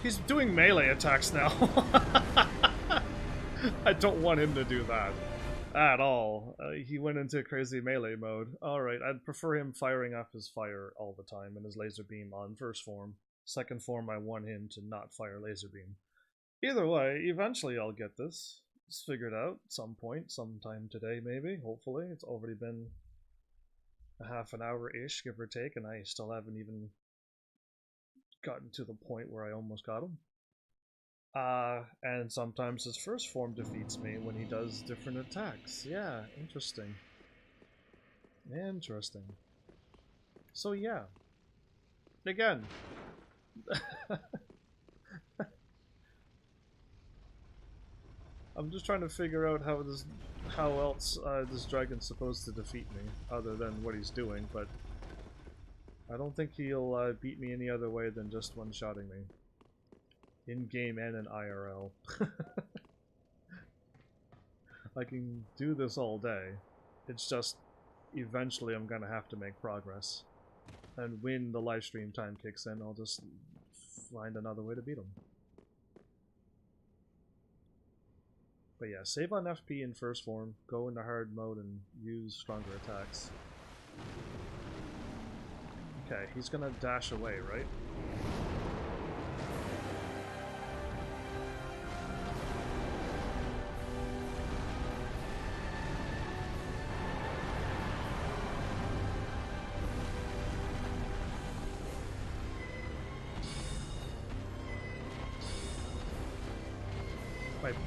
He's doing melee attacks now. I don't want him to do that. At all. He went into crazy melee mode. Alright, I'd prefer him firing off his fire all the time and his laser beam on first form. Second form, I want him to not fire laser beam. Either way, eventually I'll get this. It's figured out at some point, sometime today maybe, hopefully. It's already been a half an hour-ish, give or take, and I still haven't even gotten to the point where I almost got him. And sometimes his first form defeats me when he does different attacks. Yeah, interesting. Interesting. So yeah. Again. I'm just trying to figure out how else this dragon's supposed to defeat me, other than what he's doing, but I don't think he'll beat me any other way than just one-shotting me. In-game and in IRL. I can do this all day. It's just, eventually I'm gonna have to make progress. And when the livestream time kicks in, I'll just find another way to beat him. But yeah, save on FP in first form, go into hard mode and use stronger attacks. Okay, he's gonna dash away, right?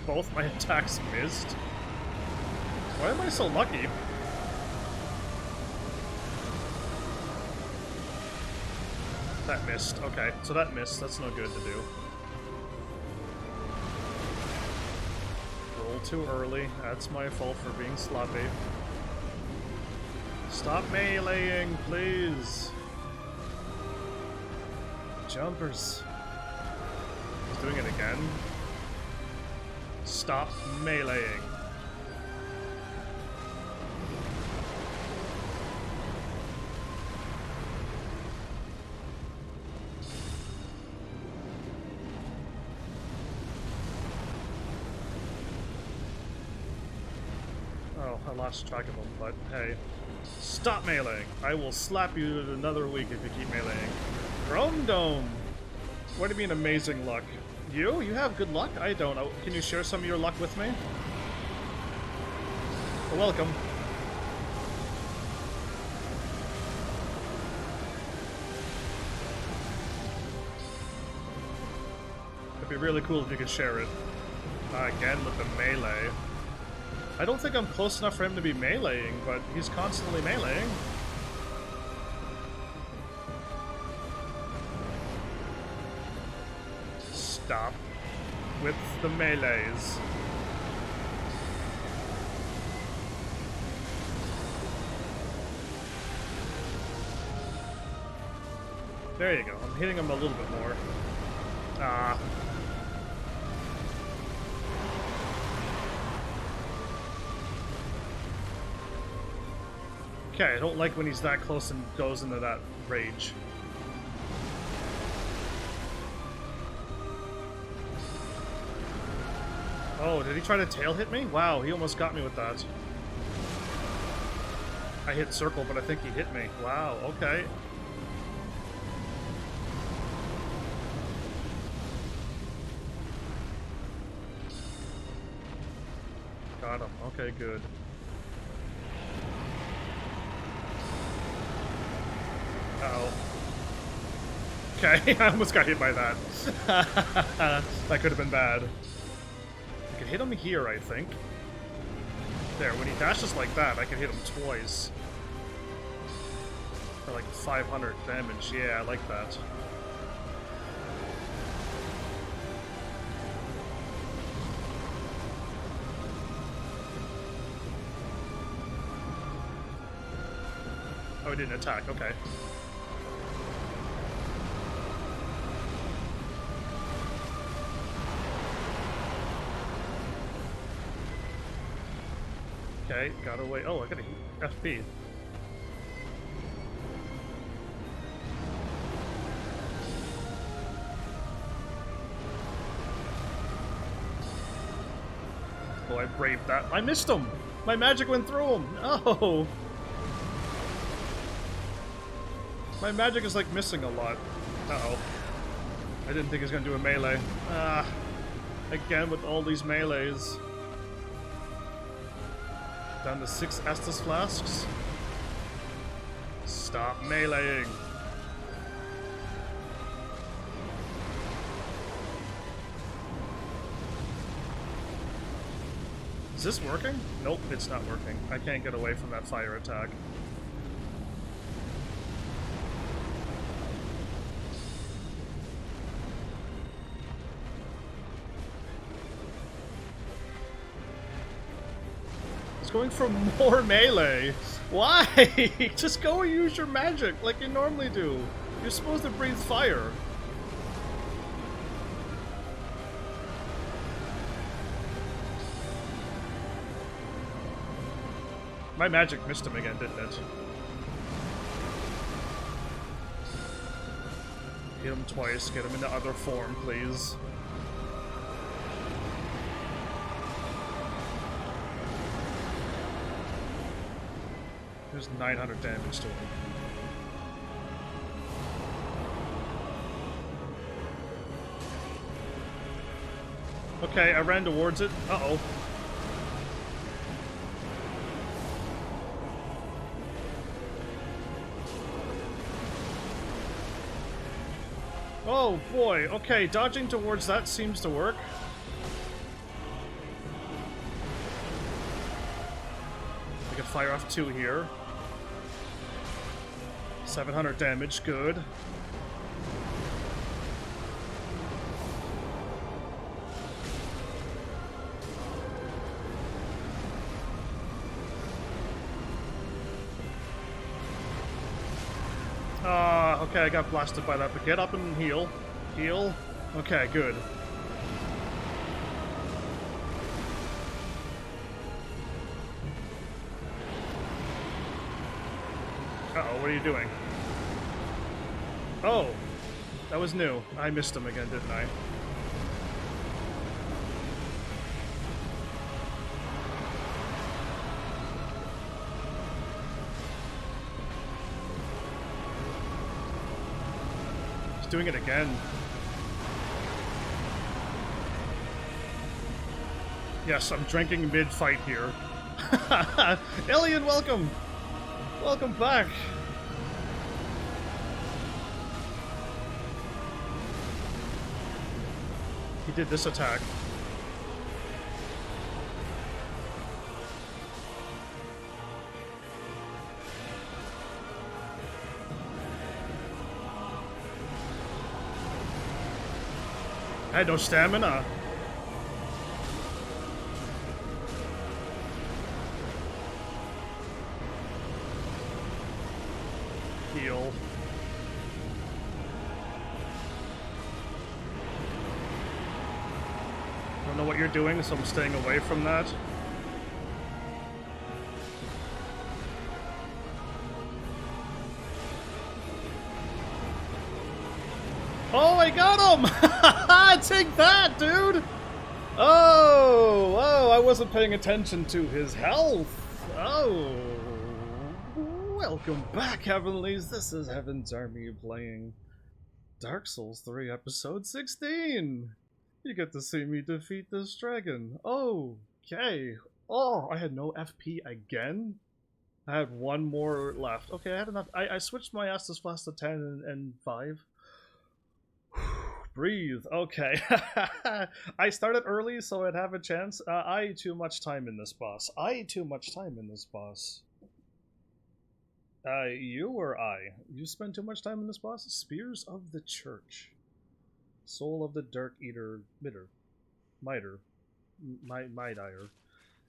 Both my attacks missed. Why am I so lucky? That missed. Okay, so that missed. That's no good to do. Roll too early. That's my fault for being sloppy. Stop meleeing, please. Jumpers. He's doing it again. Stop meleeing. Oh, I lost track of him, but hey. Stop meleeing! I will slap you in another week if you keep meleeing. Chrome Dome! What do you mean amazing luck? You? You have good luck? I don't. Can you share some of your luck with me? You're welcome. It'd be really cool if you could share it. Again with the melee. I don't think I'm close enough for him to be meleeing, but he's constantly meleeing. Stop with the melees. There you go. I'm hitting him a little bit more. Ah. Okay, I don't like when he's that close and goes into that rage. Oh, did he try to tail hit me? Wow, he almost got me with that. I hit circle, but I think he hit me. Wow, okay. Got him. Okay, good. Uh-oh. Okay, I almost got hit by that. That could have been bad. I could hit him here, I think. There, when he dashes like that, I can hit him twice. For like 500 damage. Yeah, I like that. Oh, he didn't attack, okay. Okay, got away. Oh, I got a FP. Oh, I braved that. I missed him! My magic went through him! Oh! My magic is like missing a lot. Uh-oh. I didn't think he was gonna do a melee. Ah. Again with all these melees. Down to 6 Estus flasks. Stop meleeing. Is this working? Nope, it's not working. I can't get away from that fire attack. It's going for more melee. Why? Just go and use your magic like you normally do. You're supposed to breathe fire. My magic missed him again, didn't it? Hit him twice, get him into other form, please. There's 900 damage to him. Okay, I ran towards it. Uh-oh. Oh boy, okay, dodging towards that seems to work. I can fire off 2 here. 700 damage, good. Okay, I got blasted by that, but get up and heal. Heal. Okay, good. Uh-oh, what are you doing? Oh! That was new. I missed him again, didn't I? Doing it again. Yes, I'm drinking mid-fight here. Alien, welcome! Welcome back! He did this attack. I had no stamina. Heal. I don't know what you're doing, so I'm staying away from that. Oh, I got him! Take that, dude! Oh, I wasn't paying attention to his health. Oh. Welcome back, Heavenlies. This is Heaven's Army playing Dark Souls 3, Episode 16. You get to see me defeat this dragon. Okay. Oh, I had no FP again? I had 1 more left. Okay, I had enough. I switched my Estus Flask to 10 and 5. Breathe. Okay. I started early so I'd have a chance. I ate too much time in this boss. You or I? You spend too much time in this boss? Spears of the Church. Soul of the Darkeater Midir. Midir.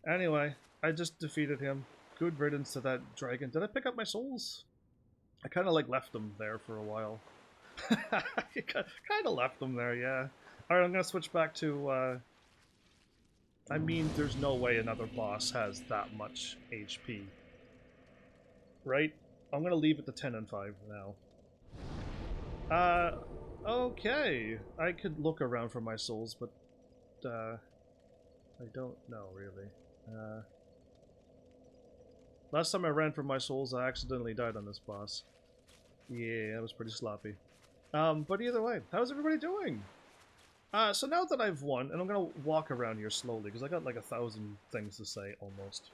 Anyway, I just defeated him. Good riddance to that dragon. Did I pick up my souls? I kind of like left them there for a while. Kind of left them there, yeah. Alright, I'm gonna switch back to, I mean, there's no way another boss has that much HP. Right? I'm gonna leave it to 10 and 5 now. Okay. I could look around for my souls, but, I don't know, really. Last time I ran for my souls, I accidentally died on this boss. Yeah, that was pretty sloppy. But either way, how's everybody doing? So now that I've won, and I'm gonna walk around here slowly, because I got like 1,000 things to say, almost.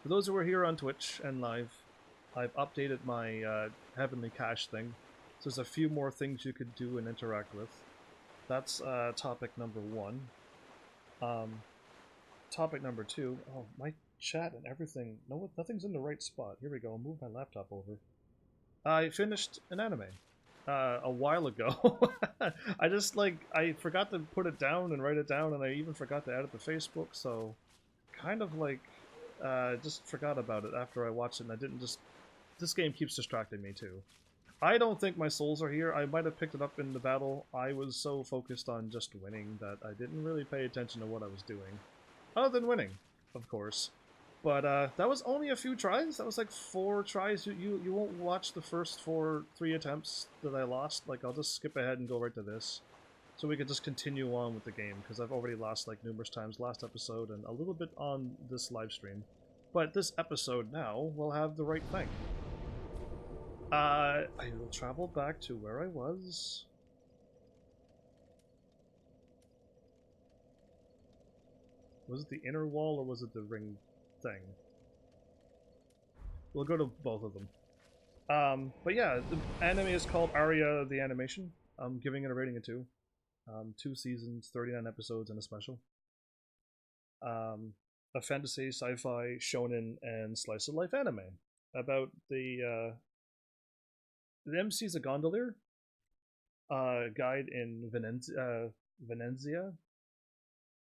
For those who are here on Twitch and live, I've updated my Heavenly Cache thing. So there's a few more things you could do and interact with. That's topic number 1. Topic number 2. Oh, my chat and everything. No, nothing's in the right spot. Here we go. I'll move my laptop over. I finished an anime a while ago. I forgot to put it down and write it down, and I even forgot to add it to Facebook, so kind of like just forgot about it after I watched it, and I didn't just... This game keeps distracting me too. I don't think my souls are here. I might have picked it up in the battle. I was so focused on just winning that I didn't really pay attention to what I was doing. Other than winning, of course. But that was only a few tries. That was like 4 tries. You won't watch the first 3 attempts that I lost. Like, I'll just skip ahead and go right to this. So we can just continue on with the game, because I've already lost like numerous times last episode and a little bit on this live stream. But this episode now will have the right thing. I will travel back to where I was. Was it the inner wall or was it the ring thing? We'll go to both of them. But yeah, the anime is called Aria the Animation. I'm giving it a rating of 2. 2 seasons, 39 episodes, and a special. A fantasy, sci-fi, shonen, and slice-of-life anime about the MC's a gondolier, guide in Venezia.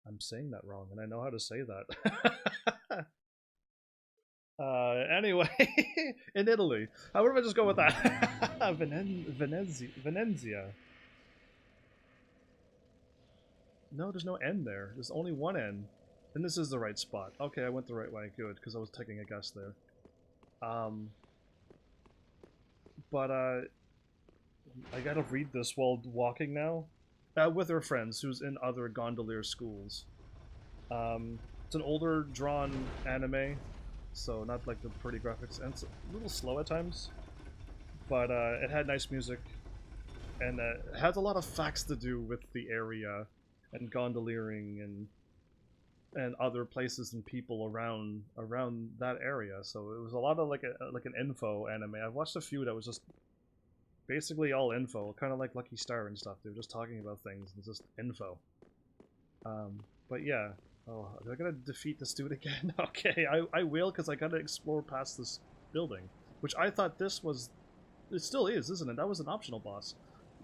I'm saying that wrong, and I know how to say that. Anyway, in Italy. What if I just go with that? Venezia. No, there's no N there. There's only one N. And this is the right spot. Okay, I went the right way. Good, because I was taking a guess there. But I gotta read this while walking now. With her friends, who's in other gondolier schools. It's an older drawn anime, so not like the pretty graphics, and it's a little slow at times. But it had nice music, and it has a lot of facts to do with the area, and gondoliering, and other places and people around that area. So it was a lot of like an info anime. I've watched a few that was just basically all info, kind of like Lucky Star and stuff. They were just talking about things and just info. But yeah. Oh, am I gonna defeat this dude again? Okay, I will, because I gotta explore past this building, which I thought this was... It still is, isn't it? That was an optional boss.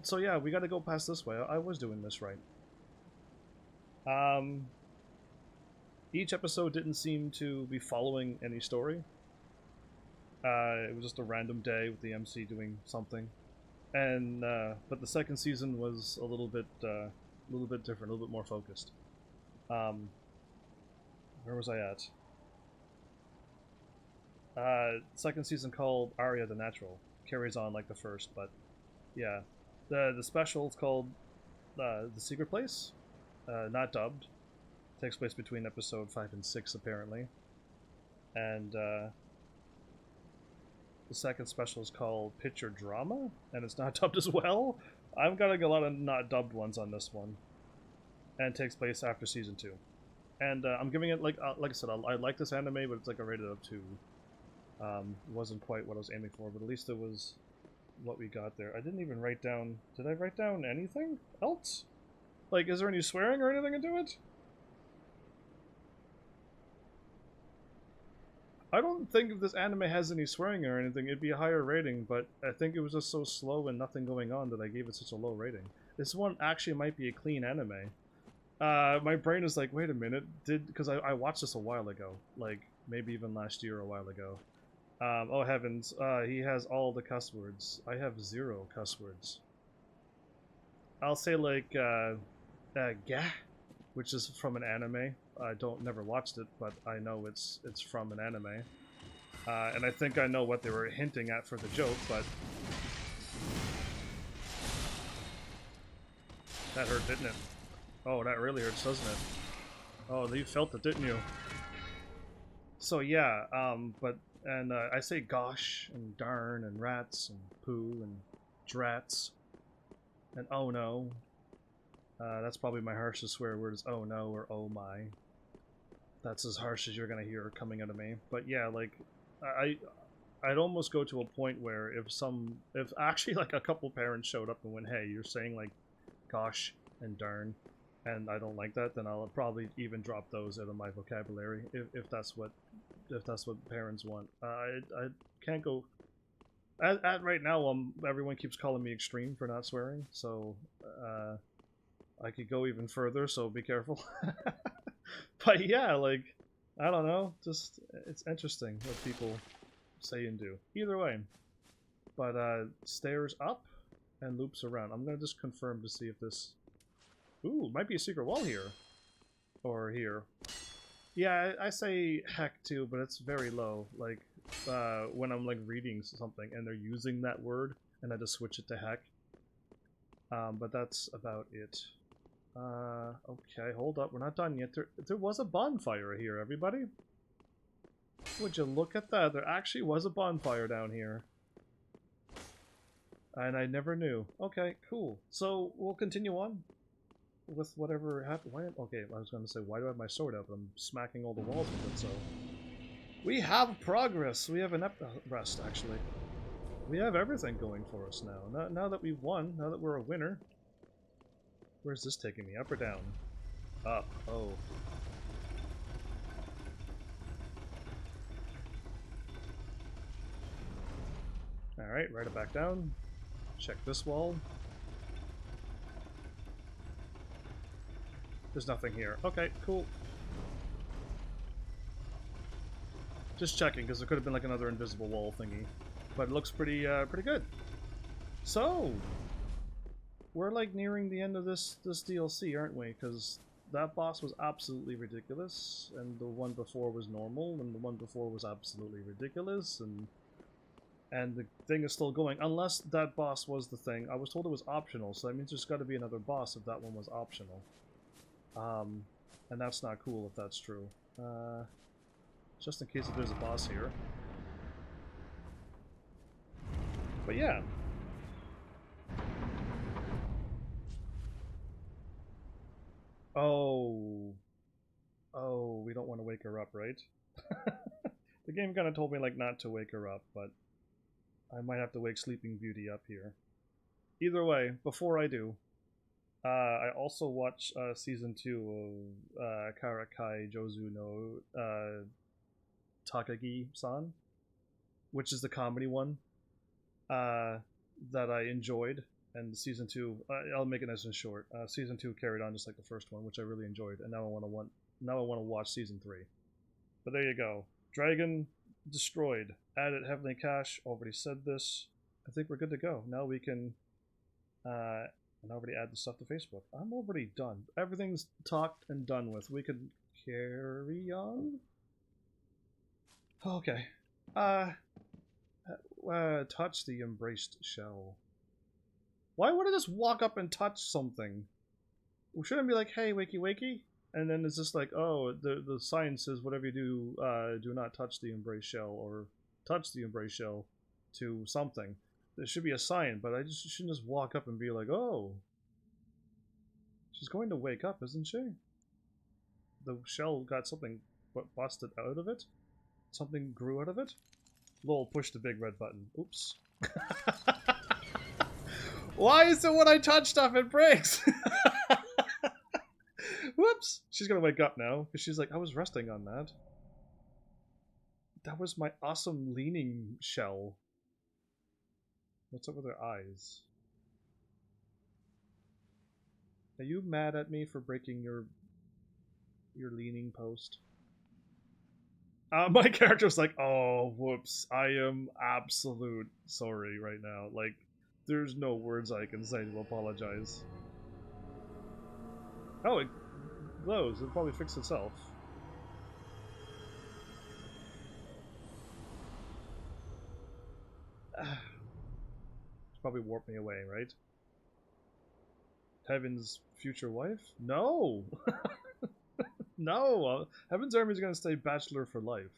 So yeah, we gotta go past this way. I was doing this right. Each episode didn't seem to be following any story. It was just a random day with the MC doing something. And but the second season was a little bit different, a little bit more focused. Where was I at? Second season called Aria the Natural. Carries on like the first, but yeah. The special is called The Secret Place. Not dubbed. Takes place between episode 5 and 6 apparently. And the second special is called Picture Drama, and it's not dubbed as well. I'm getting a lot of not dubbed ones on this one. And it takes place after season 2. And I'm giving it, like I said, I like this anime, but it's like a rated of 2. It wasn't quite what I was aiming for, but at least it was what we got there. I didn't even write down... Did I write down anything else? Like, is there any swearing or anything into it? I don't think if this anime has any swearing or anything, it'd be a higher rating, but I think it was just so slow and nothing going on that I gave it such a low rating. This one actually might be a clean anime. My brain is like, wait a minute, because I watched this a while ago, like maybe even last year or a while ago. Oh heavens, he has all the cuss words. I have 0 cuss words. I'll say like, gah, which is from an anime. I never watched it, but I know it's from an anime. And I think I know what they were hinting at for the joke, but... That hurt, didn't it? Oh, that really hurts, doesn't it? Oh, you felt it, didn't you? So yeah, I say gosh and darn and rats and poo and drats and oh no. That's probably my harshest swear word is oh no or oh my. That's as harsh as you're gonna hear coming out of me. But yeah, like I I'd almost go to a point where if actually like a couple parents showed up and went, hey, you're saying like gosh and darn, and I don't like that, then I'll probably even drop those out of my vocabulary if that's what parents want. I can't go at right now. Everyone keeps calling me extreme for not swearing, so I could go even further. So be careful. But yeah, like I don't know, just it's interesting what people say and do. Either way, but stairs up and loops around. I'm gonna just confirm to see if this. Ooh, might be a secret wall here, or here. Yeah, I say heck too, but it's very low. Like when I'm like reading something and they're using that word, and I just switch it to heck. But that's about it. Okay, hold up, we're not done yet. There was a bonfire here, everybody. Would you look at that? There actually was a bonfire down here. And I never knew. Okay, cool. So, we'll continue on with whatever happened. Okay, I was going to say, why do I have my sword out? But I'm smacking all the walls with it, so... We have progress! We have an rest, actually. We have everything going for us now. Now that we've won, now that we're a winner. Where's this taking me? Up or down? Up. Oh. Alright, write it back down. Check this wall. There's nothing here. Okay, cool. Just checking, because there could have been like another invisible wall thingy. But it looks pretty good. So, we're like nearing the end of this DLC, aren't we? Because that boss was absolutely ridiculous, and the one before was normal, and the one before was absolutely ridiculous, and the thing is still going, unless that boss was the thing. I was told it was optional, so that means there's got to be another boss if that one was optional. And that's not cool if that's true. Just in case if there's a boss here. But yeah. Oh. Oh, we don't want to wake her up, right? The game kind of told me like not to wake her up, but I might have to wake Sleeping Beauty up here. Either way, before I do, I also watched Season 2 of Karakai Jozu no Takagi-san, which is the comedy one that I enjoyed. And Season 2, I'll make it nice and short. Season 2 carried on just like the first one, which I really enjoyed, and now I want to watch Season 3. But there you go. Dragon destroyed. Added Heavenly Cache. Already said this. I think we're good to go. Now we can and already add the stuff to Facebook. I'm already done. Everything's talked and done with. We can carry on. Okay. Touch the embraced shell. Why would I just walk up and touch something? We shouldn't be like, hey, wakey wakey. And then it's just like, oh, the sign says whatever you do not touch the embrace shell or touch the embrace shell to something. There should be a sign, but I just shouldn't just walk up and be like, oh. She's going to wake up, isn't she? The shell got something busted out of it? Something grew out of it? Lol, push the big red button. Oops. Why is it when I touch stuff it breaks? Whoops! She's gonna wake up now, because she's like, I was resting on that. That was my awesome leaning shell. What's up with her eyes? Are you mad at me for breaking your leaning post? My character's like, oh, whoops. I am absolute sorry right now. Like, there's no words I can say to apologize. Oh, it glows. It'll probably fix itself. It's probably warped me away, right? Heaven's future wife? No! No! Heaven's Army is gonna stay bachelor for life.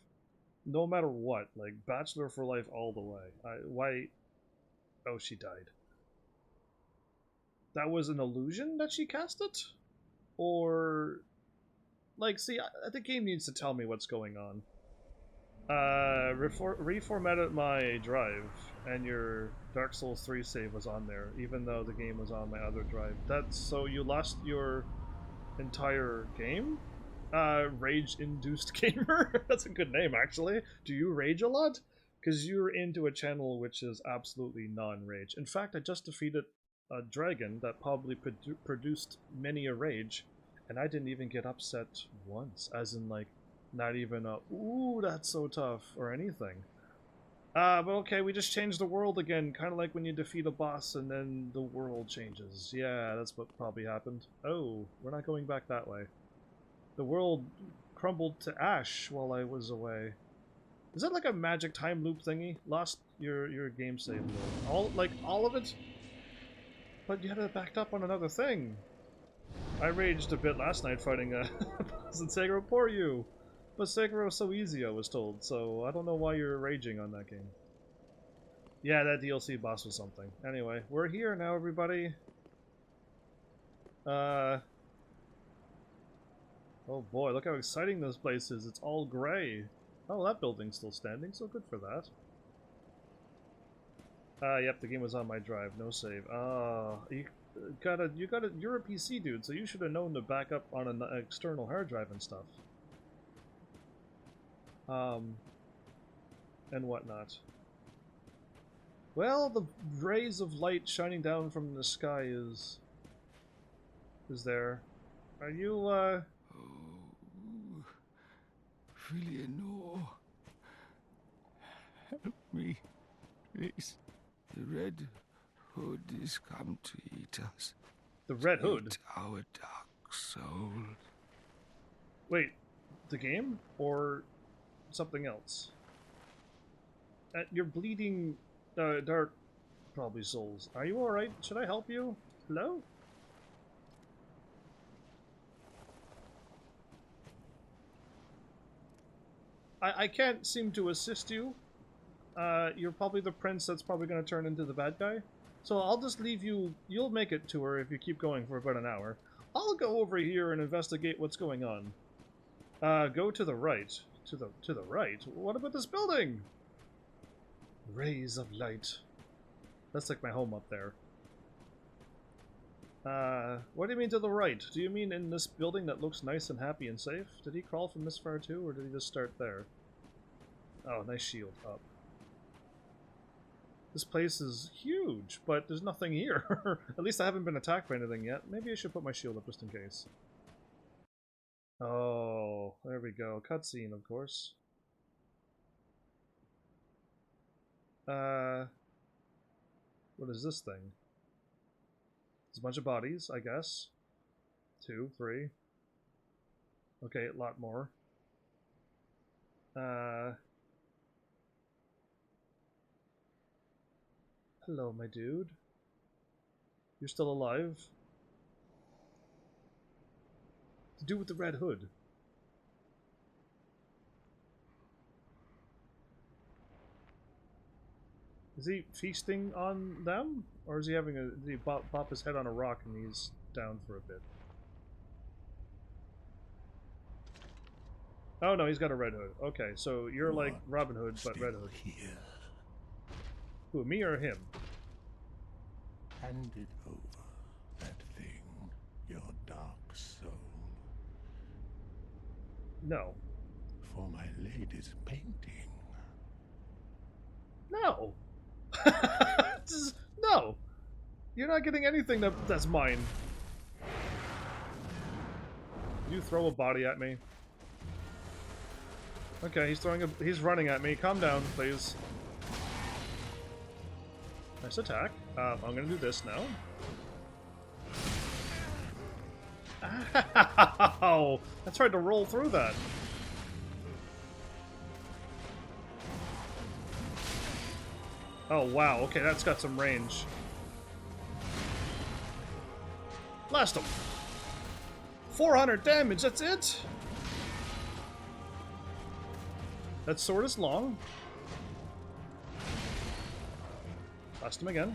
No matter what. Like, bachelor for life all the way. Why... Oh, she died. That was an illusion that she cast it? Or... Like, see, the game needs to tell me what's going on. Reformatted my drive, and your Dark Souls 3 save was on there, even though the game was on my other drive. That's so you lost your entire game? Rage-induced gamer? That's a good name, actually. Do you rage a lot? Because you're into a channel which is absolutely non-rage. In fact, I just defeated a dragon that probably produced many a rage, and I didn't even get upset once, as in, like, not even a, ooh, that's so tough, or anything. But okay, we just changed the world again, kind of like when you defeat a boss and then the world changes. Yeah, that's what probably happened. Oh, we're not going back that way. The world crumbled to ash while I was away. Is that like a magic time loop thingy? Lost your game save load. All of it? But you had it backed up on another thing. I raged a bit last night fighting a boss in Sekiro. Poor you! But Sekiro was so easy, I was told, so I don't know why you're raging on that game. Yeah, that DLC boss was something. Anyway, we're here now, everybody. Oh boy, look how exciting this place is. It's all gray. Oh, that building's still standing, so good for that. Yep, the game was on my drive, no save. You're a PC dude, so you should have known to back up on an external hard drive and stuff. And whatnot. Well, the rays of light shining down from the sky is there. Are you, Oh, Eleanor. Help me, please. The Red Hood is come to eat us. The Red Hood? Eat our dark soul. Wait, the game? Or something else? You're bleeding dark, probably souls. Are you alright? Should I help you? Hello? I can't seem to assist you. You're probably the prince that's probably going to turn into the bad guy. So I'll just leave you. You'll make it to her if you keep going for about an hour. I'll go over here and investigate what's going on. Go to the right. To the right? What about this building? Rays of light. That's like my home up there. What do you mean to the right? Do you mean in this building that looks nice and happy and safe? Did he crawl from this far too, or did he just start there? Oh, nice shield up. This place is huge, but there's nothing here. At least I haven't been attacked by anything yet. Maybe I should put my shield up just in case. Oh, there we go. Cutscene, of course. What is this thing? It's a bunch of bodies, I guess. 2, 3. Okay, a lot more. Hello, my dude. You're still alive? To do with the Red Hood. Is he feasting on them? Or is he having a... Did he bop his head on a rock and he's down for a bit? Oh no, he's got a Red Hood. Okay, so you're like Robin Hood, but Red Hood. Here. Who, me or him? Handed over that thing, your dark soul. No. For my lady's painting. No! No! You're not getting anything that's mine. You throw a body at me. Okay, he's running at me. Calm down, please. Nice attack. I'm gonna do this now. Ow! I tried to roll through that. Oh wow, okay, that's got some range. Blast him. 400 damage, that's it? That sword is long. Blast him again.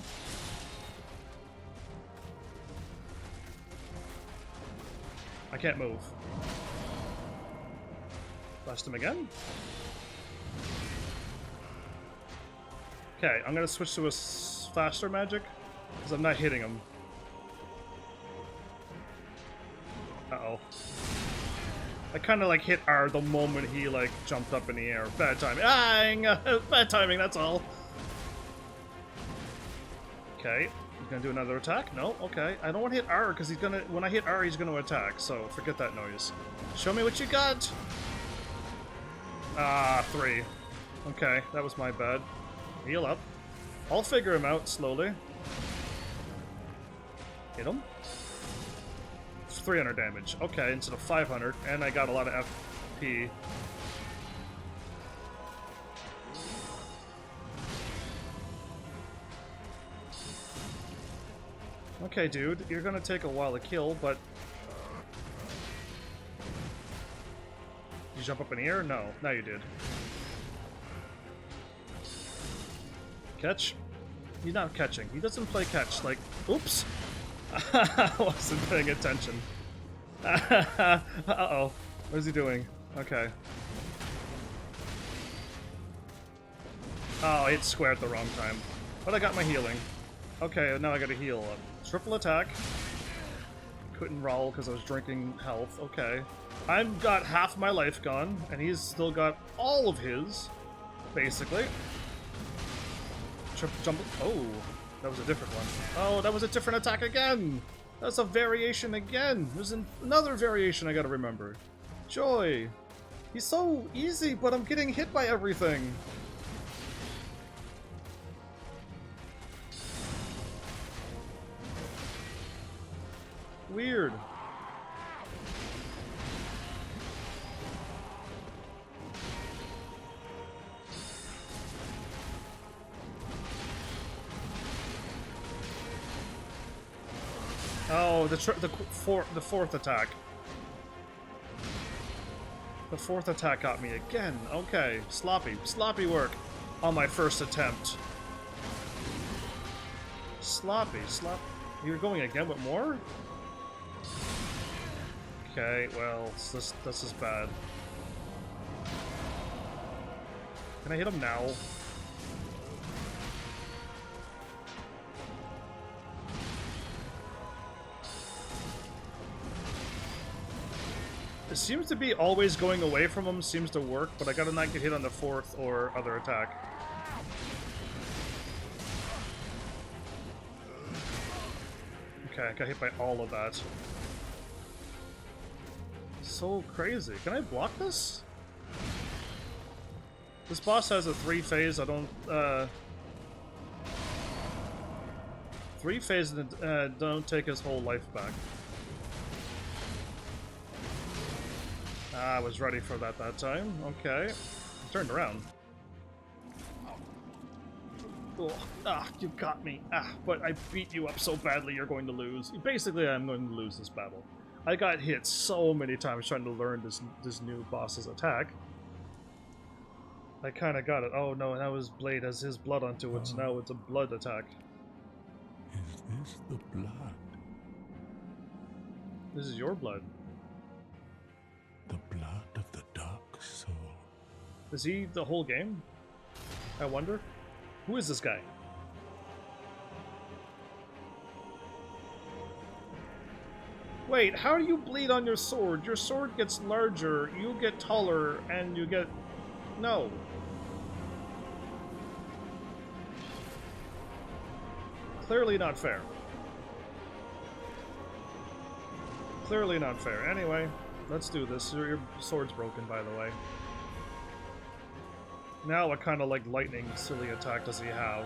I can't move. Blast him again. Okay, I'm gonna switch to a faster magic, because I'm not hitting him. Uh-oh. I kind of like hit R the moment he like jumped up in the air. Bad timing. Bad timing, that's all. Okay, he's gonna do another attack? No, okay. I don't want to hit R because he's gonna, when I hit R, he's gonna attack, so forget that noise. Show me what you got! Ah, 3. Okay, that was my bad. Heal up. I'll figure him out slowly. Hit him. 300 damage. Okay, instead of 500, and I got a lot of FP. Okay, dude, you're gonna take a while to kill, but... Did you jump up in the air? No. Now you did. Catch? He's not catching. He doesn't play catch. Like, oops! I wasn't paying attention. Uh-oh. What is he doing? Okay. Oh, it squared the wrong time. But I got my healing. Okay, now I gotta heal. Triple attack. Couldn't roll because I was drinking health. Okay. I've got half my life gone, and he's still got all of his, basically. Jump. Oh, that was a different one. Oh, that was a different attack again! That's a variation again! There's another variation I gotta remember. Joy! He's so easy, but I'm getting hit by everything! Weird. Oh, the fourth attack. The fourth attack got me again. Okay, sloppy work on my first attempt. Sloppy. You're going again with more? Okay, well, this is bad. Can I hit him now? It seems to be always going away from him seems to work, but I gotta not get hit on the fourth or other attack. Okay, I got hit by all of that. So crazy. Can I block this? This boss has a 3-phase, I don't, 3-phase don't take his whole life back. I was ready for that time. Okay. Turned around. Oh, you got me. But I beat you up so badly you're going to lose. Basically, I'm going to lose this battle. I got hit so many times trying to learn this new boss's attack. I kind of got it. Oh no, now his blade has his blood onto it, so now it's a blood attack. Is this the blood? This is your blood. The blood of the dark soul. Is he the whole game? I wonder. Who is this guy? Wait, how do you bleed on your sword? Your sword gets larger, you get taller, and you get... No. Clearly not fair. Clearly not fair. Anyway, let's do this. Your sword's broken, by the way. Now, what kind of, like, lightning silly attack does he have?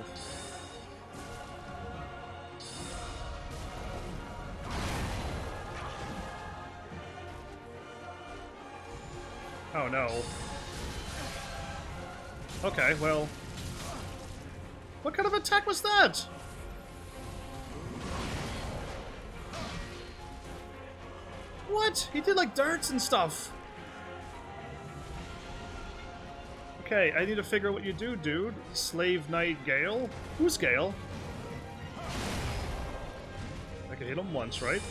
Oh no. Okay, well... What kind of attack was that? What? He did like darts and stuff. Okay, I need to figure out what you do, dude. Slave Knight Gael? Who's Gael? I can hit him once, right?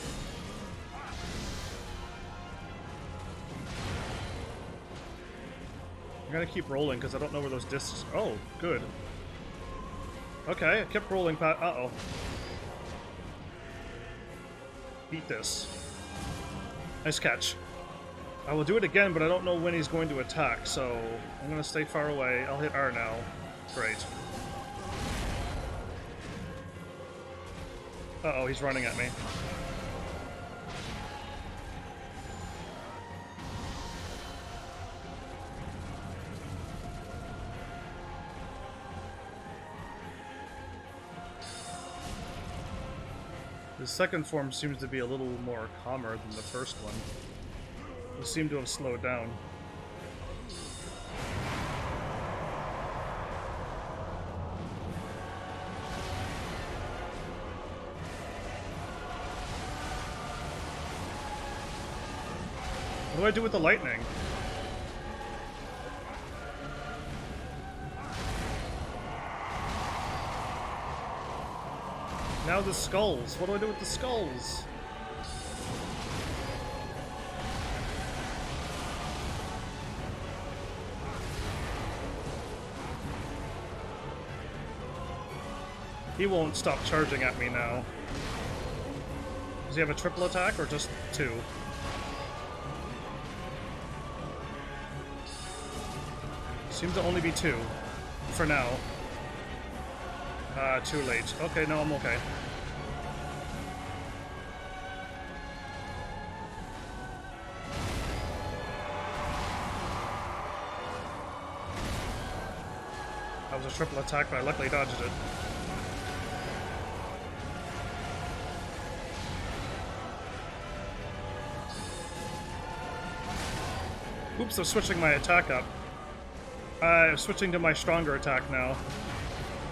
I'm gonna keep rolling because I don't know where those discs... Oh, good. Okay, I kept rolling past... Uh-oh. Beat this. Nice catch. I will do it again, but I don't know when he's going to attack, so I'm gonna stay far away. I'll hit R now. Great. Uh-oh, he's running at me. The second form seems to be a little more calmer than the first one. They seem to have slowed down. What do I do with the lightning? Now the skulls. What do I do with the skulls? He won't stop charging at me now. Does he have a triple attack or just two? Seems to only be two. For now. Too late. Okay, no, I'm okay. That was a triple attack, but I luckily dodged it. Oops, I'm switching my attack up. I'm switching to my stronger attack now.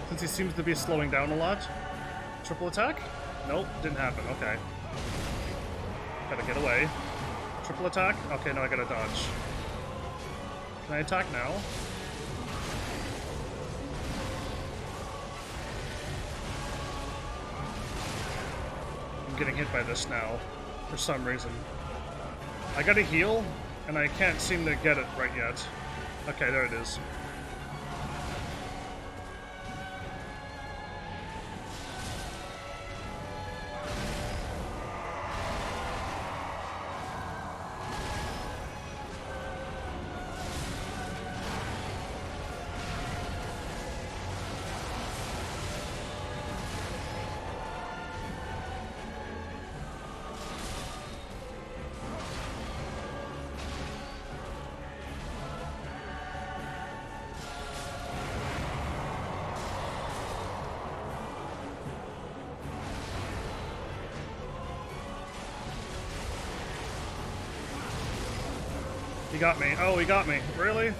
Since he seems to be slowing down a lot. Triple attack? Nope, didn't happen. Okay. Gotta get away. Triple attack? Okay, now I gotta dodge. Can I attack now? I'm getting hit by this now. For some reason. I gotta heal, and I can't seem to get it right yet. Okay, there it is. He got me. Oh, he got me. Really?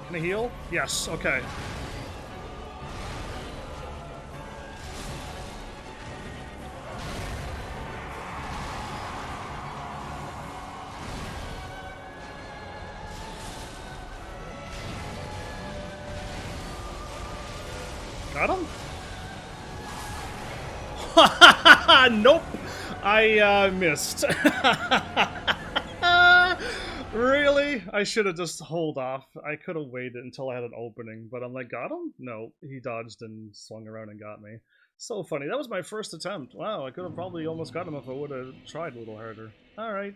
Can I heal? Yes, okay. Got him? Nope. I missed. Really? I should have just hold off. I could have waited until I had an opening, but I'm like, got him? No, he dodged and swung around and got me. So funny. That was my first attempt. Wow, I could have probably almost got him if I would have tried a little harder. Alright,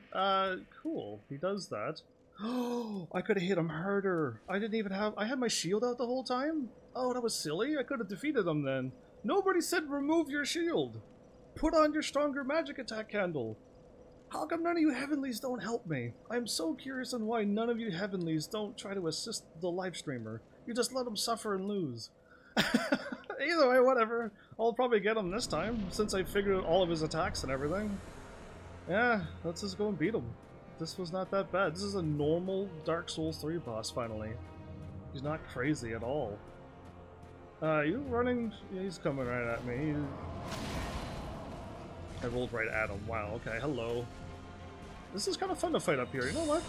cool. He does that. Oh, I could have hit him harder. I didn't even have... I had my shield out the whole time? Oh, that was silly. I could have defeated him then. Nobody said remove your shield. Put on your stronger magic attack candle. How come none of you Heavenlies don't help me? I'm so curious on why none of you Heavenlies don't try to assist the live streamer. You just let him suffer and lose. Either way, whatever. I'll probably get him this time, since I figured out all of his attacks and everything. Yeah, let's just go and beat him. This was not that bad. This is a normal Dark Souls 3 boss, finally. He's not crazy at all. You running? Yeah, he's coming right at me. I rolled right at him. Wow, okay, hello. This is kind of fun to fight up here, you know what?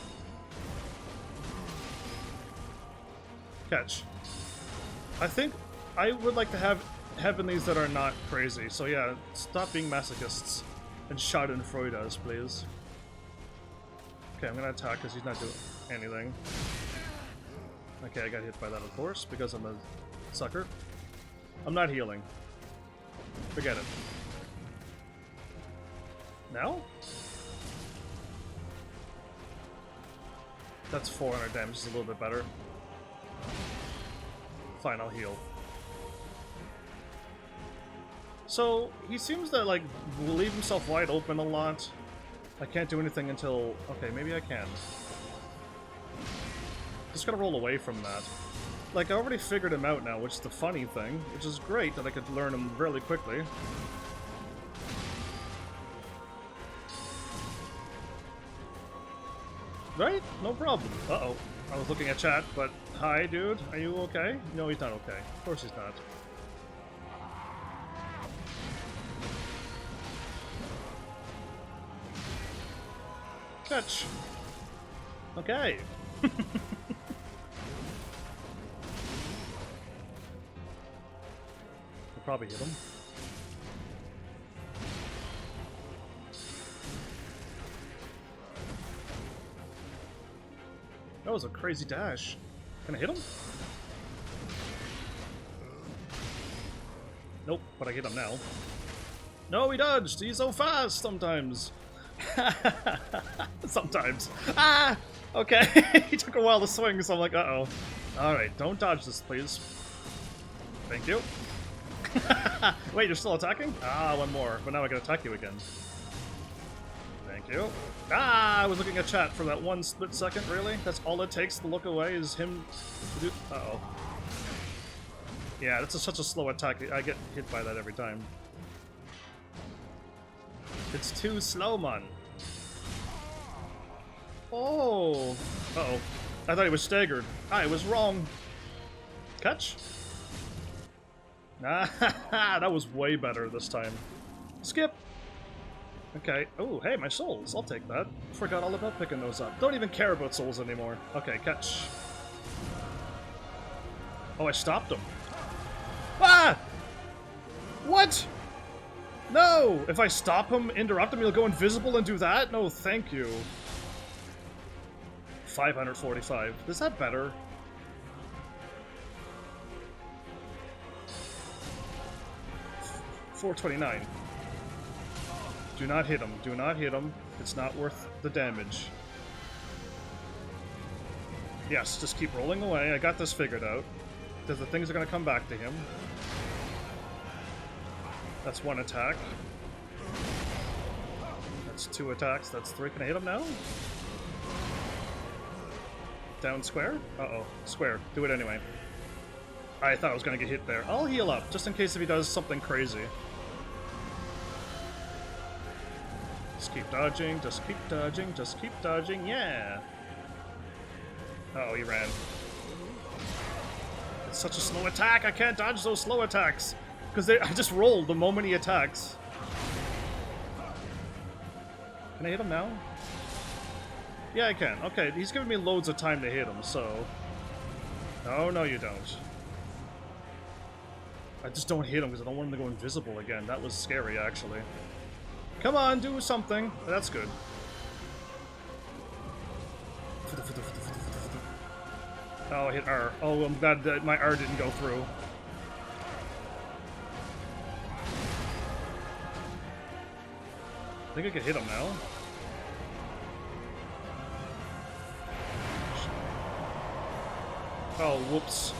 Catch. I think I would like to have heavenlies that are not crazy, so yeah, stop being masochists and schadenfreude us, please. Okay, I'm gonna attack because he's not doing anything. Okay, I got hit by that, of course, because I'm a sucker. I'm not healing. Forget it. Now? That's 400 damage, is a little bit better. Fine, I'll heal. So, he seems to, like, leave himself wide open a lot. I can't do anything until... Okay, maybe I can. Just gotta roll away from that. Like, I already figured him out now, which is the funny thing, which is great that I could learn him really quickly. Right? No problem. Uh-oh. I was looking at chat, but... Hi, dude. Are you okay? No, he's not okay. Of course he's not. Catch. Okay. I'll probably hit him. That was a crazy dash. Can I hit him? Nope, but I hit him now. No, he dodged! He's so fast sometimes! Sometimes. Ah! Okay, he took a while to swing, so I'm like, uh-oh. Alright, don't dodge this, please. Thank you. Wait, you're still attacking? Ah, one more, but now I can attack you again. Thank you. Ah, I was looking at chat for that one split second, really? That's all it takes to look away is him... Uh-oh. Yeah, that's such a slow attack. I get hit by that every time. It's too slow, man. Oh. Uh-oh. I thought he was staggered. I was wrong. Catch? Ah, that was way better this time. Skip. Okay. Oh, hey, my souls. I'll take that. Forgot all about picking those up. Don't even care about souls anymore. Okay, catch. Oh, I stopped him. Ah! What? No! If I stop him, interrupt him, he'll go invisible and do that? No, thank you. 545. Is that better? $429. Do not hit him. Do not hit him. It's not worth the damage. Yes, just keep rolling away. I got this figured out. Because the things are going to come back to him. That's one attack. That's two attacks. That's three. Can I hit him now? Down square? Uh-oh. Square. Do it anyway. I thought I was going to get hit there. I'll heal up, just in case if he does something crazy. Just keep dodging, just keep dodging, just keep dodging, yeah! Uh-oh, he ran. It's such a slow attack, I can't dodge those slow attacks! Because I just rolled the moment he attacks. Can I hit him now? Yeah, I can. Okay, he's giving me loads of time to hit him, so... Oh, no you don't. I just don't hit him because I don't want him to go invisible again. That was scary, actually. Come on, do something. That's good. Oh, I hit R. Oh, I'm glad that my R didn't go through. I think I could hit him now. Oh, whoops.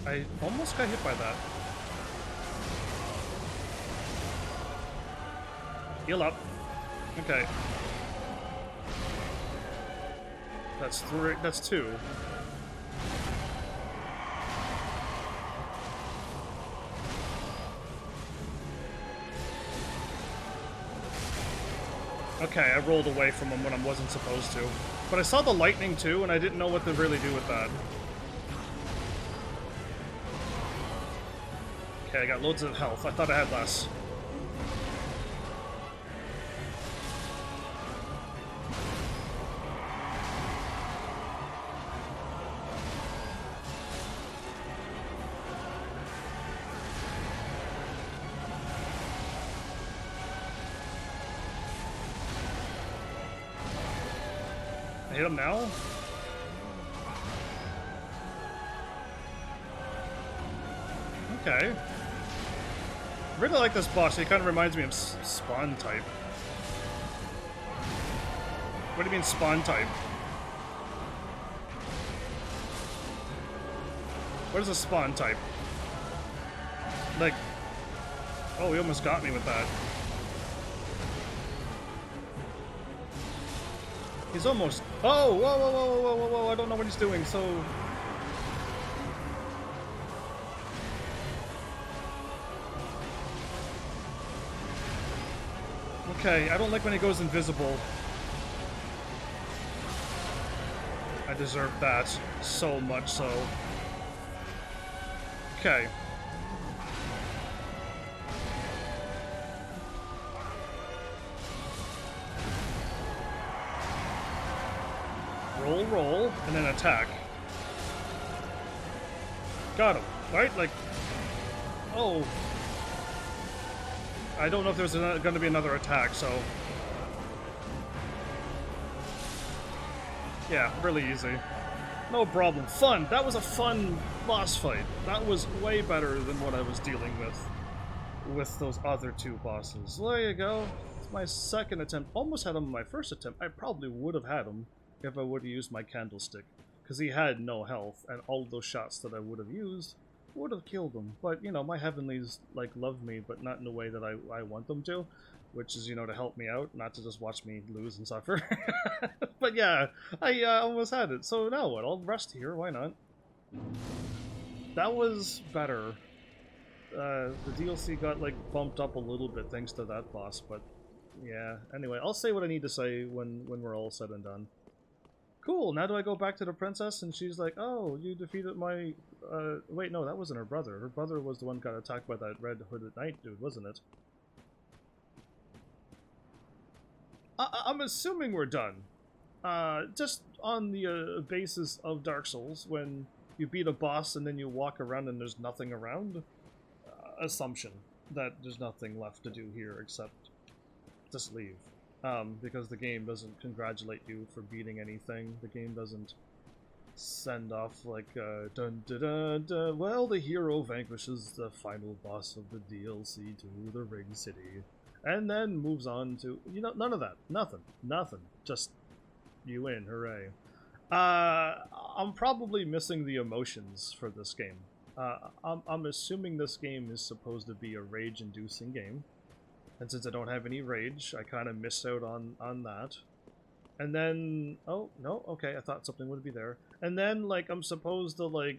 I almost got hit by that. Heal up. Okay. That's three. That's two. Okay, I rolled away from him when I wasn't supposed to. But I saw the lightning too, and I didn't know what to really do with that. Okay, I got loads of health. I thought I had less. I hit him now? Okay. I really like this boss. He kind of reminds me of Spawn type. What do you mean Spawn type? What is a Spawn type? Like... Oh, he almost got me with that. He's almost... Oh! Whoa, whoa, whoa, whoa, whoa, whoa, whoa, I don't know what he's doing, so... Okay, I don't like when he goes invisible. I deserve that. So much so. Okay. Roll, roll, and then attack. Got him, right? Like... Oh... I don't know if there's going to be another attack, so... Yeah, really easy. No problem. Fun! That was a fun boss fight. That was way better than what I was dealing with those other two bosses. Well, there you go. It's my second attempt. Almost had him in my first attempt. I probably would have had him if I would have used my candlestick. Because he had no health, and all of those shots that I would have used would have killed him. But, you know, my heavenlies, like, love me, but not in the way that I want them to. Which is, you know, to help me out, not to just watch me lose and suffer. But yeah, I almost had it. So now what? I'll rest here. Why not? That was better. The DLC got, like, bumped up a little bit thanks to that boss, but yeah. Anyway, I'll say what I need to say when we're all said and done. Cool, now do I go back to the princess and she's like, oh, you defeated my... wait, no, that wasn't her brother. Her brother was the one who got attacked by that red hooded knight dude, wasn't it? I'm assuming we're done. Just on the basis of Dark Souls, when you beat a boss and then you walk around and there's nothing around, assumption that there's nothing left to do here except just leave. Because the game doesn't congratulate you for beating anything. The game doesn't send off like, dun dun dun dun, well, the hero vanquishes the final boss of the DLC to the Ring City. And then moves on to, you know, none of that. Nothing. Nothing. Just, you win. Hooray. I'm probably missing the emotions for this game. I'm assuming this game is supposed to be a rage-inducing game. And since I don't have any rage, I kind of miss out on that. And then, oh, no, okay, I thought something would be there. And then, like, I'm supposed to, like,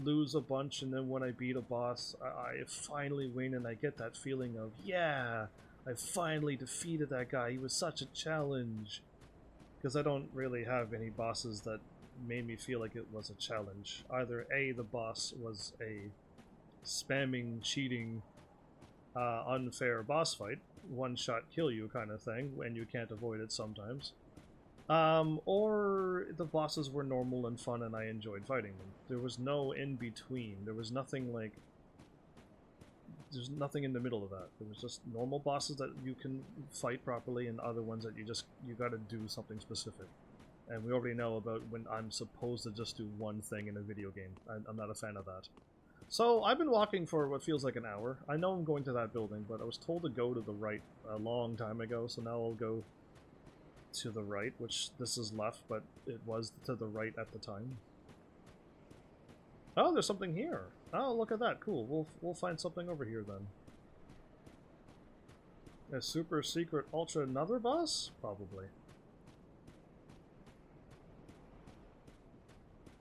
lose a bunch, and then when I beat a boss, I finally win, and I get that feeling of, yeah, I finally defeated that guy. He was such a challenge. Because I don't really have any bosses that made me feel like it was a challenge. Either A, the boss was a spamming, cheating, unfair boss fight, one-shot kill you kind of thing, and you can't avoid it sometimes. Or the bosses were normal and fun and I enjoyed fighting them. There was no in-between. There was nothing like... There's nothing in the middle of that. There was just normal bosses that you can fight properly and other ones that you gotta do something specific. And we already know about when I'm supposed to just do one thing in a video game. I'm not a fan of that. So, I've been walking for what feels like an hour. I know I'm going to that building, but I was told to go to the right a long time ago, so now I'll go to the right, which this is left, but it was to the right at the time. Oh, there's something here. Oh, look at that. Cool. We'll find something over here then. A super secret ultra another boss? Probably.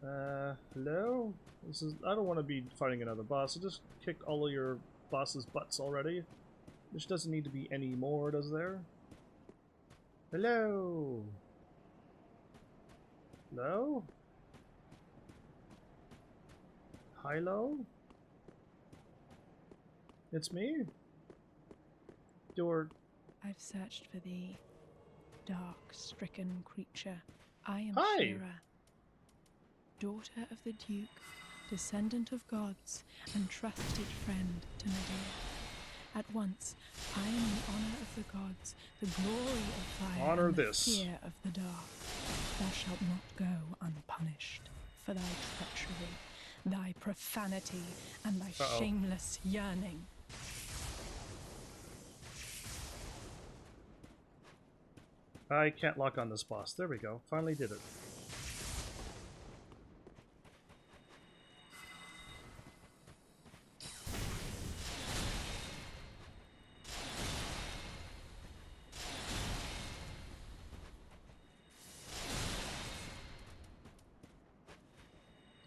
Hello? This is... I don't want to be fighting another boss. I just kicked all of your bosses' butts already. There doesn't need to be any more, does there? Hello? Hello? Hilo? It's me. You're... I've searched for thee, dark-stricken creature. I am Hi. Shira, daughter of the Duke, descendant of gods, and trusted friend to Midir. At once, I am the honor of the gods, the glory of fire, Honor and this. the fear of the dark. Thou shalt not go unpunished for thy treachery, thy profanity, and thy shameless yearning. I can't lock on this boss. There we go. Finally did it.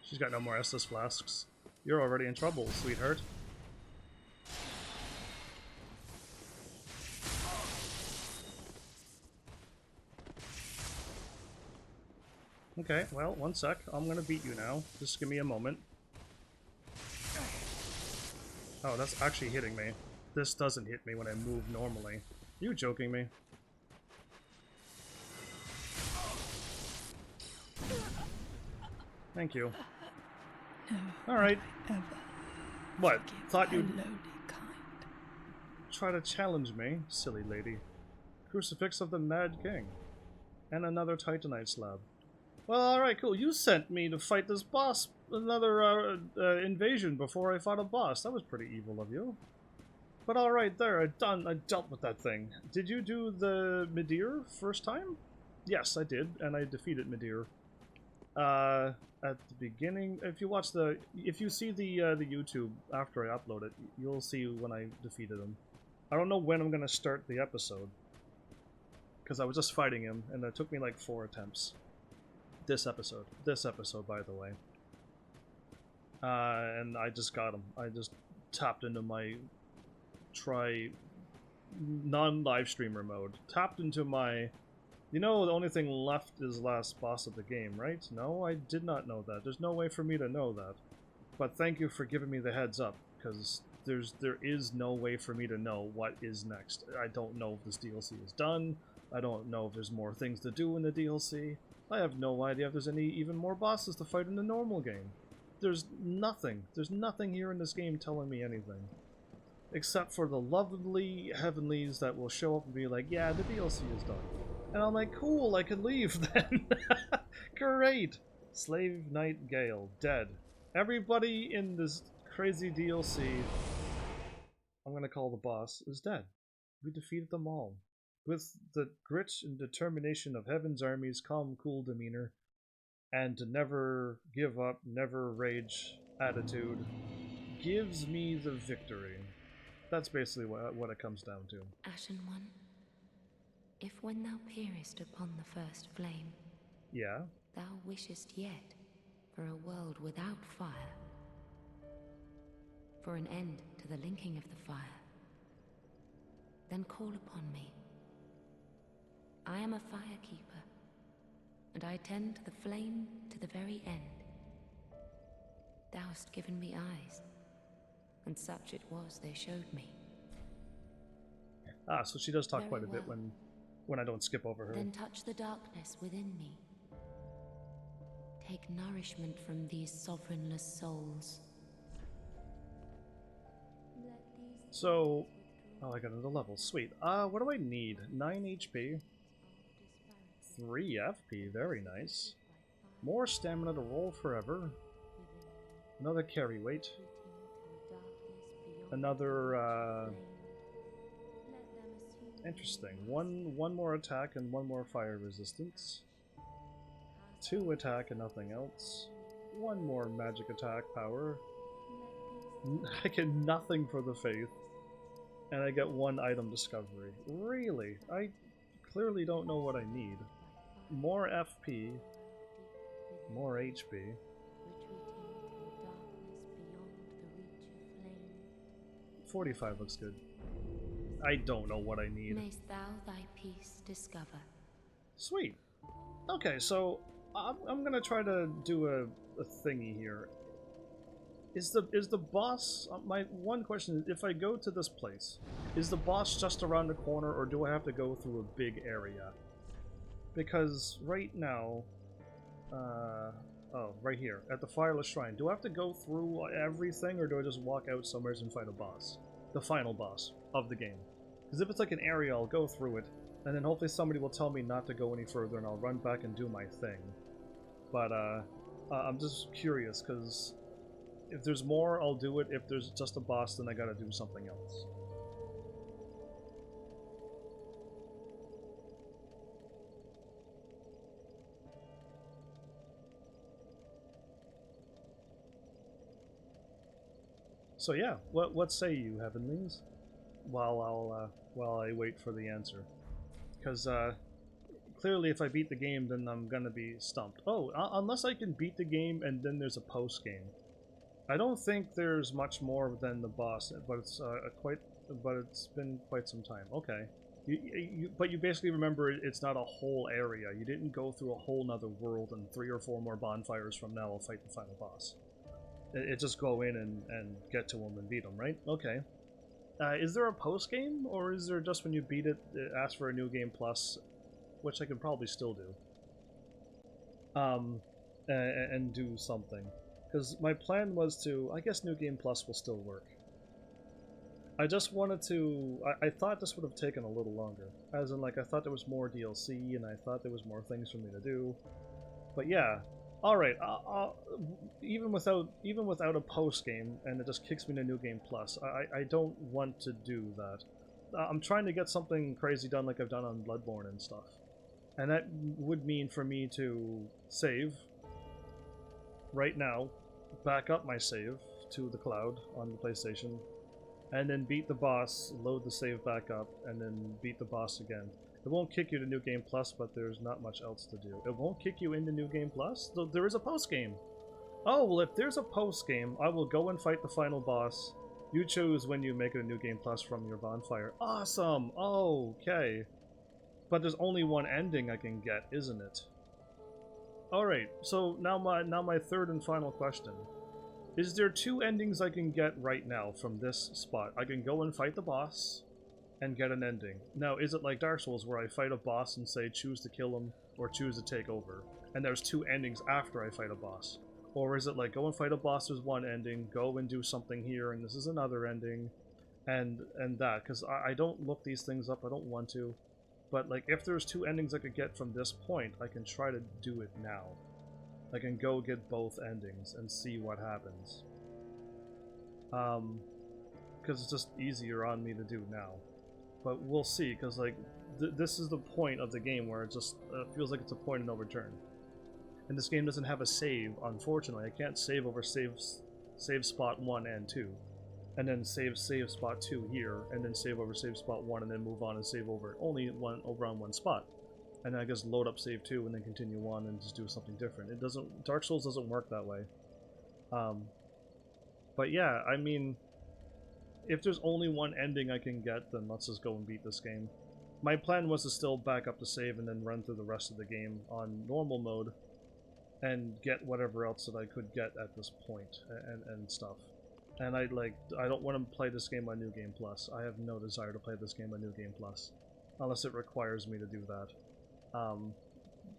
She's got no more Estus flasks. You're already in trouble, sweetheart. Okay, well, one sec. I'm gonna beat you now. Just give me a moment. Oh, that's actually hitting me. This doesn't hit me when I move normally. Are you joking me? Thank you. Alright. What? Thought you'd try to challenge me, silly lady. Crucifix of the Mad King. And another Titanite slab. Well, alright, cool. You sent me to fight this boss, another invasion before I fought a boss. That was pretty evil of you. But alright, there, I dealt with that thing. Did you do the Midir first time? Yes, I did, and I defeated Midir. At the beginning, if you see the YouTube after I upload it, you'll see when I defeated him. I don't know when I'm gonna start the episode, because I was just fighting him, and it took me like 4 attempts. This episode, by the way. And I just got him. I just tapped into my non-live streamer mode. Tapped into my... You know, the only thing left is last boss of the game, right? No, I did not know that. There's no way for me to know that. But thank you for giving me the heads up, because there is no way for me to know what is next. I don't know if this DLC is done. I don't know if there's more things to do in the DLC. I have no idea if there's any even more bosses to fight in the normal game. There's nothing. There's nothing here in this game telling me anything. Except for the lovely heavenlies that will show up and be like, yeah, the DLC is done. And I'm like, cool, I can leave then. Great. Slave Knight Gael, dead. Everybody in this crazy DLC, I'm gonna call the boss, is dead. We defeated them all. With the grit and determination of Heaven's Army's calm, cool demeanor, and to never give up, never rage attitude, gives me the victory. That's basically what it comes down to. Ashen One, if when thou peerest upon the first flame, yeah, thou wishest yet for a world without fire, for an end to the linking of the fire, then call upon me. I am a firekeeper, and I tend the flame to the very end. Thou hast given me eyes, and such it was they showed me. Ah, so she does talk Very quite a bit well. when I don't skip over her. Then touch the darkness within me. Take nourishment from these sovereignless souls. So, oh, I got another level. Sweet. What do I need? 9 HP. 3 FP. Very nice. More stamina to roll forever. Another carry weight. Another, interesting. One more attack and 1 more fire resistance. 2 attack and nothing else. 1 more magic attack power. I get nothing for the faith. And I get 1 item discovery. Really? I clearly don't know what I need. More FP. More HP. 45 looks good. I don't know what I need. Mayst thou thy peace discover. Sweet. Okay, so I'm gonna try to do a thingy here. Is the boss... my one question is, if I go to this place, is the boss just around the corner, or do I have to go through a big area? Because right now... oh, right here, at the Fireless Shrine. Do I have to go through everything, or do I just walk out somewhere and fight a boss? The final boss of the game. Because if it's like an area, I'll go through it, and then hopefully somebody will tell me not to go any further, and I'll run back and do my thing. But, I'm just curious, because if there's more, I'll do it. If there's just a boss, then I gotta do something else. So yeah, what say you, Heavenlies? While I wait for the answer, because clearly if I beat the game, then I'm gonna be stumped. Oh, unless I can beat the game and then there's a post game. I don't think there's much more than the boss, but it's it's been quite some time. Okay, but you basically remember it's not a whole area. You didn't go through a whole nother world, and 3 or 4 more bonfires from now I'll fight the final boss. It just go in and get to him and beat him, right? Okay. Is there a post game, or is there just when you beat it, ask for a new game plus, which I could probably still do, and do something? Because my plan was to, I guess New Game Plus will still work. I just wanted to, I thought this would have taken a little longer, as in like I thought there was more DLC and I thought there was more things for me to do, but yeah. Alright, even without a post game, and it just kicks me to New Game Plus, I don't want to do that. I'm trying to get something crazy done like I've done on Bloodborne and stuff. And that would mean for me to save right now, back up my save to the cloud on the PlayStation, and then beat the boss, load the save back up, and then beat the boss again. It won't kick you to New Game Plus, but there's not much else to do. It won't kick you into New Game Plus? There is a post-game! Oh, well if there's a post-game, I will go and fight the final boss. You choose when you make it a New Game Plus from your bonfire. Awesome! Okay. But there's only one ending I can get, isn't it? Alright, so now my third and final question. Is there 2 endings I can get right now from this spot? I can go and fight the boss and get an ending. Now, is it like Dark Souls where I fight a boss and say choose to kill him or choose to take over, and there's 2 endings after I fight a boss? Or is it like go and fight a boss is one ending, go and do something here and this is another ending, and that? Because I don't look these things up, I don't want to, but like if there's 2 endings I could get from this point, I can try to do it now. I can go get both endings and see what happens. Because it's just easier on me to do now. But we'll see, because like this is the point of the game where it just feels like it's a point of no return. And this game doesn't have a save, unfortunately. I can't save over save spot 1 and 2. And then save spot 2 here, and then save over save spot 1, and then move on and save over only over on one spot. And then I guess load up save 2 and then continue on and just do something different. It doesn't, Dark Souls doesn't work that way. But yeah, I mean, if there's only one ending I can get, then let's just go and beat this game. My plan was to still back up the save and then run through the rest of the game on normal mode and get whatever else that I could get at this point and stuff. And I don't want to play this game on New Game Plus. I have no desire to play this game on New Game Plus, unless it requires me to do that.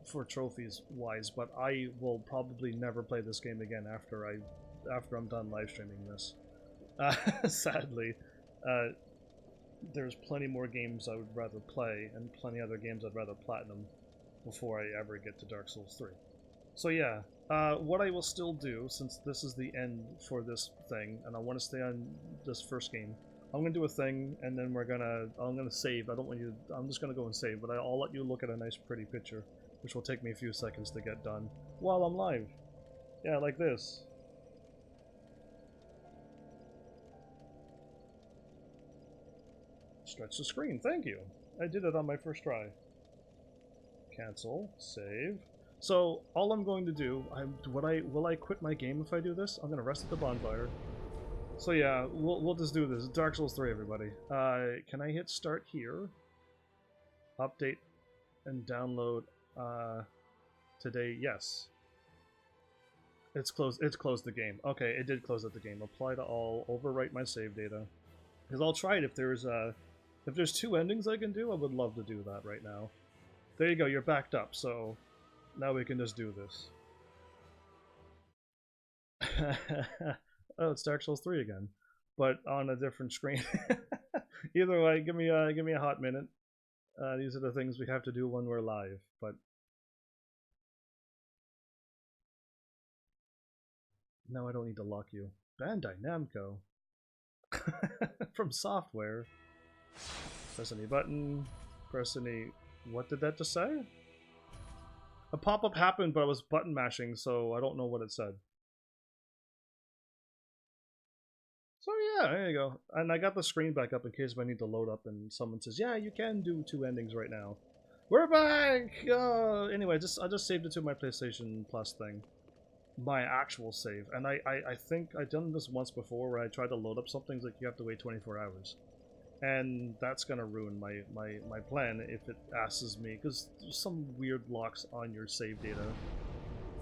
For trophies wise, but I will probably never play this game again after I'm done live streaming this. Sadly, there's plenty more games I would rather play and plenty other games I'd rather platinum before I ever get to Dark Souls 3. So yeah, what I will still do, since this is the end for this thing, and I want to stay on this first game, I'm gonna do a thing, and then I'm gonna save. I don't want you. I'm just gonna go and save, but I'll let you look at a nice, pretty picture, which will take me a few seconds to get done while I'm live. Yeah, like this. Stretch the screen. Thank you. I did it on my first try. Cancel. Save. So all I'm going to do, will I quit my game if I do this? I'm gonna rest at the bonfire. So yeah, we'll just do this. Dark Souls 3, everybody. Can I hit start here? Update and download today. Yes. It's closed. It's closed the game. Okay, it did close out the game. Apply to all. Overwrite my save data. Because I'll try it if there's 2 endings I can do. I would love to do that right now. There you go. You're backed up. So now we can just do this. Oh, it's Dark Souls 3 again, but on a different screen. Either way, give me a hot minute. These are the things we have to do when we're live. But no, I don't need to lock you. Bandai Namco. From software. Press any button. Press any... What did that just say? A pop-up happened, but I was button mashing, so I don't know what it said. So yeah, there you go. And I got the screen back up in case if I need to load up and someone says, yeah, you can do 2 endings right now. We're back! Anyway, I just saved it to my PlayStation Plus thing. My actual save. And I think I've done this once before where I tried to load up something like you have to wait 24 hours. And that's gonna ruin my plan if it asks me, because there's some weird locks on your save data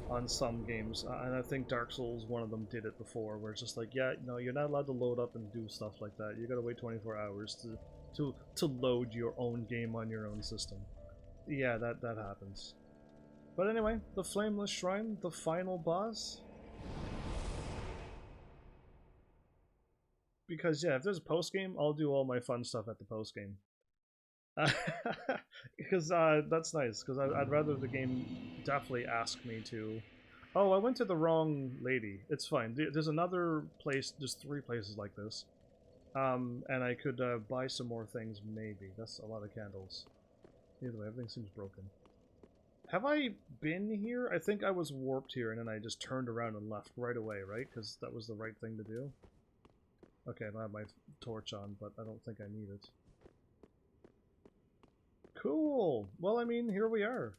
on some games, and I think Dark Souls, one of them, did it before, where it's just like, yeah, no, you're not allowed to load up and do stuff like that. You gotta wait 24 hours to load your own game on your own system. Yeah, that happens. But anyway, the Flameless Shrine, the final boss. Because yeah, if there's a post game, I'll do all my fun stuff at the post game. Because that's nice, because I'd rather the game definitely ask me to... Oh, I went to the wrong lady. It's fine. There's another place, there's 3 places like this. And I could buy some more things, maybe. That's a lot of candles. Either way, everything seems broken. Have I been here? I think I was warped here, and then I just turned around and left right away, right? Because that was the right thing to do. Okay, I don't have my torch on, but I don't think I need it. Cool. Well, I mean, here we are.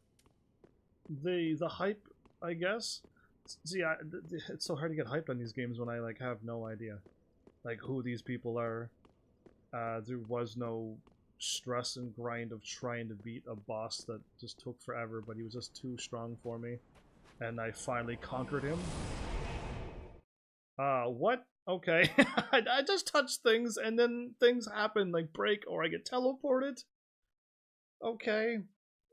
The hype, I guess. See, it's so hard to get hype on these games when I like have no idea, like who these people are. There was no stress and grind of trying to beat a boss that just took forever, but he was just too strong for me, and I finally conquered him. What? Okay. I just touch things and then things happen, like break or I get teleported. Okay,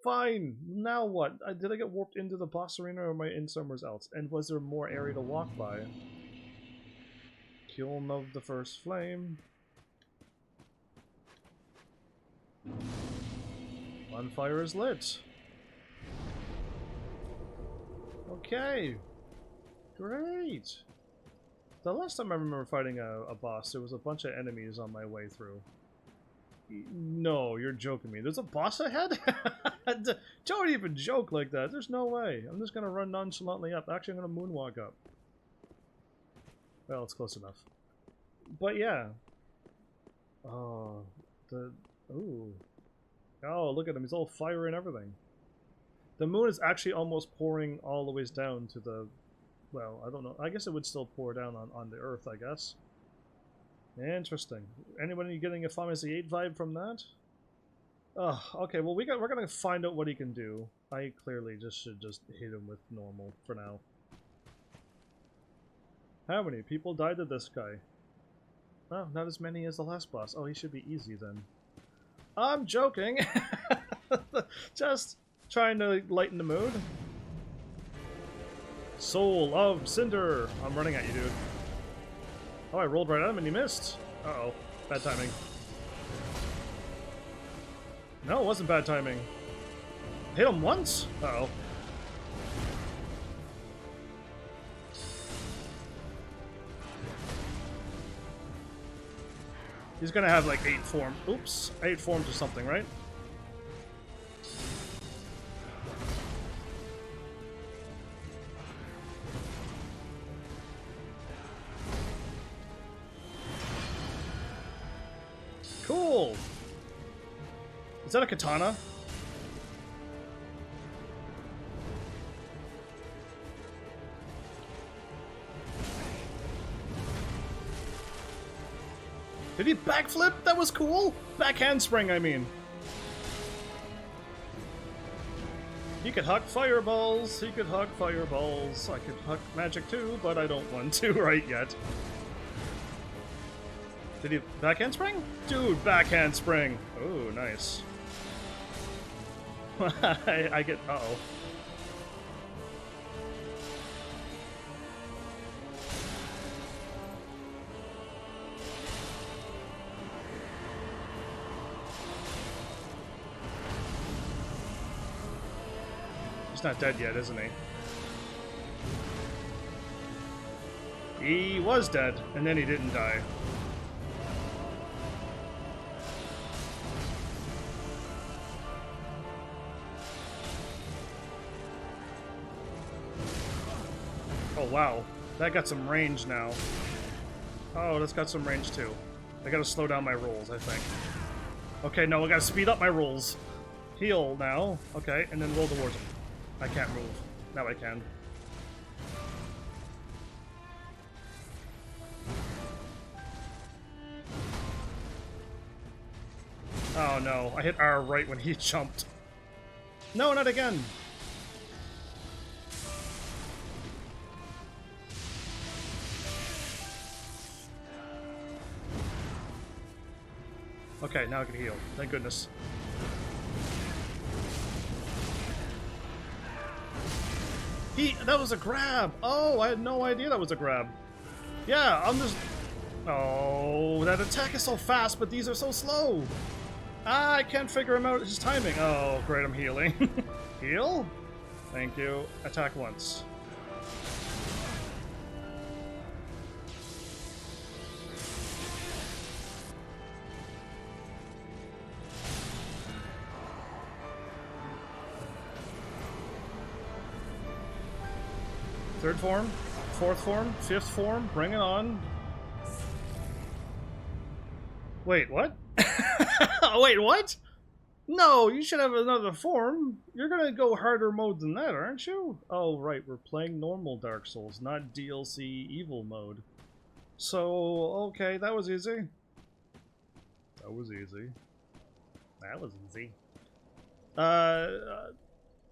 fine. Now what? Did I get warped into the boss arena or am I in somewhere else? And was there more area to walk by? Kiln of the First Flame. Bonfire is lit. Okay. Great. The last time I remember fighting a boss, there was a bunch of enemies on my way through. No, you're joking me. There's a boss ahead? Don't even joke like that. There's no way. I'm just gonna run nonchalantly up. Actually, I'm gonna moonwalk up. Well, it's close enough. But yeah. Oh, ooh. Oh, look at him. He's all fire and everything. The moon is actually almost pouring all the ways down to the... Well, I don't know. I guess it would still pour down on the earth, I guess. Interesting. Anybody getting a Final Fantasy VIII vibe from that? Oh, okay. Well, we're gonna find out what he can do. I clearly should just hit him with normal for now. How many people died to this guy? Oh, not as many as the last boss. Oh, he should be easy then. I'm joking. Just trying to lighten the mood. Soul of Cinder. I'm running at you, dude. Oh, I rolled right at him and he missed. Uh-oh. Bad timing. No, it wasn't bad timing. Hit him once? Uh-oh. He's gonna have like 8 forms. Oops. 8 forms or something, right? Cool! Is that a katana? Did he backflip? That was cool! Back handspring, I mean. He could huck fireballs. He could huck fireballs. I could huck magic too, but I don't want to right yet. Did he backhand spring? Dude, backhand spring. Oh, nice. I get... Uh-oh. He's not dead yet, isn't he? He was dead, and then he didn't die. Oh wow, that got some range now. Oh, that's got some range too. I gotta slow down my rolls, I think. Okay, no, I gotta speed up my rolls. Heal now. Okay, and then roll towards him. I can't move. Now I can. Oh no, I hit R right when he jumped. No, not again! Okay, now I can heal. Thank goodness. That was a grab! Oh, I had no idea that was a grab. Yeah, I'm just... Oh, that attack is so fast, but these are so slow! Ah, I can't figure him out his timing. Oh, great, I'm healing. Heal? Thank you. Attack once. Third form, fourth form, fifth form, bring it on. Wait, what? Oh, wait, what? No, you should have another form. You're gonna go harder mode than that, aren't you? Oh, right, we're playing normal Dark Souls, not DLC evil mode. So, okay, that was easy. That was easy. That was easy.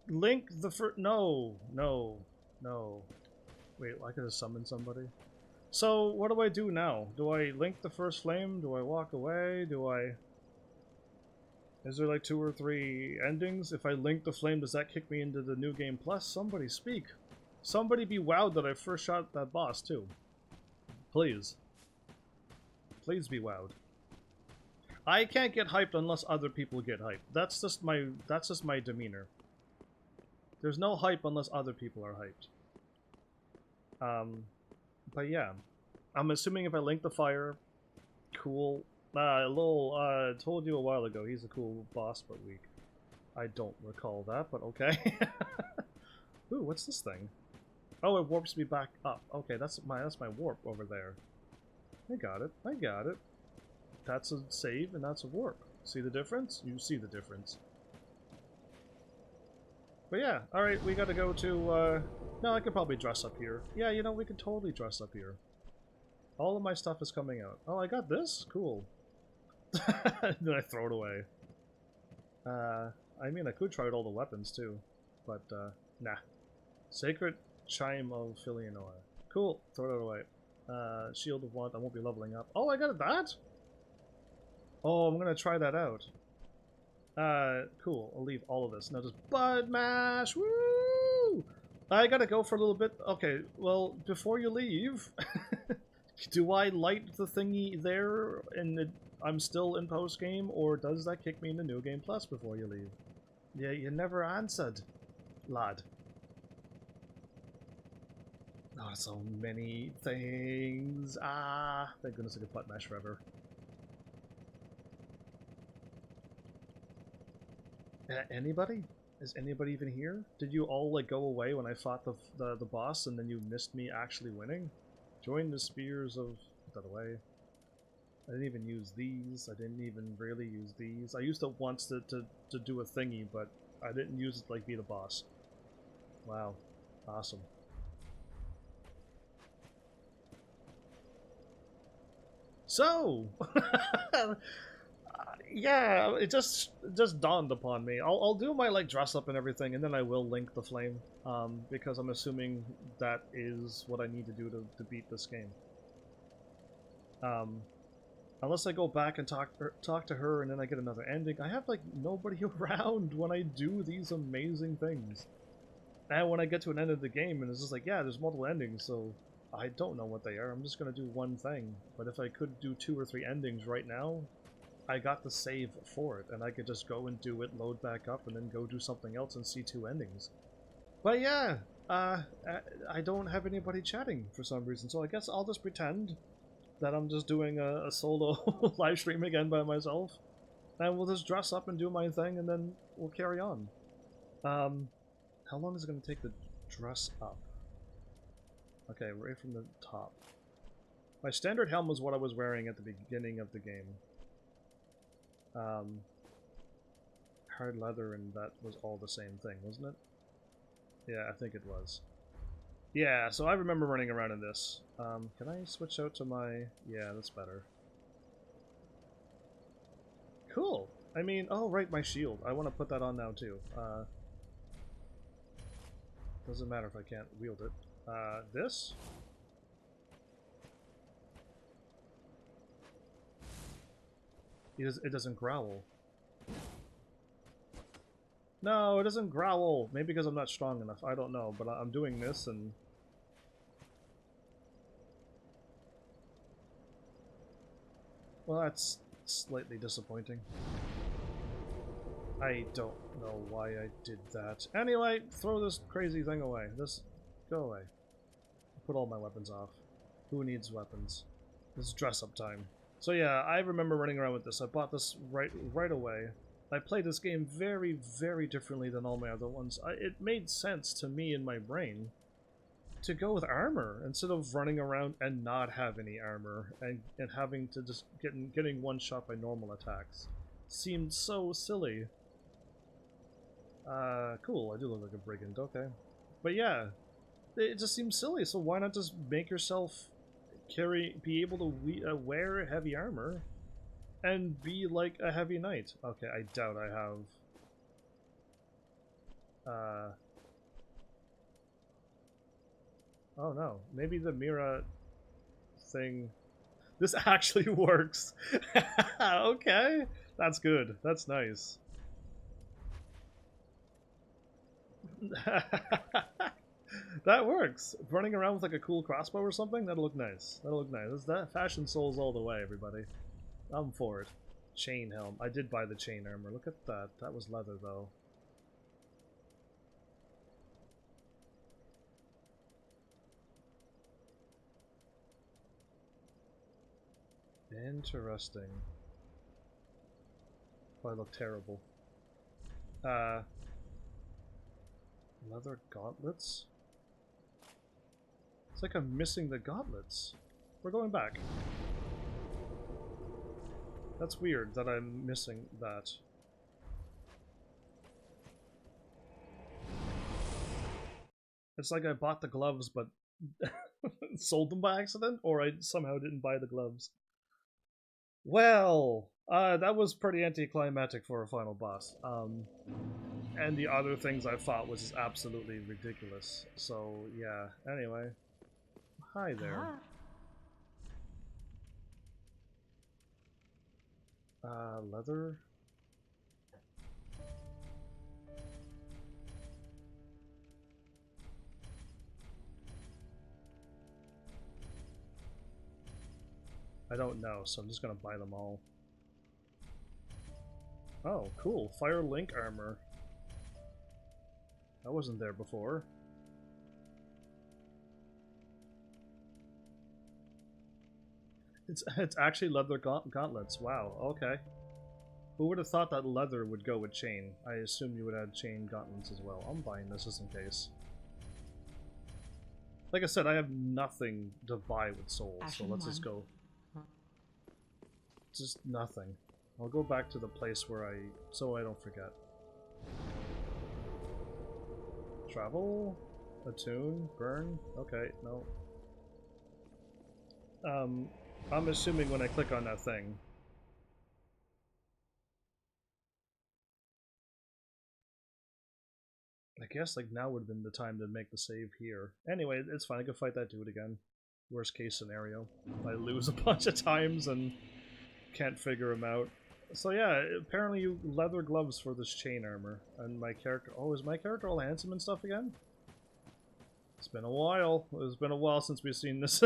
Link the first... No. Wait, I could have summoned somebody. So, what do I do now? Do I link the first flame? Do I walk away? Do I... Is there like 2 or 3 endings? If I link the flame, does that kick me into the New Game Plus? Somebody speak. Somebody be wowed that I first shot that boss, too. Please. Please be wowed. I can't get hyped unless other people get hyped. That's just my demeanor. There's no hype unless other people are hyped. But yeah. I'm assuming if I link the fire, cool. Told you a while ago, he's a cool boss, but weak. I don't recall that, but okay. Ooh, what's this thing? Oh, it warps me back up. Okay, that's my warp over there. I got it. I got it. That's a save and that's a warp. See the difference? You see the difference. But yeah, alright, we gotta go to, no, I could probably dress up here. Yeah, you know, we could totally dress up here. All of my stuff is coming out. Oh, I got this? Cool. Then I throw it away. I mean, I could try out all the weapons too, but, nah. Sacred Chime of Philionora. Cool, throw it away. Shield of Want, I won't be leveling up. Oh, I got that? Oh, I'm gonna try that out. Cool, I'll leave all of this. Now just Bud Mash, woo! I gotta go for a little bit. Okay, well, before you leave, do I light the thingy there and I'm still in post-game, or does that kick me into New Game Plus before you leave? Yeah, you never answered, lad. Oh, so many things. Ah, thank goodness I could Bud Mash forever. Anybody? Is anybody even here? Did you all like go away when I fought the boss and then you missed me actually winning? Join the spears of... Put that away. I didn't even use these. I didn't even really use these. I used it once to do a thingy, but I didn't use it to like beat a boss. Wow. Awesome. So! Yeah, it just dawned upon me. I'll do my like dress up and everything, and then I will link the flame, because I'm assuming that is what I need to do to beat this game. Unless I go back and talk to her, and then I get another ending. I have like nobody around when I do these amazing things, and when I get to an end of the game, and it's just like, yeah, there's multiple endings, so I don't know what they are. I'm just gonna do one thing. But if I could do 2 or 3 endings right now, I got the save for it, and I could just go and do it, load back up, and then go do something else and see 2 endings. But yeah, I don't have anybody chatting for some reason, so I guess I'll just pretend that I'm just doing a solo live stream again by myself, and we'll just dress up and do my thing, and then we'll carry on. How long is it going to take to dress up? Okay, right from the top. My standard helm was what I was wearing at the beginning of the game. Hard leather, and that was all the same thing, wasn't it? Yeah, I think it was. Yeah, so I remember running around in this. Can I switch out to my... Yeah, that's better. Cool! I mean, oh right, my shield. I want to put that on now too. Doesn't matter if I can't wield it. This? It doesn't growl. No, it doesn't growl. Maybe because I'm not strong enough. I don't know, but I'm doing this and... Well, that's slightly disappointing. I don't know why I did that. Anyway, throw this crazy thing away. Go away. Put all my weapons off. Who needs weapons? This is dress-up time. So yeah, I remember running around with this. I bought this right away. I played this game very, very differently than all my other ones. It made sense to me in my brain to go with armor instead of running around and not have any armor and having to just getting one shot by normal attacks. Seemed so silly. Cool, I do look like a brigand, okay. But yeah, it just seems silly, so why not just make yourself be able to wear heavy armor and be like a heavy knight? Okay, I doubt I have... Oh no, maybe the Mira thing... This actually works! Okay, that's good, that's nice. That works! Running around with like a cool crossbow or something? That'll look nice. That'll look nice. That fashion souls all the way, everybody. I'm for it. Chain helm. I did buy the chain armor. Look at that. That was leather, though. Interesting. Oh, I look terrible. Leather gauntlets? It's like I'm missing the gauntlets. We're going back. That's weird that I'm missing that. It's like I bought the gloves but sold them by accident, or I somehow didn't buy the gloves. Well, that was pretty anticlimactic for a final boss. And the other things I fought was just absolutely ridiculous. So, yeah. Anyway. Hi there. Leather? I don't know, so I'm just gonna buy them all. Oh, cool. Fire Link armor. That wasn't there before. It's actually leather gauntlets. Wow, okay. Who would have thought that leather would go with chain? I assume you would add chain gauntlets as well. I'm buying this just in case. Like I said, I have nothing to buy with souls, so let's just go. Just nothing. I'll go back to the place where so I don't forget. Travel? Attune? Burn? Okay, no. I'm assuming when I click on that thing, guess like now would have been the time to make the save here. Anyway, it's fine. I can fight that dude again. Worst case scenario. I lose a bunch of times and can't figure him out. So yeah, apparently you leather gloves for this chain armor. And my character... Oh, is my character all handsome and stuff again? It's been a while. It's been a while since we've seen this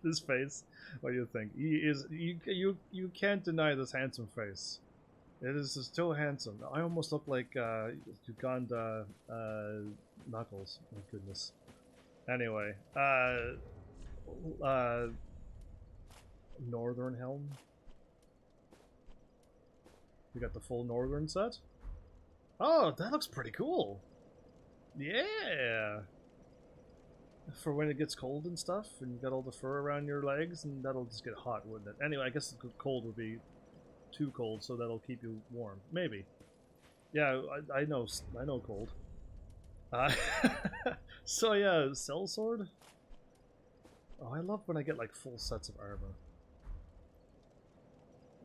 this face. What do you think? He is... You can't deny this handsome face. It is still handsome. I almost look like Uganda Knuckles. Oh goodness. Anyway, Northern Helm. We got the full Northern set. Oh, that looks pretty cool. Yeah. For when it gets cold and stuff, and you got all the fur around your legs, and that'll just get hot, wouldn't it? Anyway, I guess the cold would be too cold, so that'll keep you warm. Maybe. Yeah, I know cold. So yeah, sellsword. Oh, I love when I get like full sets of armor.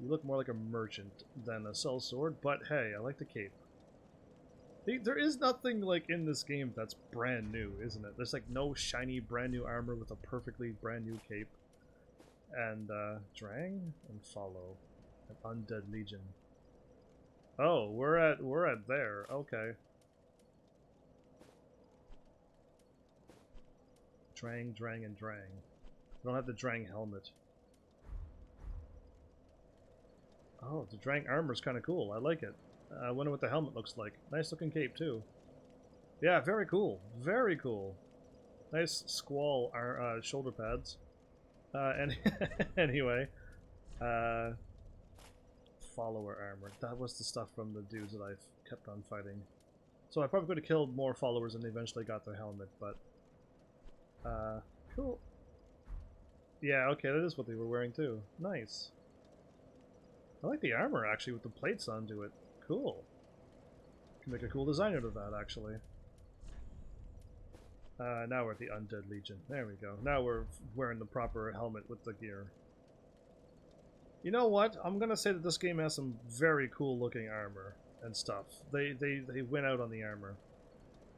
You look more like a merchant than a sellsword, but hey, I like the cape. There is nothing like in this game that's brand new, isn't it? There's like no shiny brand new armor with a perfectly brand new cape. And Drang and follow. An undead legion. Oh, we're at there. Okay. Drang, Drang, and Drang. I don't have the Drang helmet. Oh, the Drang armor's kind of cool. I like it. I wonder what the helmet looks like. Nice looking cape too. Yeah, very cool. Very cool. Nice squall shoulder pads. And anyway, follower armor. That was the stuff from the dudes that I've kept on fighting. So I probably could have killed more followers and eventually got their helmet, but cool. Yeah, okay, that is what they were wearing too. Nice. I like the armor actually with the plates onto it. Cool. Can make a cool design out of that actually. Now we're at the Undead Legion. There we go. Now we're wearing the proper helmet with the gear. You know what? I'm gonna say that this game has some very cool looking armor and stuff. They went out on the armor.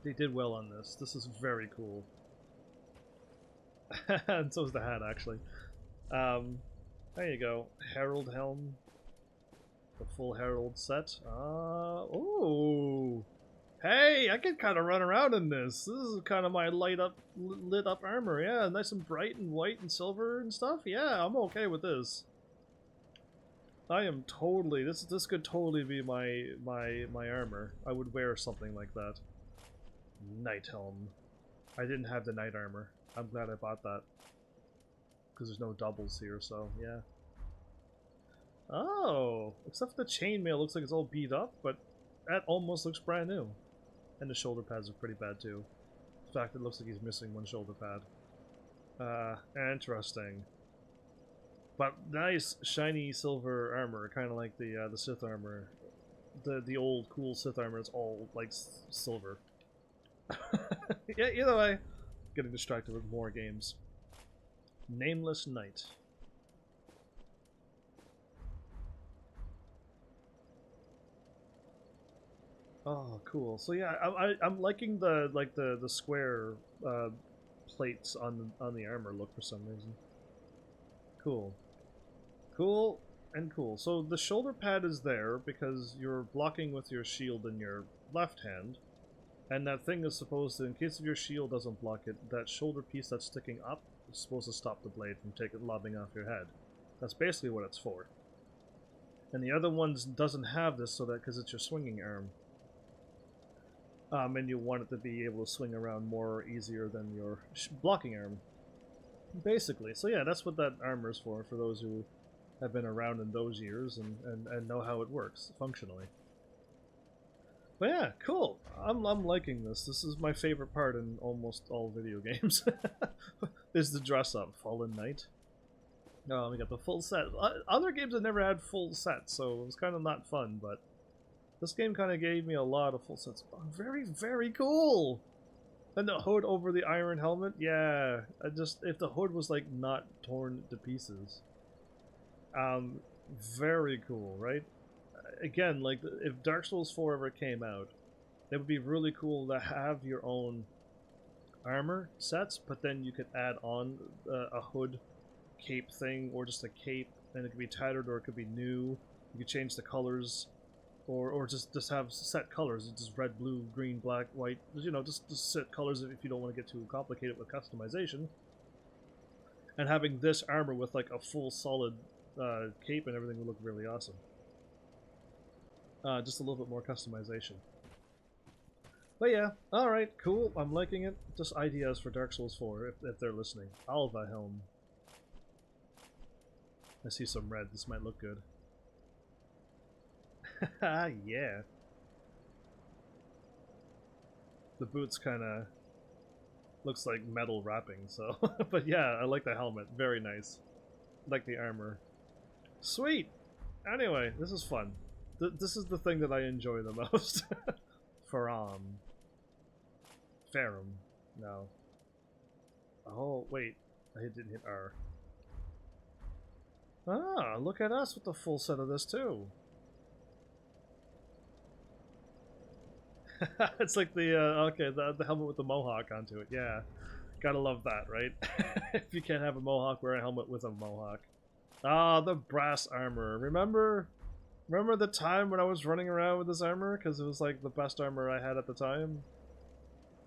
They did well on this. This is very cool. And so is the hat actually. There you go. Herald Helm. The full Herald set. Oh. Hey, I can kind of run around in this. This is kind of my lit up armor. Yeah, nice and bright and white and silver and stuff. Yeah, I'm okay with this. I am totally. This could totally be my armor. I would wear something like that. Knight helm. I didn't have the knight armor. I'm glad I bought that because there's no doubles here. So yeah. Oh, except for the chainmail looks like it's all beat up, but that almost looks brand new. And the shoulder pads are pretty bad too. In fact, it looks like he's missing one shoulder pad. Interesting. But nice shiny silver armor, kind of like the Sith armor. The old cool Sith armor is all like silver. Yeah, either way, getting distracted with more games. Nameless Knight. Oh, cool. So yeah, I'm liking the square plates on the armor look for some reason. Cool. Cool and cool. So the shoulder pad is there because you're blocking with your shield in your left hand, and that thing is supposed to, in case of your shield doesn't block it, that shoulder piece that's sticking up is supposed to stop the blade from lobbing off your head. That's basically what it's for. And the other one doesn't have this, so that because it's your swinging arm. And you want it to be able to swing around more easier than your blocking arm. Basically. So yeah, that's what that armor is for those who have been around in those years and know how it works functionally. But yeah, cool. I'm liking this. This is my favorite part in almost all video games. Is the dress up. Fallen Knight. Oh, we got the full set. Other games have never had full sets, so it was kind of not fun, but this game kind of gave me a lot of full sets. Oh, very, very cool! And the hood over the iron helmet, yeah. If the hood was like not torn to pieces. Very cool, right? Again, like if Dark Souls 4 ever came out, it would be really cool to have your own armor sets, but then you could add on a hood cape thing, or just a cape, and it could be tattered or it could be new. You could change the colors, or just have set colors, just red, blue, green, black, white, you know, just set colors if you don't want to get too complicated with customization. And having this armor with like a full solid cape and everything would look really awesome. Just a little bit more customization. But yeah, alright, cool, I'm liking it. Just ideas for Dark Souls 4, if they're listening. Alva Helm. I see some red, this might look good. Yeah. The boots kinda looks like metal wrapping, so... But yeah, I like the helmet, very nice. Like the armor. Sweet! Anyway, this is fun. This is the thing that I enjoy the most. Farum. No. Oh, wait. I didn't hit R. Ah, look at us with the full set of this too. It's like the, okay, the helmet with the mohawk onto it, yeah. Gotta love that, right? If you can't have a mohawk, wear a helmet with a mohawk. Ah, the brass armor. Remember the time when I was running around with this armor? Because it was like the best armor I had at the time.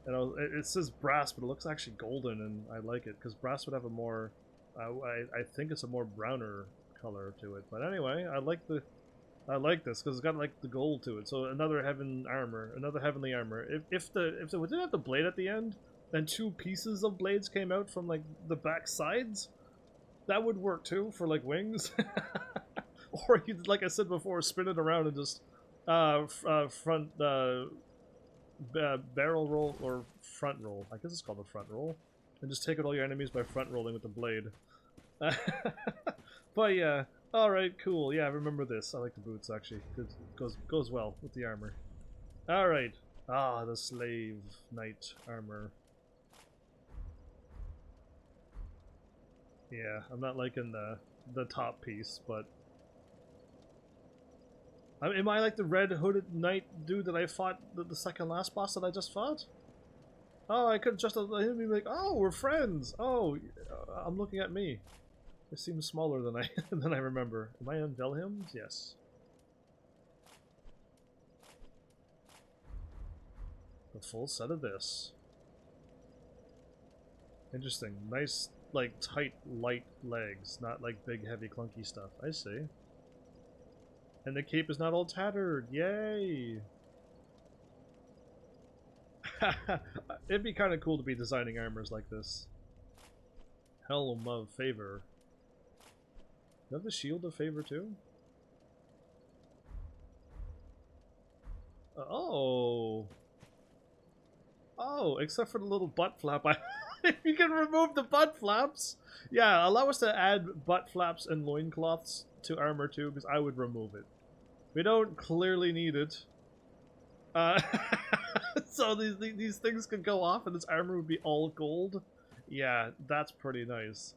And it says brass, but it looks actually golden, and I like it, because brass would have a more, I think it's a more browner color to it. But anyway, I like this because it's got like the gold to it. So another heavenly armor. If it didn't have the blade at the end, then two pieces of blades came out from like the back sides, that would work too for like wings. Or you, like I said before, spin it around and just front barrel roll or front roll. I guess it's called a front roll, and just take out all your enemies by front rolling with the blade. But yeah. Alright, cool. Yeah, I remember this. I like the boots, actually. It goes well with the armor. Alright. Ah, the slave knight armor. Yeah, I'm not liking the top piece, but... am I like the red hooded knight dude that I fought, the second last boss that I just fought? Oh, I could just let him be like, oh, we're friends! Oh, I'm looking at me. It seems smaller than I remember. Am I on Velhym's? Yes. A full set of this. Interesting. Nice, like, tight, light legs. Not like big, heavy, clunky stuff. I see. And the cape is not all tattered. Yay! It'd be kind of cool to be designing armors like this. Helm of Favor. You have the Shield of Favor too? Oh! Oh, except for the little butt flap. You can remove the butt flaps! Yeah, allow us to add butt flaps and loincloths to armor too, because I would remove it. We don't clearly need it. So these things could go off and this armor would be all gold. Yeah, that's pretty nice.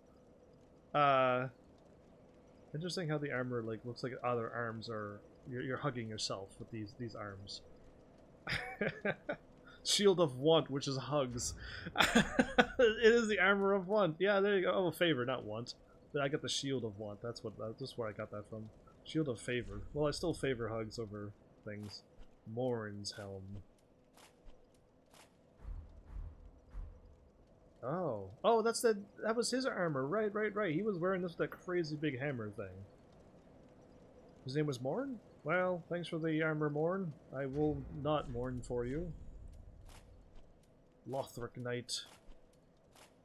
Interesting how the armor like looks like other arms are you're hugging yourself with these arms. Shield of Want, which is hugs. It is the armor of Want. Yeah, there you go. Oh, Favor, not Want. But I got the Shield of Want. That's where I got that from. Shield of Favor. Well, I still favor hugs over things. Morn's Helm. Oh, that was his armor. Right. He was wearing this with that crazy big hammer thing. His name was Morn? Well, thanks for the armor, Morn. I will not mourn for you. Lothric Knight.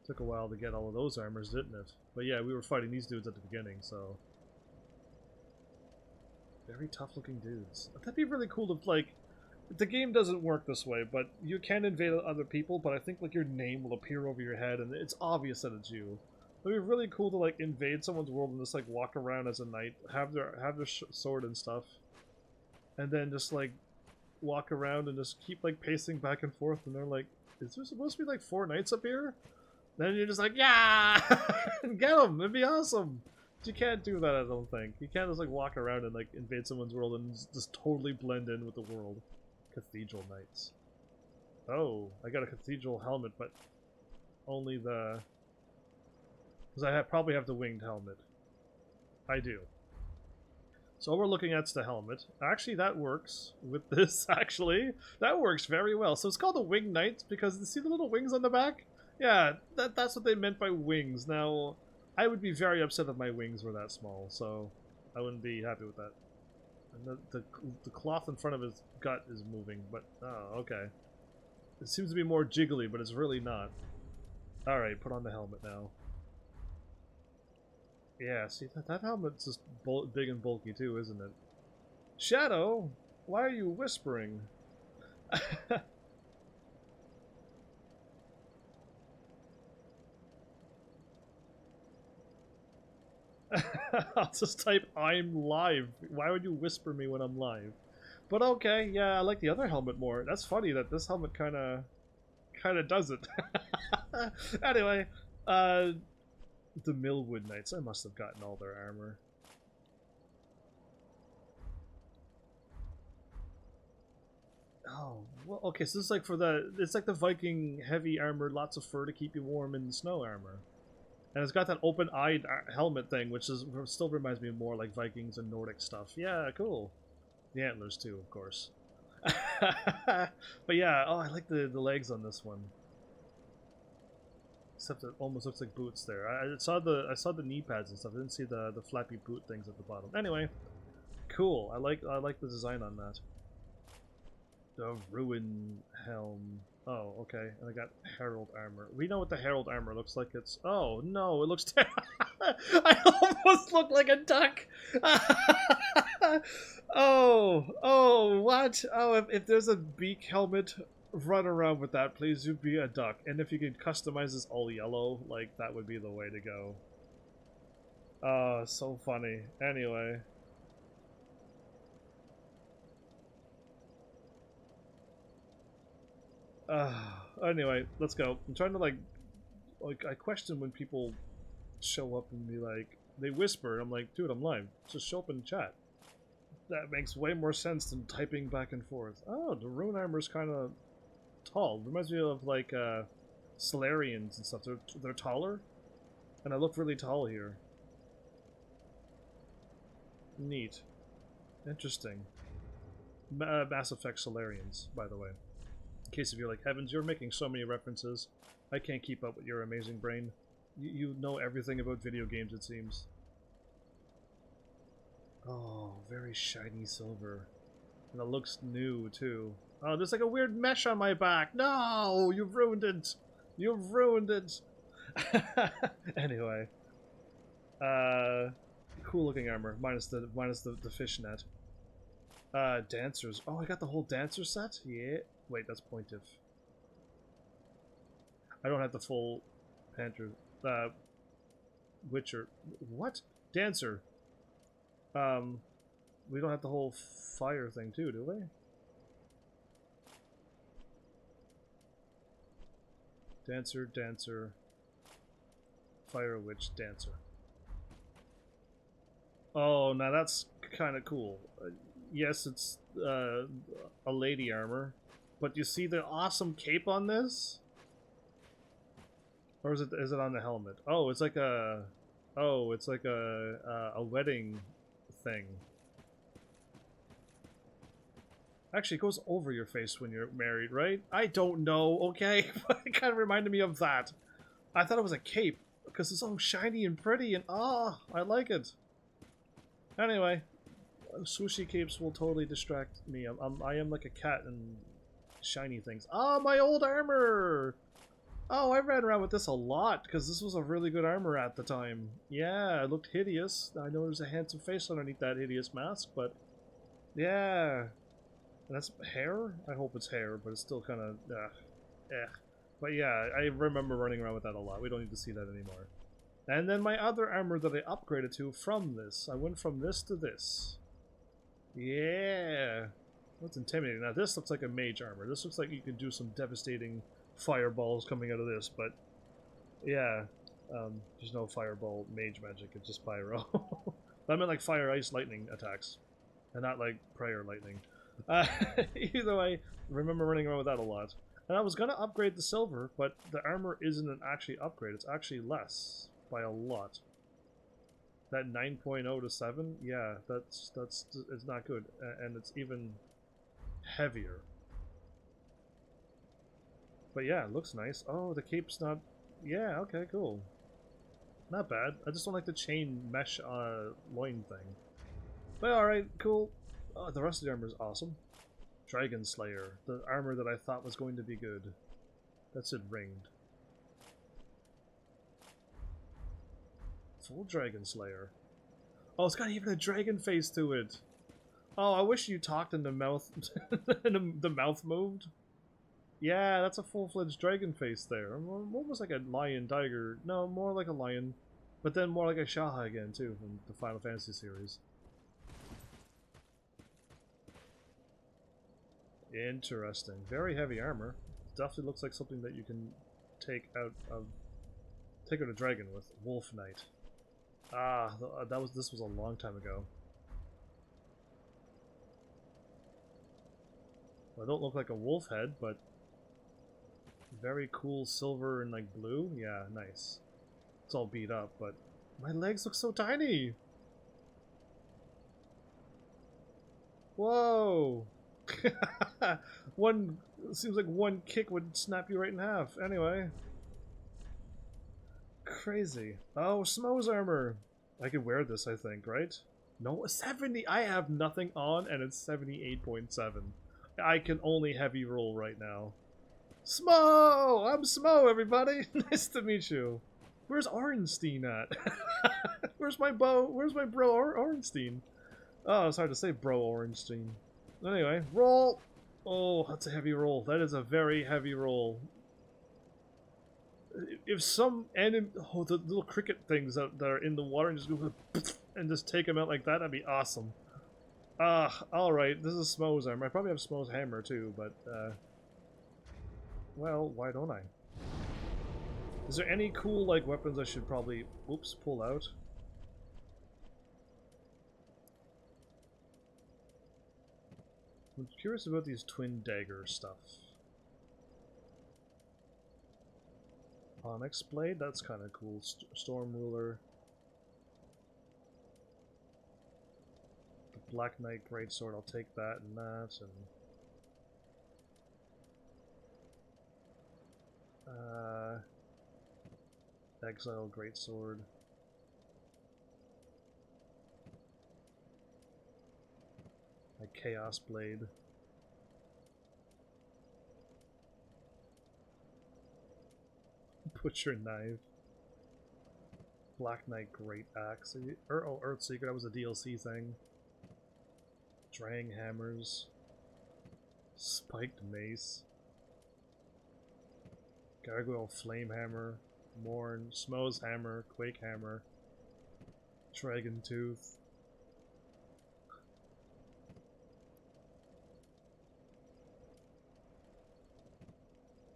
Took a while to get all of those armors, didn't it? But yeah, we were fighting these dudes at the beginning, so... Very tough looking dudes. That'd be really cool to, like... The game doesn't work this way, but you can invade other people, but I think like your name will appear over your head and it's obvious that it's you. It'd be really cool to like invade someone's world and just like walk around as a knight, have their sword and stuff, and then just like walk around and just keep like pacing back and forth, and they're like, is there supposed to be like 4 knights up here? Then you're just like, yeah, get them, it'd be awesome. But you can't do that, I don't think. You can't just like walk around and like invade someone's world and just totally blend in with the world. Cathedral Knights. Oh, I got a cathedral helmet, but only the... Because I probably have the winged helmet. I do. So all we're looking at's the helmet. Actually, that works with this, actually. That works very well. So it's called the Winged Knights because you see the little wings on the back? Yeah, that's what they meant by wings. Now, I would be very upset if my wings were that small, so I wouldn't be happy with that. And the cloth in front of his gut is moving, but... Oh, okay. It seems to be more jiggly, but it's really not. Alright, put on the helmet now. Yeah, see, that helmet's just big and bulky too, isn't it? Shadow, why are you whispering? I'll just type, I'm live. Why would you whisper me when I'm live? But okay, yeah, I like the other helmet more. That's funny that this helmet kind of does it. Anyway, the Millwood Knights. I must have gotten all their armor. Oh, well, okay, so this is like for the... It's like the Viking heavy armor, lots of fur to keep you warm in the snow armor. And it's got that open-eyed helmet thing, which is still reminds me more like Vikings and Nordic stuff. Yeah, cool. The antlers too, of course. But yeah, oh, I like the legs on this one. Except it almost looks like boots there. I saw the knee pads and stuff. I didn't see the flappy boot things at the bottom. Anyway, cool. I like the design on that. The Ruin Helm. Oh, okay. And I got Herald armor. We know what the Herald armor looks like. It's... Oh, no, it looks I almost look like a duck! Oh, what? Oh, if there's a beak helmet, run around with that. Please, you be a duck. And if you could customize this all yellow, like, that would be the way to go. Oh, so funny. Anyway. Anyway, let's go. I'm trying to like I question when people show up and be like, they whisper, and I'm like, dude, I'm live. Just show up and chat. That makes way more sense than typing back and forth. Oh, the rune armor's kind of tall. Reminds me of like Solarians and stuff. They're taller, and I look really tall here. Neat, interesting. Mass Effect Solarians, by the way. In case if you're like, Heavens, you're making so many references. I can't keep up with your amazing brain. You know everything about video games, it seems. Oh, very shiny silver. And it looks new, too. Oh, there's like a weird mesh on my back. No! You've ruined it! You've ruined it! Anyway. Cool looking armor. Minus the fishnet. Dancers. Oh, I got the whole dancer set? Yeah. Wait, that's pointive. I don't have the full Panther. Witcher. What? Dancer. We don't have the whole fire thing too, do we? Dancer, dancer. Fire witch, dancer. Oh, now that's kind of cool. Yes, it's a lady armor. But you see the awesome cape on this? Or is it on the helmet? Oh, it's like a... Oh, it's like a wedding thing. Actually, it goes over your face when you're married, right? I don't know, okay? It kind of reminded me of that. I thought it was a cape, because it's so shiny and pretty, and I like it. Anyway, swooshy capes will totally distract me. I am like a cat and shiny things. Oh, my old armor! Oh, I ran around with this a lot, because this was a really good armor at the time. Yeah, it looked hideous. I know there's a handsome face underneath that hideous mask, but... Yeah. That's hair? I hope it's hair, but it's still kind of... But yeah, I remember running around with that a lot. We don't need to see that anymore. And then my other armor that I upgraded to from this. I went from this to this. Yeah. That's intimidating. Now this looks like a mage armor. This looks like you can do some devastating fireballs coming out of this, but yeah. There's no fireball mage magic, it's just pyro. I meant like fire, ice, lightning attacks. And not like prayer lightning. Either way, remember running around with that a lot. And I was gonna upgrade the silver, but the armor isn't an actually upgrade. It's actually less by a lot. That 9.0 to 7, yeah, that's it's not good, and it's even heavier. But yeah, it looks nice. Oh, the cape's not. Yeah, okay, cool. Not bad. I just don't like the chain mesh loin thing. But alright, cool. Oh, the rest of the armor is awesome. Dragon Slayer, the armor that I thought was going to be good. That's it ringed. Full Dragon Slayer. Oh, it's got even a dragon face to it. Oh, I wish you talked and the mouth and the mouth moved. Yeah, that's a full-fledged dragon face there. Almost like a lion tiger. No, more like a lion. But then more like a Shaha again, too, from the Final Fantasy series. Interesting. Very heavy armor. Definitely looks like something that you can take out a dragon with. Wolf Knight. Ah, this was a long time ago. Well, I don't look like a wolf head, but very cool silver and like blue. Yeah, nice. It's all beat up, but my legs look so tiny. Whoa! Seems like one kick would snap you right in half. Anyway. Crazy. Oh, Smo's armor. I could wear this, I think, right? No, 70. I have nothing on, and it's 78.7. I can only heavy roll right now. Smo! I'm Smo, everybody! Nice to meet you. Where's Orenstein at? Where's my bro Orenstein? Oh, it's hard to say bro Orenstein. Anyway, roll! Oh, that's a heavy roll. That is a very heavy roll. If some enemy, the little cricket things that are in the water and just go and just take them out like that, that'd be awesome. Alright, this is Smo's armor. I probably have Smo's hammer too, but, well, why don't I? Is there any cool, like, weapons I should probably, oops, pull out? I'm curious about these twin dagger stuff. Onyx blade, that's kind of cool. Storm ruler. The Black Knight greatsword, I'll take that and that, and Exile greatsword. My Chaos blade. Butcher knife. Black Knight great axe. Oh, Earth Secret, that was a DLC thing. Drang hammers. Spiked mace. Gargoyle flame hammer. Morn. Smo's hammer. Quake hammer. Dragon tooth.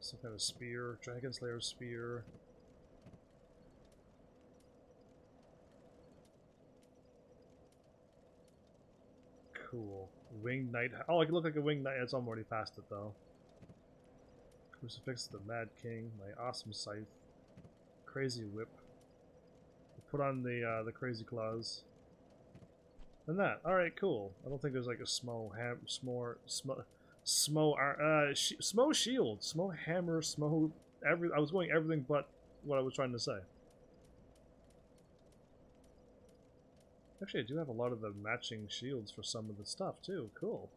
Some kind of spear. Dragon Slayer spear. Cool. Winged Knight. Oh, I can look like a Winged Knight. I'm already past it though. Crucifix of the Mad King. My awesome scythe. Crazy whip. Put on the crazy claws. And that. All right, cool. I don't think there's like a Smo shield, Smo hammer, Smo I was going everything but what I was trying to say. Actually, I do have a lot of the matching shields for some of the stuff too. Cool.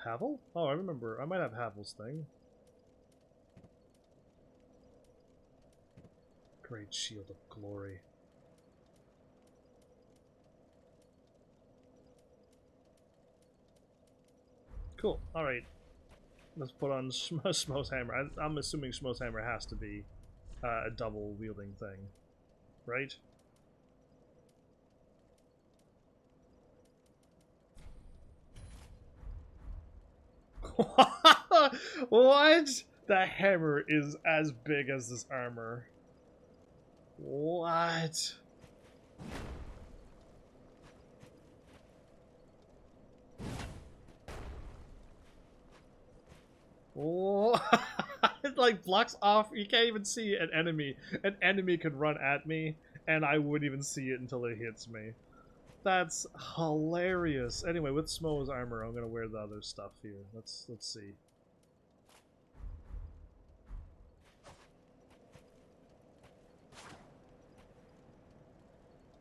Havel? Oh, I remember. I might have Havel's thing. Great Shield of Glory. Cool. Alright. Let's put on Smo's hammer. I'm assuming Smo's hammer has to be a double wielding thing. Right? What? The hammer is as big as this armor. What? Oh, it like blocks off. You can't even see an enemy. An enemy could run at me, and I wouldn't even see it until it hits me. That's hilarious. Anyway, with Smo's armor, I'm gonna wear the other stuff here. Let's see.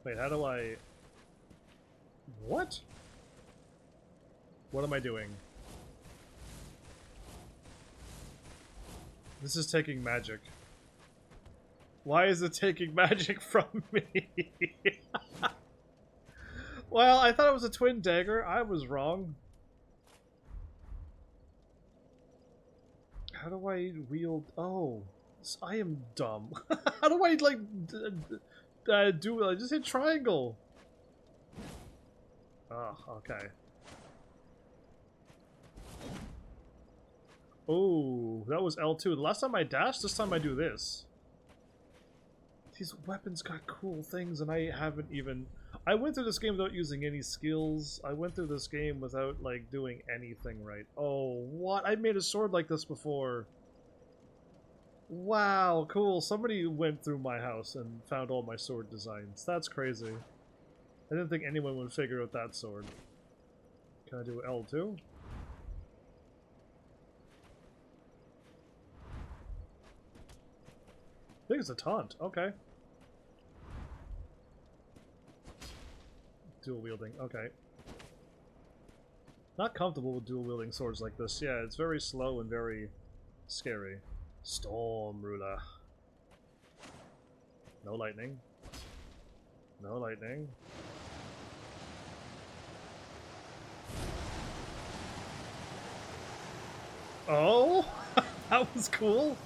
Wait, how do I... What? What am I doing? This is taking magic. Why is it taking magic from me? Well, I thought it was a twin dagger. I was wrong. How do I wield... Oh, I am dumb. How do I, like, do... I just hit triangle. Oh, okay. Oh, that was L2. The last time I dashed, this time I do this. These weapons got cool things, and I haven't even... I went through this game without using any skills. I went through this game without, like, doing anything right. Oh, what? I made a sword like this before. Wow, cool. Somebody went through my house and found all my sword designs. That's crazy. I didn't think anyone would figure out that sword. Can I do L2? I think it's a taunt. Okay. Dual wielding. Okay. Not comfortable with dual wielding swords like this. Yeah, it's very slow and very scary. Storm Ruler. No lightning. No lightning. Oh! That was cool!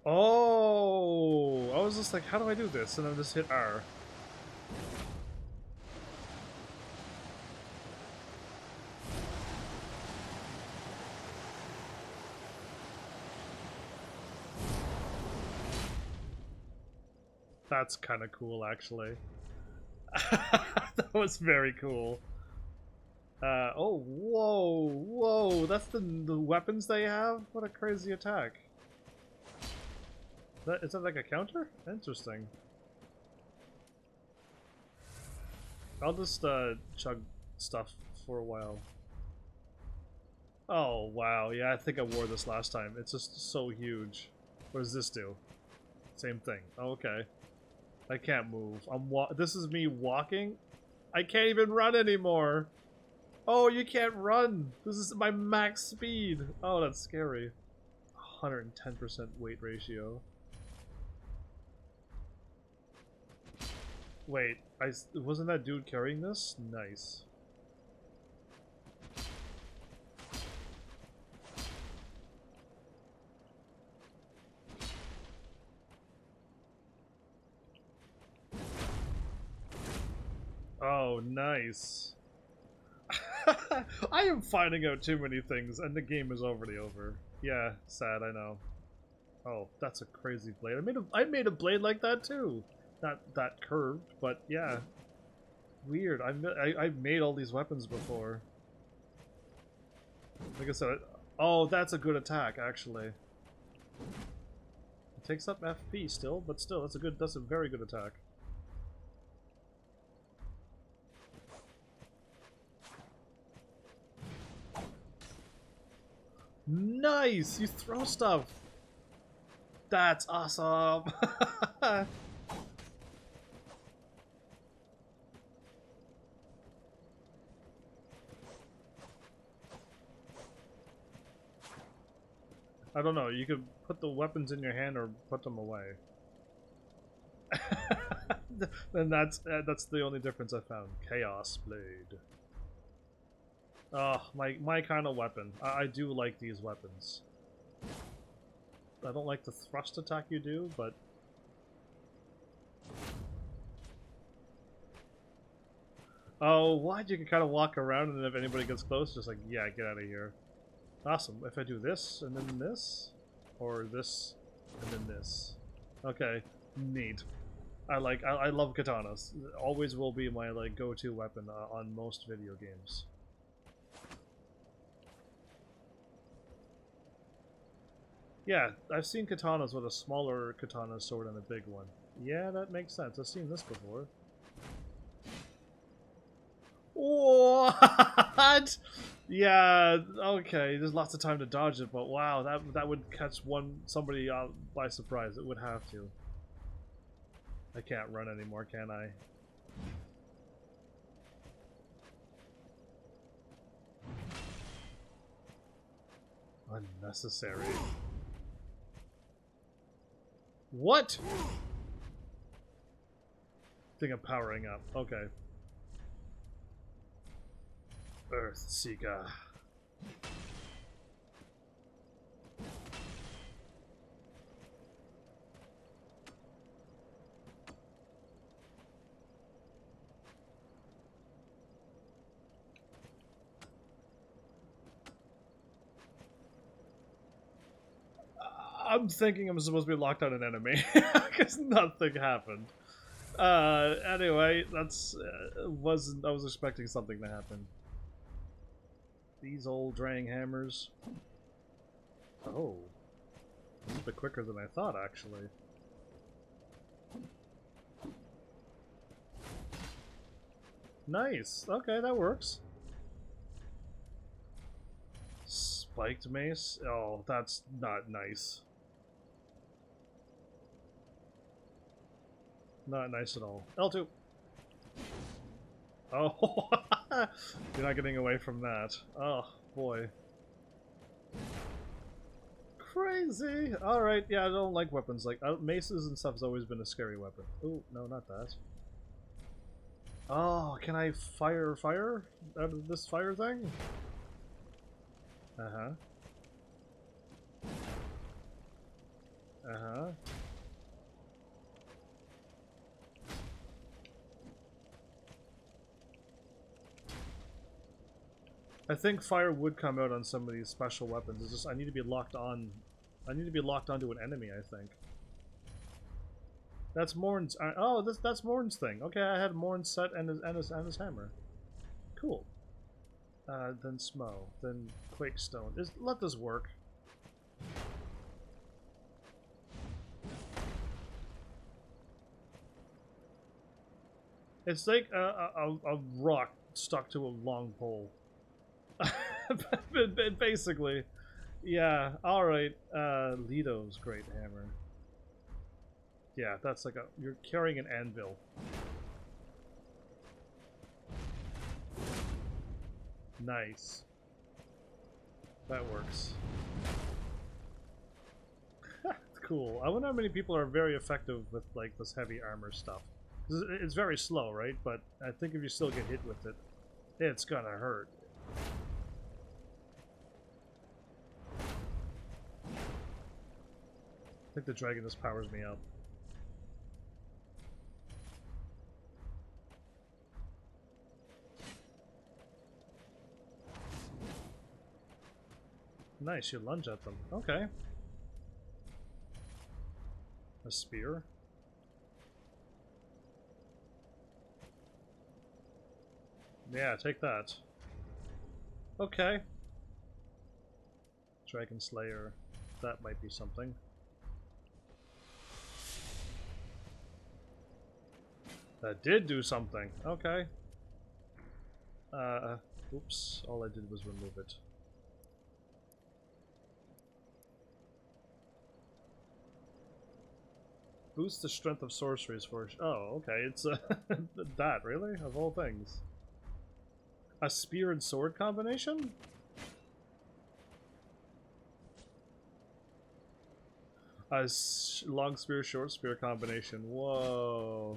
Oh! I was just like, how do I do this? And then just hit R. That's kind of cool, actually. That was very cool. Oh, whoa, whoa! That's the weapons they have? What a crazy attack. Is that like a counter? Interesting. I'll just chug stuff for a while. Oh, wow. Yeah, I think I wore this last time. It's just so huge. What does this do? Same thing. Oh, okay. I can't move. This is me walking? I can't even run anymore! Oh, you can't run! This is my max speed! Oh, that's scary. 110% weight ratio. Wait, wasn't that dude carrying this? Nice. Oh, nice. I am finding out too many things, and the game is already over. Yeah, sad, I know. Oh, that's a crazy blade. I made a blade like that too. Not that curved, but yeah. Weird. I've made all these weapons before. Like I said, oh, that's a good attack, actually. It takes up FP still, but still, that's a very good attack. Nice! You throw stuff! That's awesome! I don't know, you could put the weapons in your hand or put them away. Then that's the only difference I found. Chaos Blade. Oh, my kind of weapon. I do like these weapons. I don't like the thrust attack you do, but... Oh, what? You can kind of walk around and if anybody gets close, just like, yeah, get out of here. Awesome. If I do this, and then this, or this, and then this. Okay, neat. I love katanas. Always will be my like go-to weapon on most video games. Yeah, I've seen katanas with a smaller katana sword and a big one. Yeah, that makes sense. I've seen this before. What? Yeah, okay. There's lots of time to dodge it, but wow, that would catch somebody out by surprise. It would have to. I can't run anymore, can I? Unnecessary. What? Think I'm powering up. Okay. Earthseeker. I'm thinking I'm supposed to be locked on an enemy because nothing happened. Anyway, that's I was expecting something to happen. These old drang hammers. Oh, a little bit quicker than I thought, actually. Nice. Okay, that works. Spiked mace. Oh, that's not nice. Not nice at all. L2. Oh, you're not getting away from that. Oh, boy. Crazy! Alright, yeah, I don't like weapons like... maces and stuff has always been a scary weapon. Oh, no, not that. Oh, can I fire out of this fire thing? Uh-huh. Uh-huh. I think fire would come out on some of these special weapons. It's just I need to be locked on. I need to be locked onto an enemy, I think. That's Morn's. Oh, that's Morn's thing. Okay, I had Morn's set and his hammer. Cool. Then Smo. Then Quakestone. Let this work. It's like a rock stuck to a long pole. Basically. Yeah, alright. Lito's great hammer. Yeah, that's like you're carrying an anvil. Nice. That works. Cool. I wonder how many people are very effective with like this heavy armor stuff. It's very slow, right? But I think if you still get hit with it, it's gonna hurt. I think the dragon just powers me up. Nice, you lunge at them. Okay. A spear? Yeah, take that. Okay. Dragon Slayer. That might be something. That did do something. Okay. Oops. All I did was remove it. Boost the strength of sorceries for... Oh, okay. It's that, really? Of all things. A spear and sword combination? A long spear, short spear combination. Whoa.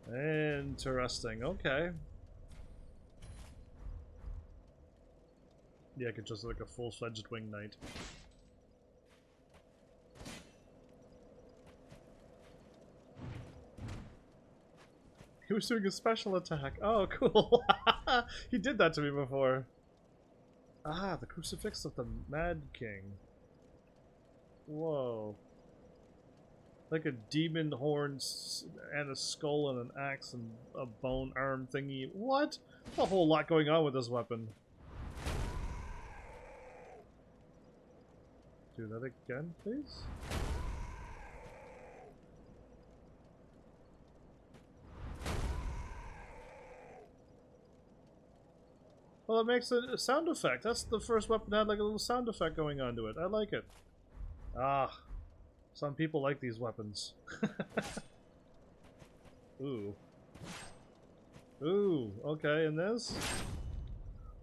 Interesting. Okay. Yeah, I could just like a full-fledged wing knight. He was doing a special attack. Oh, cool. He did that to me before. Ah, the crucifix of the Mad King. Whoa. Like a demon horn and a skull and an axe and a bone arm thingy. What? A whole lot going on with this weapon. Do that again, please? Well, it makes a sound effect. That's the first weapon that had like a little sound effect going on to it. I like it. Ah. Some people like these weapons. Ooh. Ooh, okay, and this?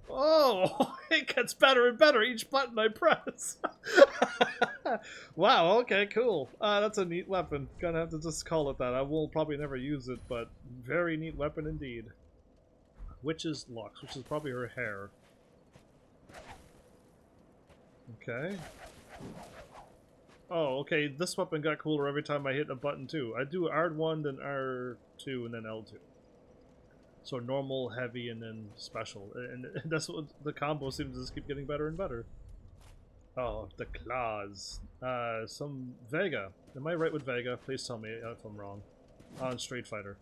Oh, it gets better and better each button I press. Wow, okay, cool. That's a neat weapon. Gonna have to just call it that. I will probably never use it, but very neat weapon indeed. Witch's locks, which is probably her hair. Okay. Oh, okay, this weapon got cooler every time I hit a button too. I do R1, then R2, and then L2. So normal, heavy, and then special. And that's what the combo seems to just keep getting better and better. Oh, the claws. Some Vega. Am I right with Vega? Please tell me if I'm wrong. On Street Fighter.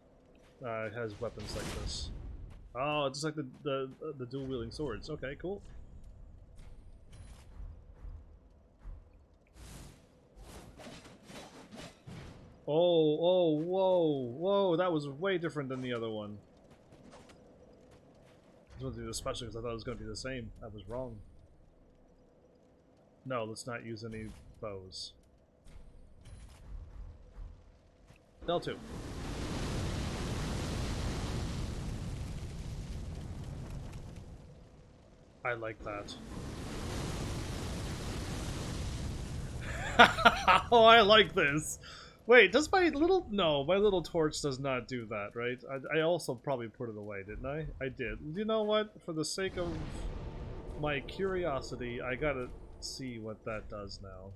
It has weapons like this. Oh, just like the dual-wielding swords. Okay, cool. Oh, whoa, that was way different than the other one. I was going to do this special because I thought it was going to be the same. I was wrong. No, let's not use any bows. L2. I like that. Oh, I like this! Wait, does my little... No, my little torch does not do that, right? I also probably put it away, didn't I? I did. You know what? For the sake of my curiosity, I gotta see what that does now.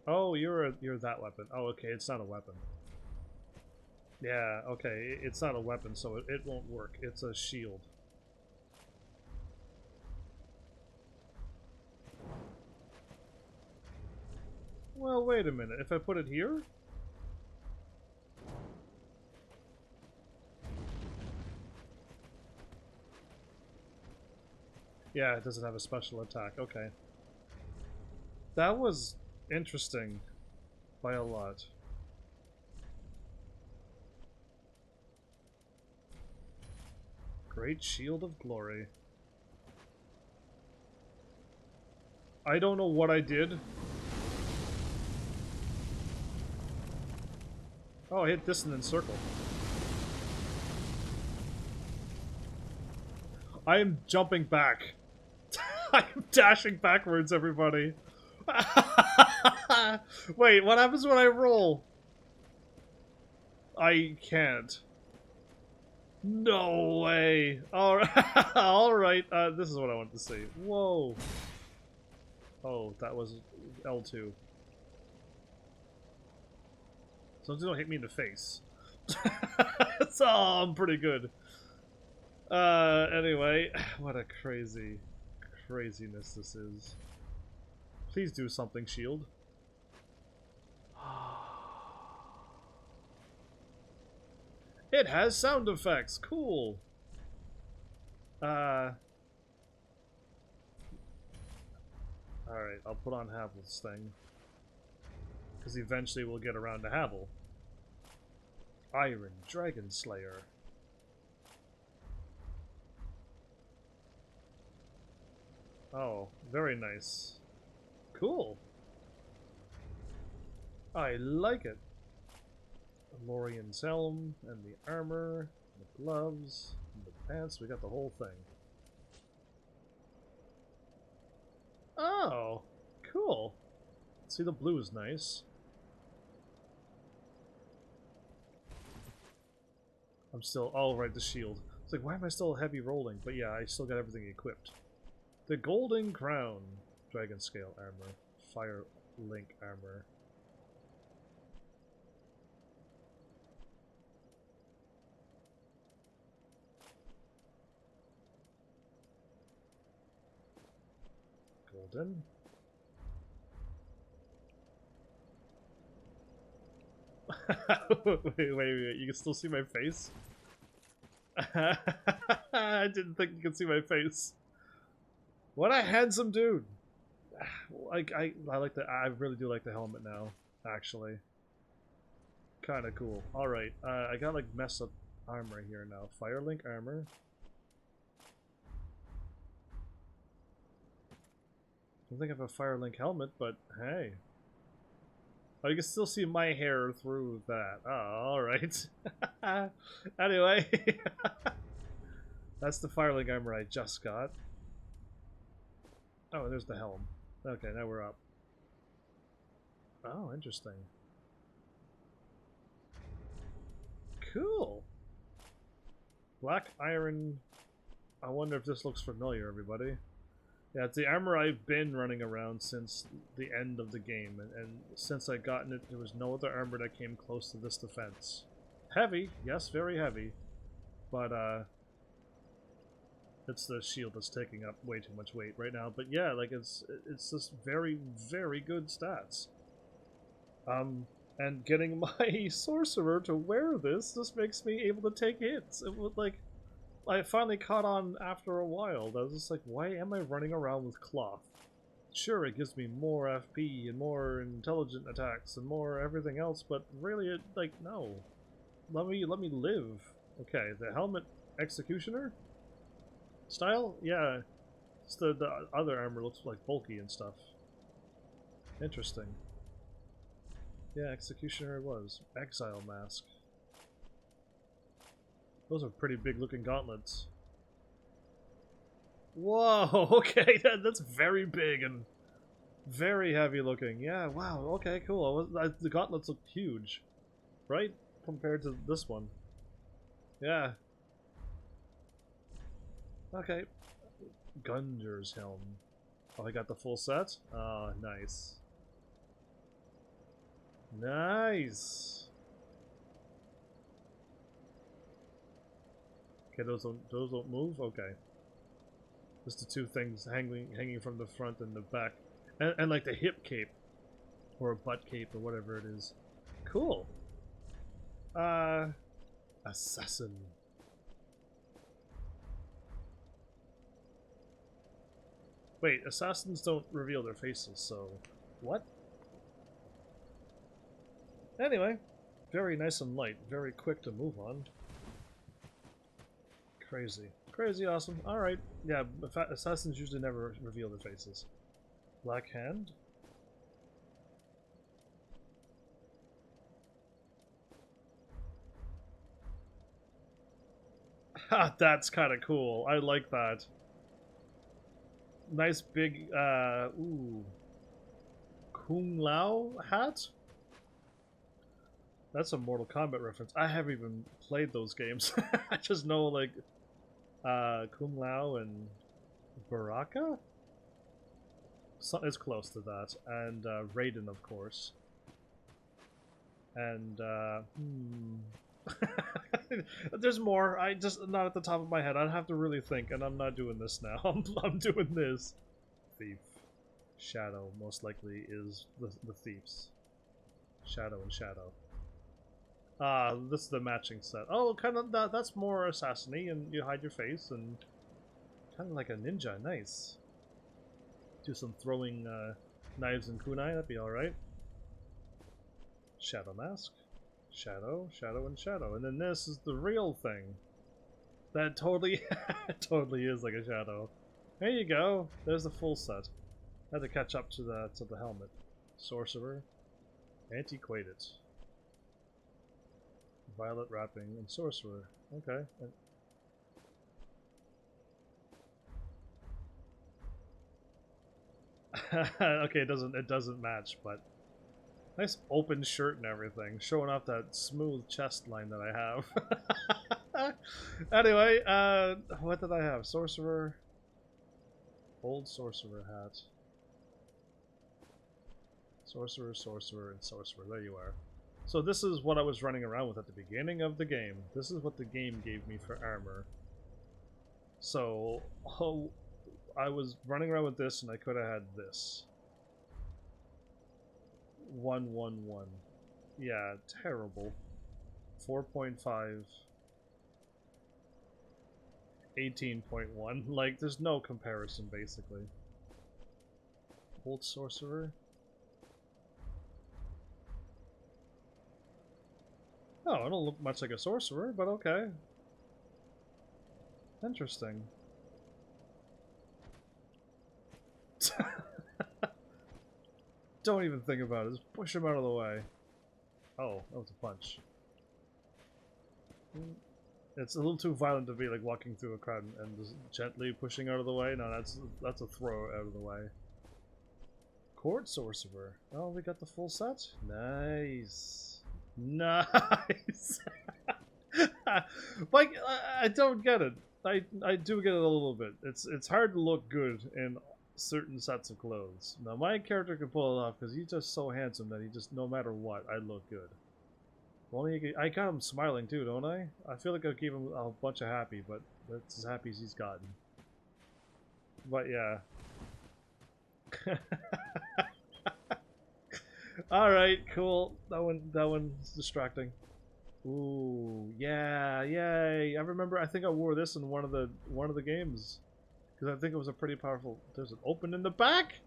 Oh, you're that weapon. Oh, okay, it's not a weapon. Yeah, okay, it's not a weapon, so it won't work. It's a shield. Well, wait a minute. If I put it here? Yeah, it doesn't have a special attack. Okay. That was interesting by a lot. Great Shield of Glory. I don't know what I did. Oh, I hit this and then circle. I am jumping back. I am dashing backwards, everybody. Wait, what happens when I roll? I can't. No way. Alright, alright. This is what I want to see. Whoa. Oh, that was L2. So don't hit me in the face. So I'm pretty good. Anyway, what a craziness this is. Please do something, shield. It has sound effects. Cool. Alright, I'll put on Havel's thing. Because eventually we'll get around to Havel. Iron Dragon Slayer. Oh, very nice. Cool. I like it. Lorian's helm, and the armor, and the gloves, and the pants. We got the whole thing. Oh, cool. See, the blue is nice. I'm still... Oh, right, the shield. It's like, why am I still heavy rolling? But yeah, I still got everything equipped. The Golden Crown. Dragon Scale armor. Fire Link armor. built in. wait, you can still see my face? I didn't think you could see my face. What a handsome dude! Like I like the I really do like the helmet now, actually. Kind of cool. All right, I got like messed up armor here now. Firelink armor. I don't think I have a Firelink helmet, but hey. Oh, you can still see my hair through that. Oh, alright. Anyway. That's the Firelink armor I just got. Oh, and there's the helm. Okay, now we're up. Oh, interesting. Cool. Black iron. I wonder if this looks familiar, everybody. Yeah, it's the armor I've been running around since the end of the game, and since I gotten it, there was no other armor that came close to this defense. Heavy, yes, very heavy, but it's the shield that's taking up way too much weight right now. But yeah, like it's just very, very good stats. And getting my sorcerer to wear this just makes me able to take hits. It would like. I finally caught on after a while. I was just like, why am I running around with cloth? Sure, it gives me more FP and more intelligent attacks and more everything else, but really, it, like, no. Let me live. Okay, the helmet executioner style? Yeah. It's the other armor looks like bulky and stuff. Interesting. Yeah, executioner it was. Exile mask. Those are pretty big looking gauntlets. Whoa, okay, that's very big and very heavy looking. Yeah, wow, okay, cool. The gauntlets look huge, right? Compared to this one. Yeah. Okay. Gunder's helm. Oh, I got the full set? Oh, nice. Nice! Okay, those don't move? Okay. Just the two things hanging from the front and the back. And like the hip cape. Or a butt cape or whatever it is. Cool. Assassin. Wait, assassins don't reveal their faces, so... What? Anyway. Very nice and light. Very quick to move on. Crazy. Crazy awesome. Alright. Yeah, assassins usually never reveal their faces. Black hand. Ha! That's kind of cool. I like that. Nice big, ooh. Kung Lao hat? That's a Mortal Kombat reference. I haven't even played those games. I just know, like, Kung Lao and Baraka? So, it's close to that. And Raiden, of course. And there's more. I just not at the top of my head. I'd have to really think, and I'm not doing this now. I'm doing this. Thief. Shadow most likely is the thieves. Shadow and Shadow. This is the matching set. Oh, kind of that's more assassin-y, and you hide your face, and kind of like a ninja. Nice. Do some throwing knives and kunai. That'd be all right. Shadow mask, shadow, shadow, and shadow, and then this is the real thing. That totally, totally is like a shadow. There you go. There's the full set. I had to catch up to the helmet. Sorcerer, antiquated. Violet wrapping and sorcerer. Okay. Okay, it doesn't match, but nice open shirt and everything, showing off that smooth chest line that I have. Anyway, what did I have? Sorcerer, old sorcerer hat. Sorcerer, sorcerer, and sorcerer. There you are. So this is what I was running around with at the beginning of the game. This is what the game gave me for armor. So, I was running around with this, and I could have had this. 111. Yeah, terrible. 4.5. 18.1. Like, there's no comparison, basically. Old Sorcerer? Oh, I don't look much like a sorcerer, but okay. Interesting. Don't even think about it. Just push him out of the way. Oh, that was a punch. It's a little too violent to be like walking through a crowd and just gently pushing out of the way. No, that's a throw out of the way. Court Sorcerer. Oh, we got the full set? Nice. Nice! Like, I don't get it. I do get it a little bit. It's hard to look good in certain sets of clothes. Now, my character can pull it off because he's just so handsome that he just, no matter what, I look good. Well, I got him smiling too, don't I? I feel like I gave him a bunch of happy, but that's as happy as he's gotten. But yeah. Alright, cool. That one's distracting. Ooh, yeah, yay. I remember, I think I wore this in one of the games. Because I think it was a pretty powerful... There's an open in the back?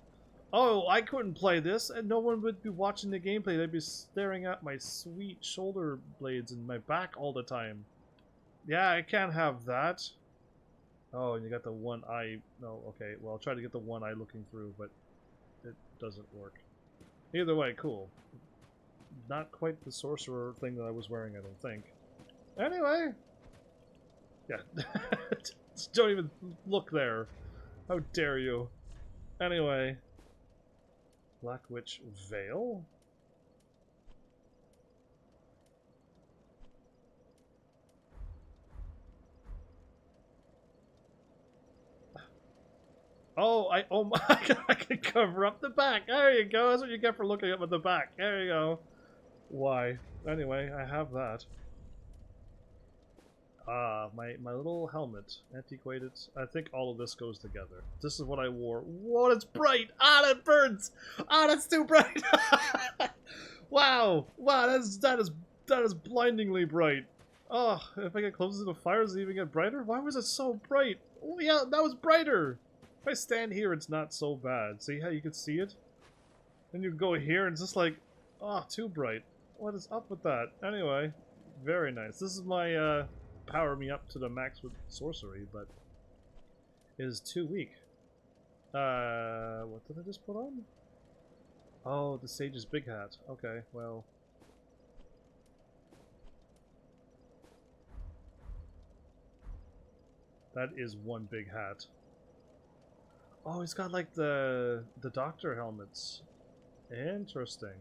Oh, I couldn't play this, and no one would be watching the gameplay. They'd be staring at my sweet shoulder blades and my back all the time. Yeah, I can't have that. Oh, and you got the one eye... No, okay, well, I'll try to get the one eye looking through, but it doesn't work. Either way, cool. Not quite the sorcerer thing that I was wearing, I don't think. Anyway. Yeah. Just don't even look there. How dare you. Anyway. Black Witch Veil? Oh, oh my god, I can cover up the back. There you go. That's what you get for looking up at the back. There you go. Why? Anyway, I have that. Ah, my little helmet. Antiquated. I think all of this goes together. This is what I wore. Whoa, it's bright! Ah, that burns! Ah, that's too bright! Wow! Wow, that is blindingly bright. Oh, if I get closer to the fire, does it even get brighter? Why was it so bright? Oh yeah, that was brighter! If I stand here, it's not so bad. See how you can see it? Then you go here, and it's just like, oh, too bright. What is up with that? Anyway, very nice. This is my, power me up to the max with sorcery, but it is too weak. What did I just put on? Oh, the Sage's big hat. Okay, well. That is one big hat. Oh, he's got like the doctor helmets. Interesting.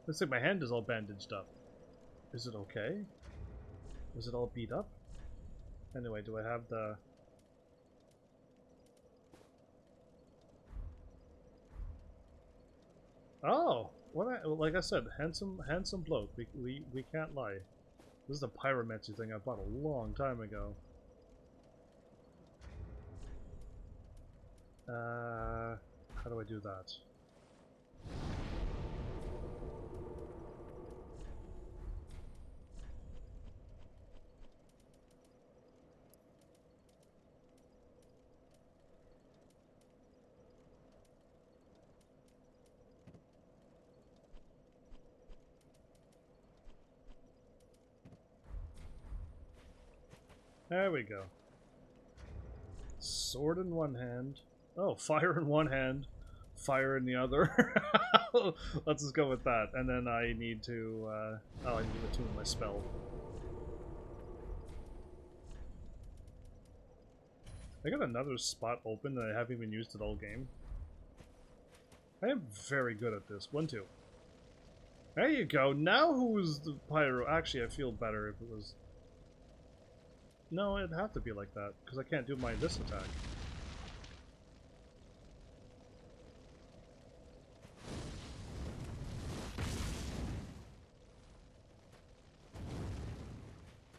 Looks like my hand is all bandaged up. Is it okay? Was it all beat up? Anyway, do I have the... Oh! Like I said, handsome bloke. We can't lie. This is a pyromancy thing I bought a long time ago. How do I do that? There we go. Sword in one hand. Oh, fire in one hand, fire in the other. Let's just go with that. And then I need to, I need to attune my spell. I got another spot open that I haven't even used it all game. I am very good at this. 1, 2. There you go. Now who's the pyro? Actually, I feel better if it was... No, it'd have to be like that, because I can't do this attack.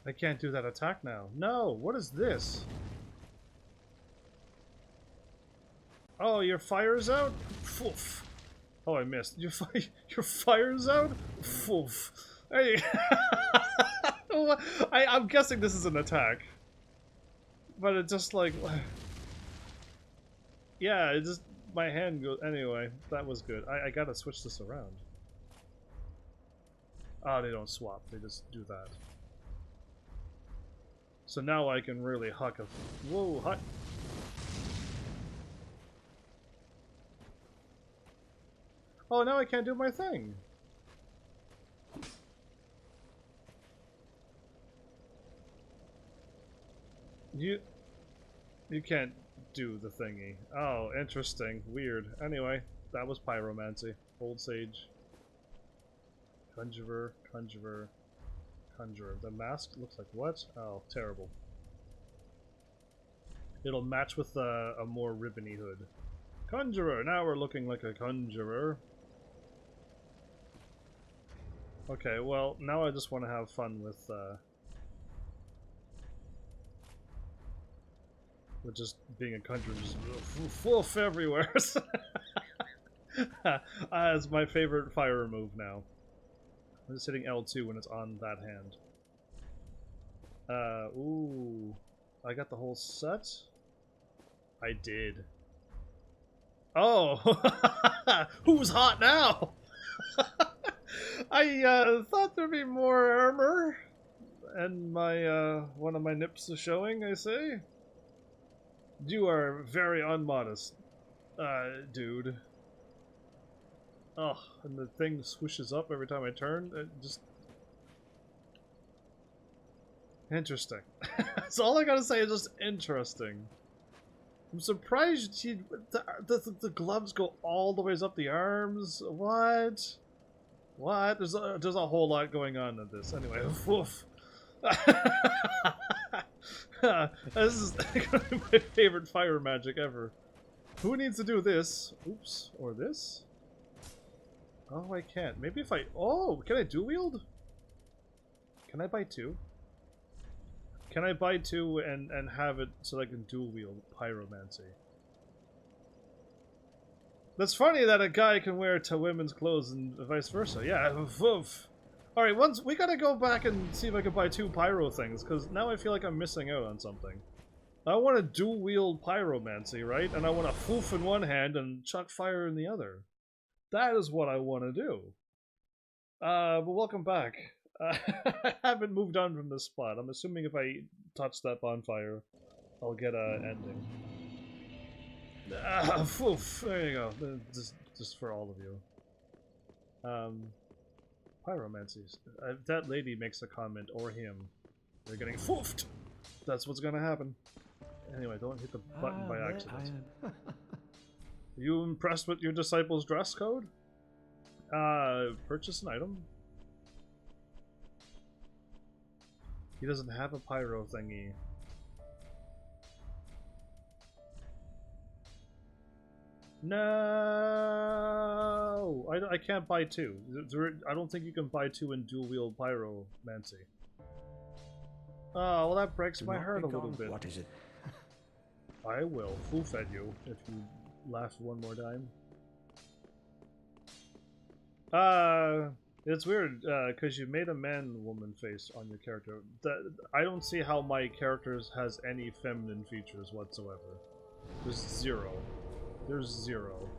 I can't do that attack now. No! What is this? Oh, your fire's out? Foof. Oh, I missed. Your fire's out? Foof. Hey. I'm guessing this is an attack. But it just like... Yeah, it just... My hand goes... Anyway, that was good. I gotta switch this around. Oh, they don't swap. They just do that. So now I can really huck a... Whoa, hut! Oh, now I can't do my thing! You can't do the thingy. Oh, interesting. Weird. Anyway, that was pyromancy. Old sage. Conjurer, conjurer, conjurer. The mask looks like what? Oh, terrible. It'll match with a more ribbony hood. Conjurer! Now we're looking like a conjurer. Okay, well, now I just want to have fun with just being a conjurer, just fluff everywhere. It's my favorite fire move now. I'm just hitting L2 when it's on that hand. Ooh. I got the whole set? I did. Oh! Who's hot now? I thought there'd be more armor. And my, one of my nips is showing, I say. You are very unmodest, dude. Oh, and the thing swooshes up every time I turn. It just... Interesting. That's all I gotta say is just interesting. I'm surprised the gloves go all the ways up the arms. What? What? There's a whole lot going on in this. Anyway, woof. This is gonna be my favorite fire magic ever. Who needs to do this? Oops. Or this? Oh, I can't. Maybe if I... Oh! Can I dual wield? Can I buy two? Can I buy two and have it so I can dual wield pyromancy? That's funny that a guy can wear to women's clothes and vice versa. Yeah, woof. Alright, we gotta go back and see if I can buy two pyro things, because now I feel like I'm missing out on something. I want to dual wield pyromancy, right? And I want to foof in one hand and chuck fire in the other. That is what I want to do. But welcome back. I haven't moved on from this spot. I'm assuming if I touch that bonfire, I'll get an ending. Foof. There you go. Just for all of you. Pyromancies. That lady makes a comment, or him. They're getting foofed! That's what's gonna happen. Anyway, don't hit the button by accident. You impressed with your disciples' dress code? Purchase an item. He doesn't have a pyro thingy. No, I can't buy two. I don't think you can buy two in dual wield pyromancy. Oh, well that breaks my heart a little bit. What is it? I will foof at you if you laugh one more time. It's weird, because you made a man-woman face on your character. I don't see how my character has any feminine features whatsoever. There's zero. There's zero.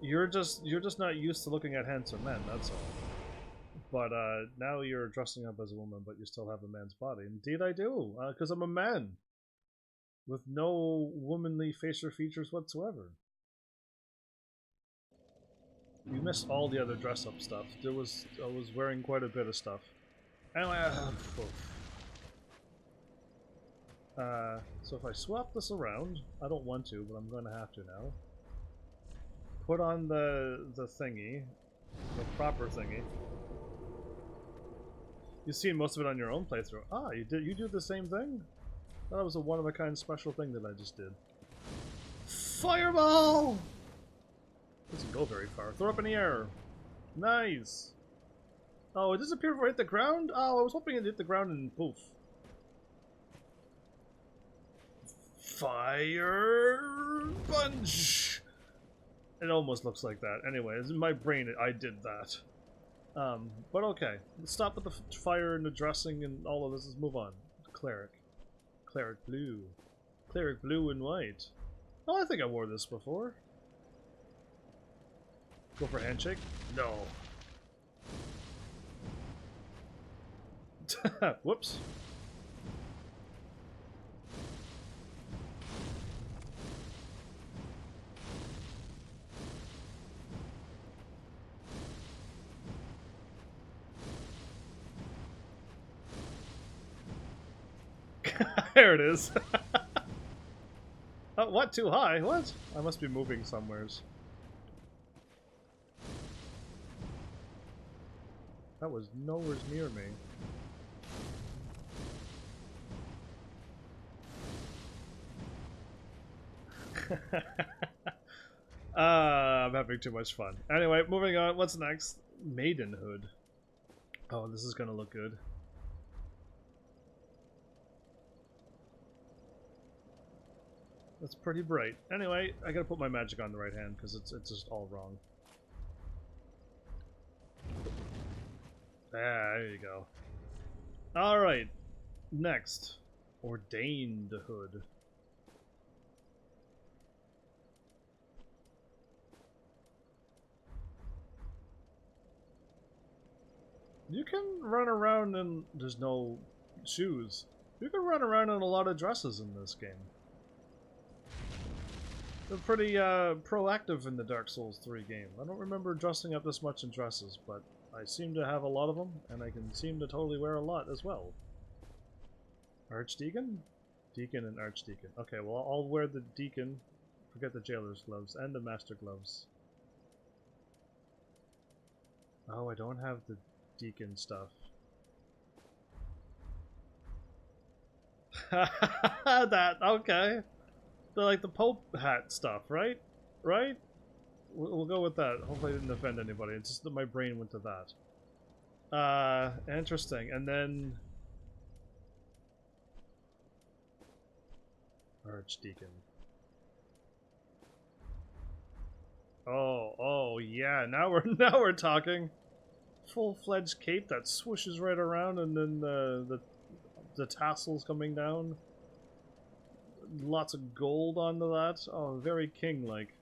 You're just not used to looking at handsome men, that's all. But now you're dressing up as a woman, but you still have a man's body. Indeed I do, because I'm a man. With no womanly facial features whatsoever. You missed all the other dress-up stuff. I was wearing quite a bit of stuff. Anyway, so if I swap this around, I don't want to, but I'm going to have to now. Put on the thingy, the proper thingy. You've seen most of it on your own playthrough. Ah, you do the same thing? That was a one-of-a-kind special thing that I just did. Fireball! Doesn't go very far. Throw up in the air. Nice. Oh, it disappeared before it hit the ground? Oh, I was hoping it hit the ground and poof. Fire! Punch! It almost looks like that. Anyways, in my brain, I did that. But okay. Let's stop with the fire and the dressing and all of this. Let's move on. Cleric. Cleric blue. Cleric blue and white. Oh, I think I wore this before. Go for handshake? No. Whoops. There it is. Oh, what? Too high? What? I must be moving somewheres. That was nowhere near me. I'm having too much fun. Anyway, moving on. What's next? Maidenhood. Oh, this is gonna look good. That's pretty bright. Anyway, I gotta put my magic on the right hand because it's just all wrong. There you go. Alright. Next. Ordained hood. You can run around and there's no shoes. You can run around in a lot of dresses in this game. They're pretty proactive in the Dark Souls 3 game. I don't remember dressing up this much in dresses, but I seem to have a lot of them, and I can seem to totally wear a lot as well. Archdeacon? Deacon and Archdeacon. Okay, well I'll wear the Deacon, forget the Jailer's gloves, and the Master gloves. Oh, I don't have the Deacon stuff. That, okay. They're like the Pope hat stuff, right? Right? We'll go with that. Hopefully I didn't offend anybody. It's just that my brain went to that. Interesting. And then... Archdeacon. Oh, yeah. Now we're talking. Full-fledged cape that swooshes right around, and then the tassels coming down. Lots of gold onto that. Oh, very king-like.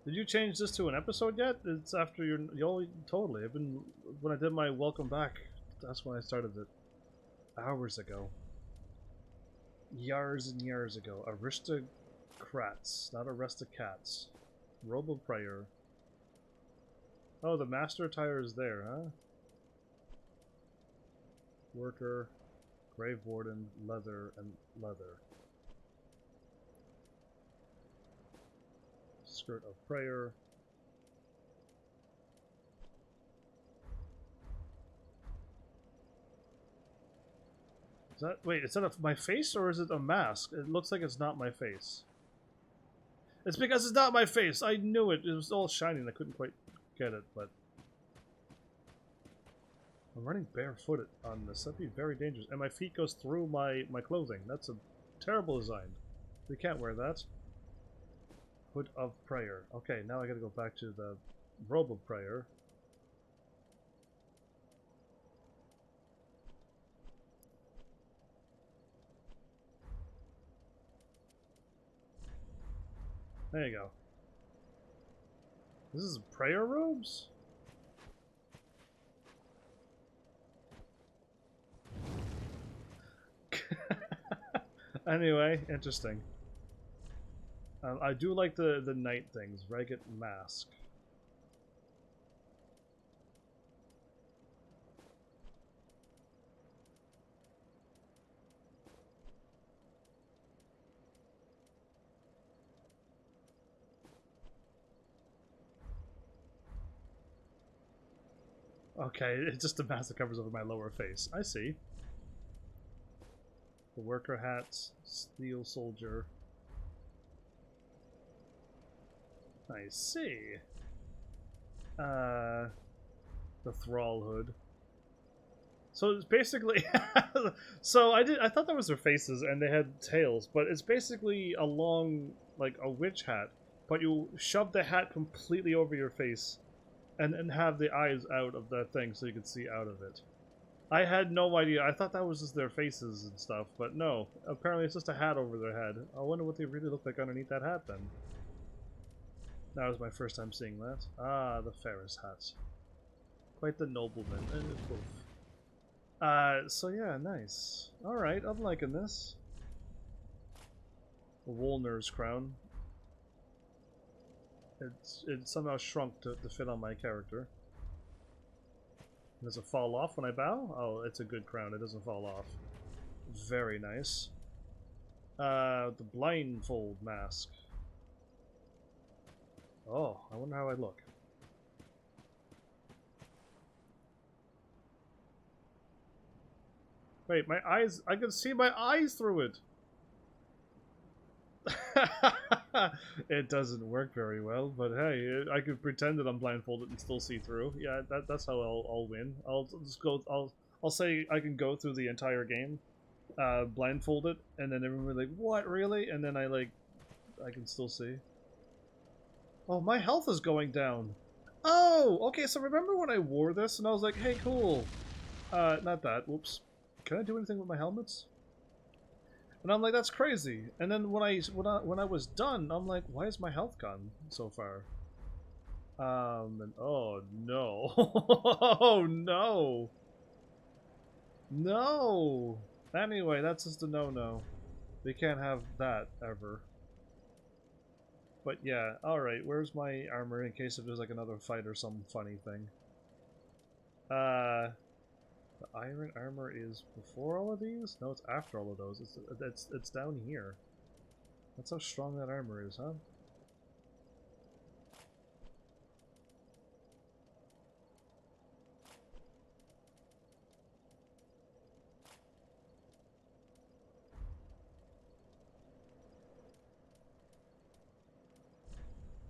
Did you change this to an episode yet? It's after your... Totally. When I did my welcome back, that's when I started it. Hours ago. Years and years ago. Aristocrats, not aristocats. Robe of Prayer. Oh, the master attire is there, huh? Worker, Grave Warden, leather, and leather. Skirt of Prayer. Is that, wait, is that my face or is it a mask? It looks like it's not my face. It's because it's not my face! I knew it! It was all shiny and I couldn't quite get it, but... I'm running barefooted on this. That'd be very dangerous. And my feet goes through my clothing. That's a terrible design. We can't wear that. Hood of Prayer. Okay, now I gotta go back to the Robe of Prayer. There you go. This is prayer robes? Anyway, interesting. I do like the knight things. Ragged mask. Okay, it's just a mask that covers over my lower face. I see. The worker hats, steel soldier. I see. The thrall hood. So it's basically, so I thought that was their faces and they had tails, but it's basically a long, like a witch hat, but you shove the hat completely over your face, and have the eyes out of that thing so you could see out of it. I had no idea. I thought that was just their faces and stuff, but no. Apparently it's just a hat over their head. I wonder what they really look like underneath that hat then. That was my first time seeing that. Ah, the Ferris hat. Quite the nobleman. Poof. So yeah, nice. Alright, I'm liking this. The Wolner's crown. It somehow shrunk to fit on my character. Does it fall off when I bow? Oh, it's a good crown, it doesn't fall off. Very nice. The blindfold mask. Oh, I wonder how I look. Wait, my eyes, I can see my eyes through it! It doesn't work very well, but hey, I could pretend that I'm blindfolded and still see through. Yeah, that's how I'll win. I'll just go, I'll say I can go through the entire game, blindfolded, and then everyone will be like, what, really? And then I can still see. Oh, my health is going down! Oh, okay, so remember when I wore this and I was like, hey, cool. Not that, whoops. Can I do anything with my helmets? And I'm like, that's crazy. And then when I was done, I'm like, why is my health gone so far? And oh no. Oh no. No. Anyway, that's just a no-no. They can't have that ever. But yeah, alright, where's my armor in case if there's like another fight or some funny thing? The iron armor is before all of these? No, it's after all of those. It's down here. That's how strong that armor is, huh?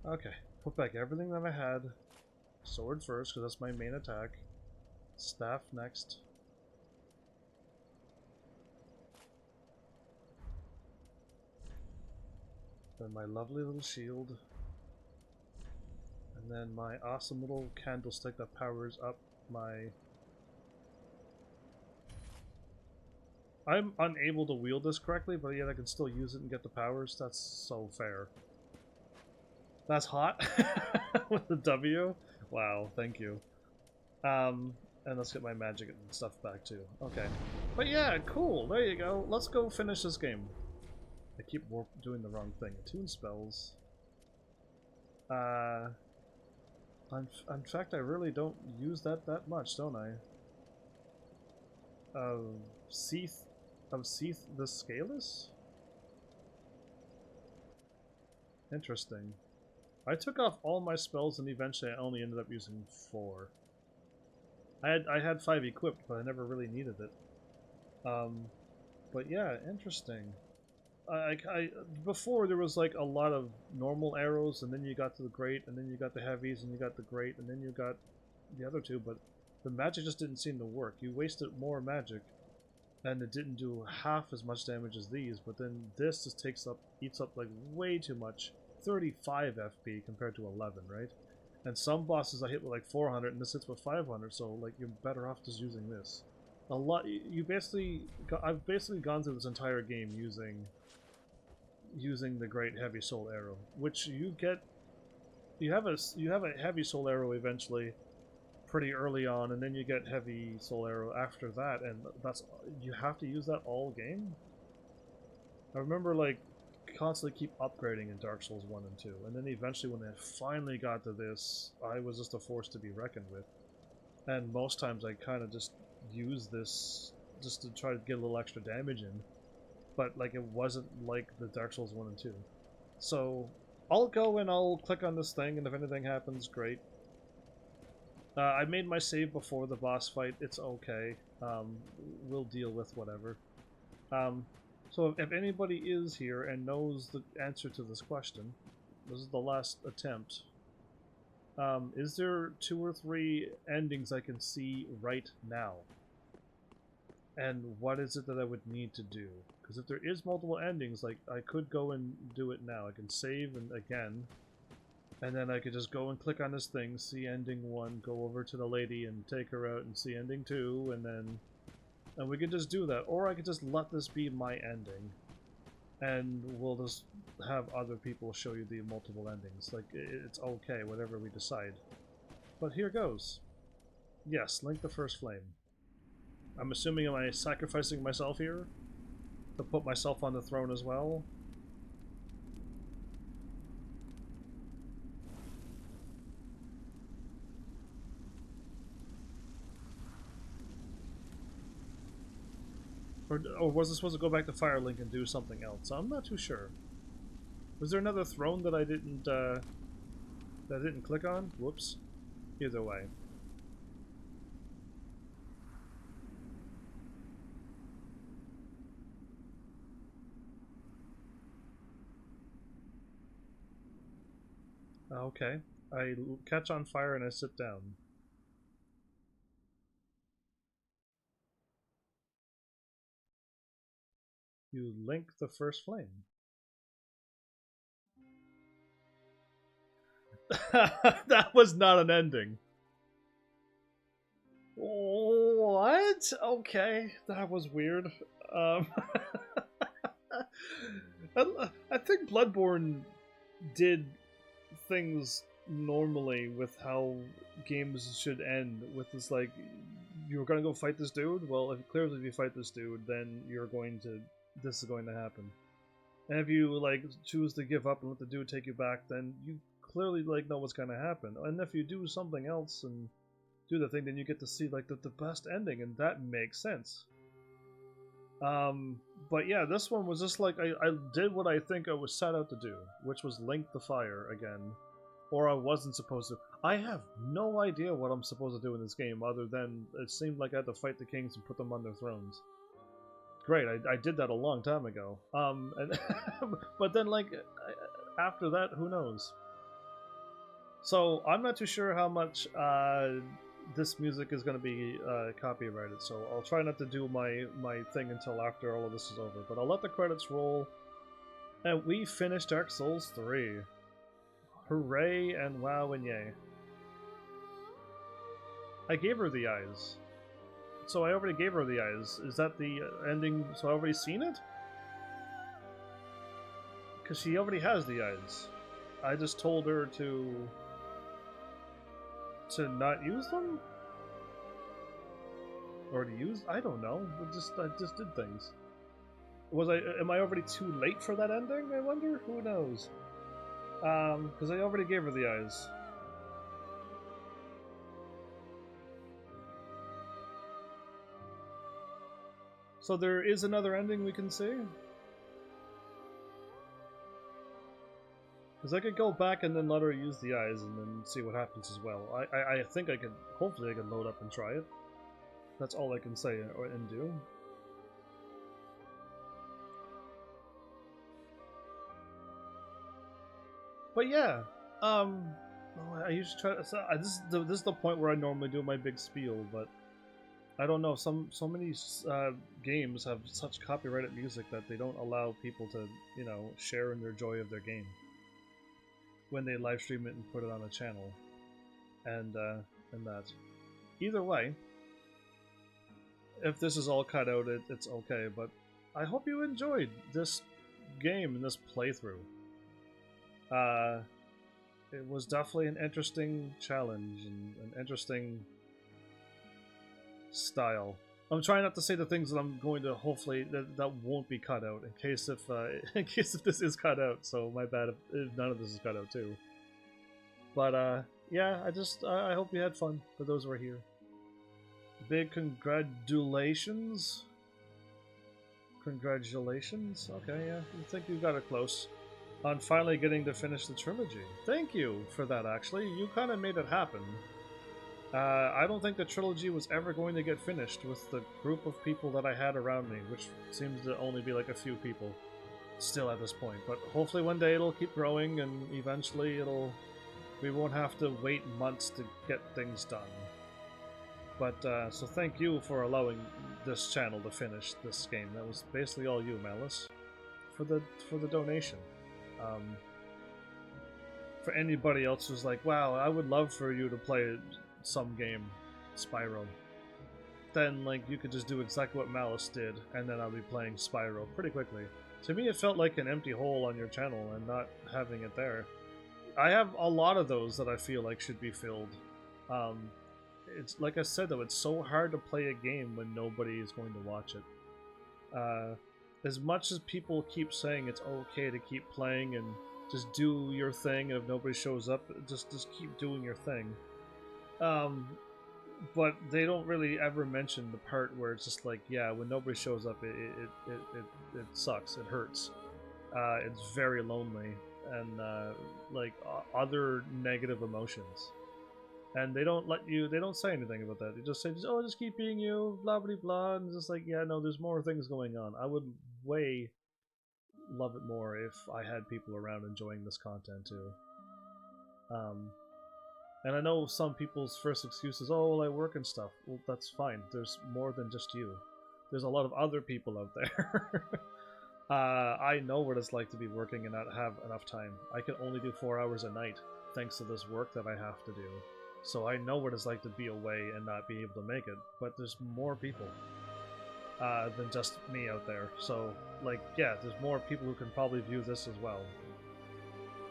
Okay, put back everything that I had. Sword first, because that's my main attack. Staff next. Then my lovely little shield. And then my awesome little candlestick that powers up my... I'm unable to wield this correctly, but yet I can still use it and get the powers. That's so fair. That's hot with the W. Wow, thank you. And let's get my magic and stuff back too. Okay. But yeah, cool. There you go. Let's go finish this game. I keep doing the wrong thing. Attune spells. In fact, I really don't use that much, don't I? Seath the Scaleless? Interesting. I took off all my spells and eventually I only ended up using 4. I had 5 equipped, but I never really needed it. But yeah, interesting. Before there was like a lot of normal arrows, and then you got to the great, and then you got the heavies, and you got the great, and then you got the other two, but the magic just didn't seem to work. You wasted more magic, and it didn't do half as much damage as these, but then this just eats up like way too much. 35 FP compared to 11, right? And some bosses I hit with like 400, and this hits with 500, so like you're better off just using this. I've basically gone through this entire game using the great heavy soul arrow, which you have a heavy soul arrow eventually pretty early on, and then you get heavy soul arrow after that, and you have to use that all game. I remember like constantly keep upgrading in Dark Souls 1 and 2, and then eventually when I finally got to this, I was just a force to be reckoned with. And most times I kind of just use this just to try to get a little extra damage in, but like it wasn't like the Dark Souls 1 and 2. So I'll go and I'll click on this thing, and if anything happens, great. I made my save before the boss fight. It's okay. We'll deal with whatever. So if anybody is here and knows the answer to this question, this is the last attempt. Is there 2 or 3 endings I can see right now? and what is it that I would need to do? Because if there is multiple endings, like, I could go and do it now. I can save and again, and then I could just go and click on this thing, see ending 1, go over to the lady and take her out and see ending 2, and we could just do that. Or I could just let this be my ending, and we'll just have other people show you the multiple endings. Like, it's okay, whatever we decide. But here goes. Yes, Link the First Flame. I'm assuming, am I sacrificing myself here? To put myself on the throne as well? Or was I supposed to go back to Firelink and do something else? I'm not too sure. Was there another throne that I didn't click on? Whoops. Either way. Okay. I catch on fire and I sit down. You link the first flame. That was not an ending. What? Okay, that was weird. I think Bloodborne did things normally with how games should end, with this, like, you're gonna go fight this dude? Well, clearly if you fight this dude, then this is going to happen. And if you, like, choose to give up and let the dude take you back, then you clearly, like, know what's gonna happen. And if you do something else and do the thing, then you get to see, like, the best ending, and that makes sense. But yeah, this one was just like, I did what I think I was set out to do, which was link the fire again. Or I wasn't supposed to. I have no idea what I'm supposed to do in this game, other than it seemed like I had to fight the kings and put them on their thrones. Great, I did that a long time ago. And but then, like, after that, who knows? So I'm not too sure how much this music is going to be copyrighted, so I'll try not to do my thing until after all of this is over. But I'll let the credits roll, and we finished Dark Souls 3. Hooray and wow and yay. I gave her the eyes. So I already gave her the eyes. Is that the ending? So I already seen it? Because she already has the eyes. I just told her to not use them? Or to use? I don't know. I just did things. Am I already too late for that ending, I wonder? Who knows? Because I already gave her the eyes. So there is another ending we can see? Because I could go back and then let her use the eyes and then see what happens as well. I think I could, hopefully I can load up and try it. That's all I can say and do. But yeah, I usually try. This is the point where I normally do my big spiel, but I don't know. So many games have such copyrighted music that they don't allow people to, share in their joy of their game when they live stream it and put it on a channel, and that. Either way, if this is all cut out, it's okay. But I hope you enjoyed this game and this playthrough. It was definitely an interesting challenge and an interesting style. I'm trying not to say the things that I'm going to hopefully that won't be cut out in case if this is cut out. So my bad if none of this is cut out too. But yeah, I hope you had fun for those who are here. Big congratulations. Congratulations. Okay, yeah, I think you got it close. On finally getting to finish the trilogy. Thank you for that, actually. You kind of made it happen. I don't think the trilogy was ever going to get finished with the group of people that I had around me, which seems to only be like a few people still at this point. But hopefully one day it'll keep growing, and eventually we won't have to wait months to get things done. But, so thank you for allowing this channel to finish this game. That was basically all you, Malice, for the donation. For anybody else who's like, wow, I would love for you to play some game, Spyro, then, like, you could just do exactly what Malice did, and then I'll be playing Spyro pretty quickly. To me, it felt like an empty hole on your channel, and not having it there. I have a lot of those that I feel like should be filled. It's like I said, though, it's so hard to play a game when nobody is going to watch it. As much as people keep saying it's okay to keep playing and just do your thing, and if nobody shows up, just keep doing your thing. But they don't really ever mention the part where it's just like, yeah, when nobody shows up, it sucks, it hurts. It's very lonely, and like other negative emotions. And they don't say anything about that. They just say, oh, just keep being you, blah, blah, blah. And it's just like, yeah, no, there's more things going on. I would way love it more if I had people around enjoying this content too. And I know some people's first excuse is, oh, well, I work and stuff. Well, that's fine. There's more than just you. There's a lot of other people out there. I know what it's like to be working and not have enough time. I can only do 4 hours a night, thanks to this work that I have to do. So I know what it's like to be away and not be able to make it. But there's more people than just me out there. So, like, yeah, there's more people who can probably view this as well.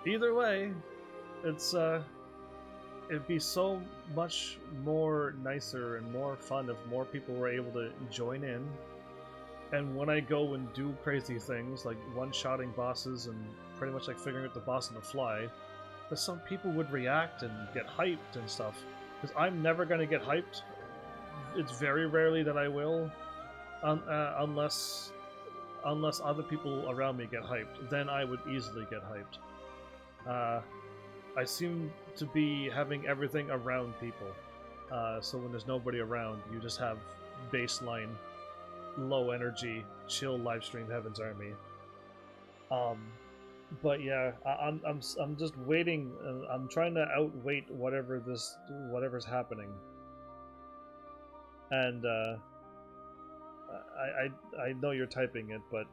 Either way, it's, it'd be so much more nicer and more fun if more people were able to join in. And when I go and do crazy things, like one-shotting bosses and pretty much like figuring out the boss on the fly, that some people would react and get hyped and stuff. Because I'm never going to get hyped. It's very rarely that I will. Unless other people around me get hyped. Then I would easily get hyped. I seem to be having everything around people. So when there's nobody around, you just have baseline, low energy, chill livestream Heaven's Army. But yeah, I'm just waiting. I'm trying to outwait whatever's happening. And I know you're typing it, but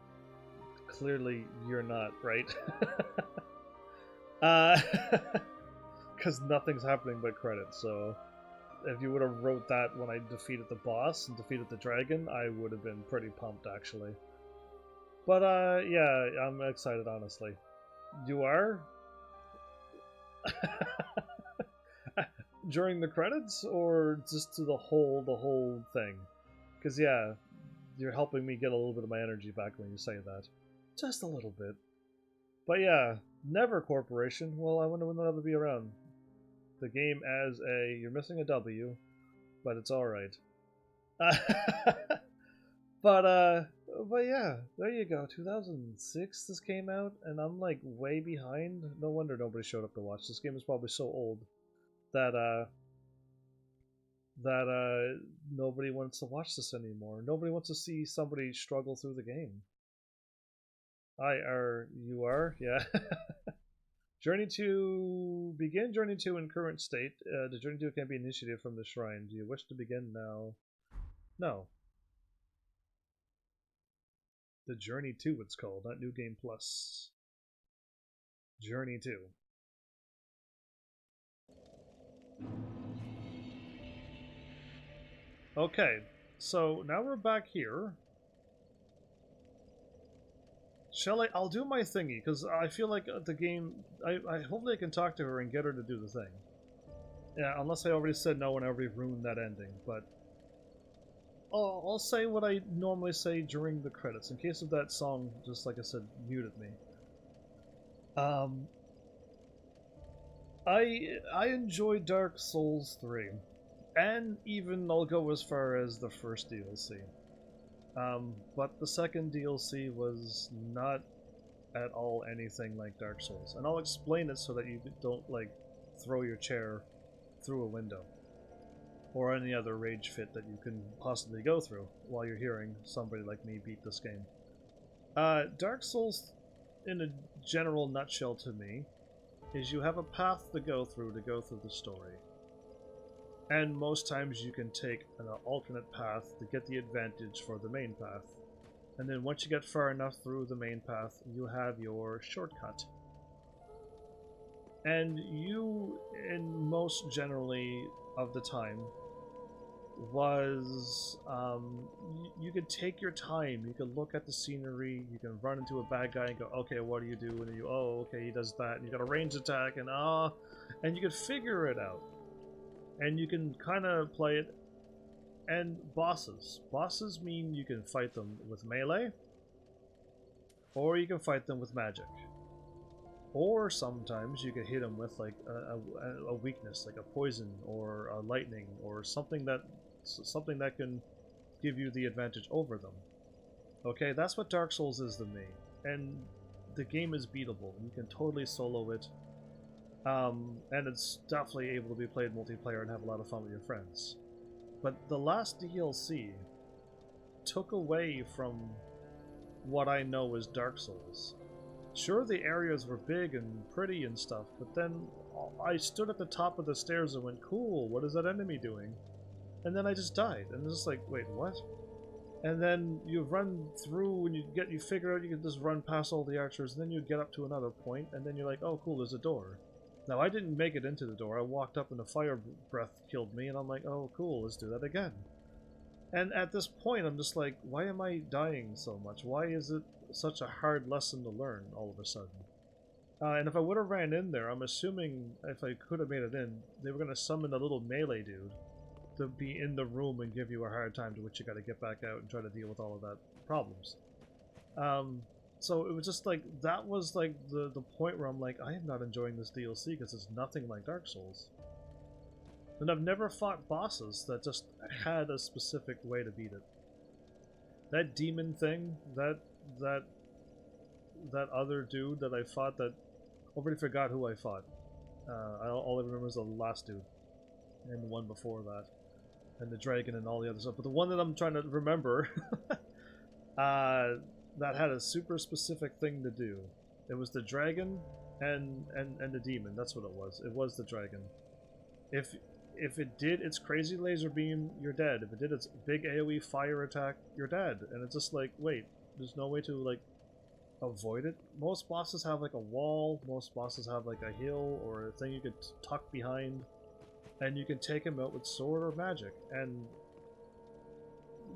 clearly you're not, right? Because nothing's happening but credits, so if you would have wrote that when I defeated the boss and defeated the dragon, I would have been pretty pumped, actually. But, yeah, I'm excited, honestly. You are? During the credits, or just to the whole thing? Because, yeah, you're helping me get a little bit of my energy back when you say that. Just a little bit. But yeah, Never Corporation. Well, I wonder when they'll ever be around. The game as a... You're missing a W, but it's alright. But yeah, there you go. 2006 this came out, and I'm like way behind. No wonder nobody showed up to watch. This game is probably so old that nobody wants to watch this anymore. Nobody wants to see somebody struggle through the game. You are? Yeah. Journey 2... Begin Journey 2 in current state. The Journey 2 can be initiated from the shrine. Do you wish to begin now? No. The Journey 2 it's called, not New Game Plus. Journey 2. Okay, so now we're back here. I'll do my thingy, because I feel like the game... I hopefully I can talk to her and get her to do the thing. Yeah, unless I already said no and I already ruined that ending, but... I'll say what I normally say during the credits, in case of that song, just like I said, muted me. I enjoyed Dark Souls 3, and even I'll go as far as the first DLC. But the second DLC was not at all anything like Dark Souls, and I'll explain it so that you don't, like, throw your chair through a window. Or any other rage fit that you can possibly go through while you're hearing somebody like me beat this game. Dark Souls, in a general nutshell to me, is you have a path to go through the story. And most times you can take an alternate path to get the advantage for the main path. And then once you get far enough through the main path, you have your shortcut. And you, in most generally of the time, was you could take your time. You could look at the scenery. You can run into a bad guy and go, okay, what do you do? And you, oh, okay, he does that. And you got a ranged attack, and you could figure it out. And you can kind of play it. And bosses. Bosses mean you can fight them with melee, or you can fight them with magic. Or sometimes you can hit them with like a weakness, like a poison or a lightning or something that can give you the advantage over them. Okay, that's what Dark Souls is to me, and the game is beatable. You can totally solo it, and it's definitely able to be played multiplayer and have a lot of fun with your friends. But the last DLC took away from what I know as Dark Souls. Sure, the areas were big and pretty and stuff, but then I stood at the top of the stairs and went, cool, what is that enemy doing? And then I just died, and it's just like, wait, what? And then you run through and you figure out you can just run past all the archers, and then you get up to another point, and then you're like, oh cool, there's a door. Now I didn't make it into the door, I walked up and the fire breath killed me, and I'm like, oh cool, let's do that again. And at this point I'm just like, why am I dying so much? Why is it such a hard lesson to learn all of a sudden? And if I would have ran in there, I'm assuming if I could have made it in, they were going to summon a little melee dude to be in the room and give you a hard time, to which you got to get back out and try to deal with all of that problems. So it was just like, that was like the point where I'm like, I am not enjoying this DLC because it's nothing like Dark Souls. And I've never fought bosses that just had a specific way to beat it. That demon thing, that other dude that I fought, that I already forgot who I fought. All I remember is the last dude, and the one before that, and the dragon and all the other stuff. But the one that I'm trying to remember, that had a super specific thing to do. It was the dragon and the demon. That's what it was. It was the dragon. If it did its crazy laser beam, you're dead. If it did its big AoE fire attack, you're dead. And it's just like, wait, there's no way to like avoid it. Most bosses have like a wall, most bosses have like a hill or a thing you could tuck behind, and you can take him out with sword or magic. And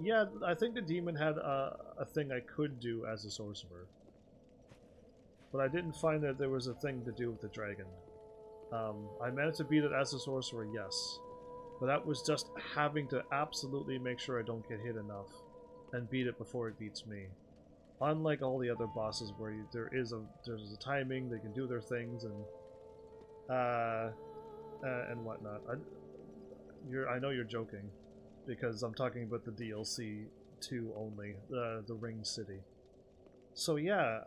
yeah, I think the demon had a thing I could do as a sorcerer, but I didn't find that there was a thing to do with the dragon. I managed to beat it as a sorcerer, yes, but that was just having to absolutely make sure I don't get hit enough and beat it before it beats me. Unlike all the other bosses where there's a timing, they can do their things and whatnot. I know you're joking, because I'm talking about the DLC 2 only, the Ring City. So yeah,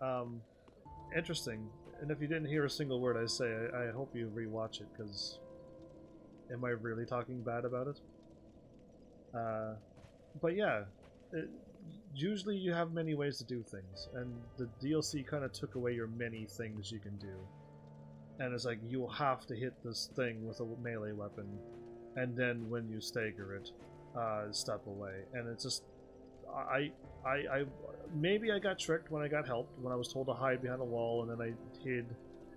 interesting. And if you didn't hear a single word I say, I hope you rewatch it, because am I really talking bad about it? But yeah, usually you have many ways to do things, and the DLC kind of took away your many things you can do. And it's like, you'll have to hit this thing with a melee weapon, and then when you stagger it, step away. And it's just, maybe I got tricked when I got helped, when I was told to hide behind a wall, and then I hid,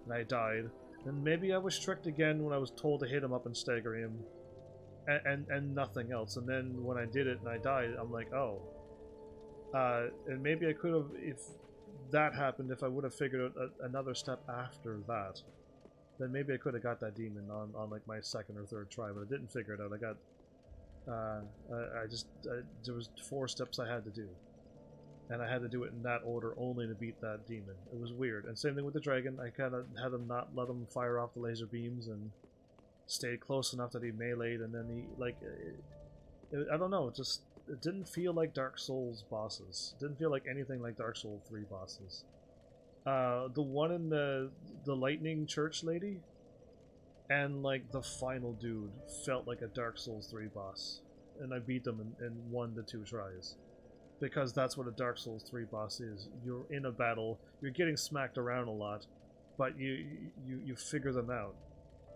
and I died. And maybe I was tricked again when I was told to hit him up and stagger him, and nothing else. And then when I did it and I died, I'm like, oh. And maybe I could have, if that happened, if I would have figured out another step after that, then maybe I could have got that demon on like my second or third try, but I didn't figure it out. I got, there was 4 steps I had to do, and I had to do it in that order only to beat that demon. It was weird. And same thing with the dragon. I kind of had him not let him fire off the laser beams and stayed close enough that he meleeed, and then he, like, I don't know, it didn't feel like Dark Souls bosses. It didn't feel like anything like Dark Souls 3 bosses. The one in the lightning church lady and like the final dude felt like a Dark Souls 3 boss, and I beat them in 1 to 2 tries, because that's what a Dark Souls 3 boss is. You're in a battle, you're getting smacked around a lot, but you figure them out.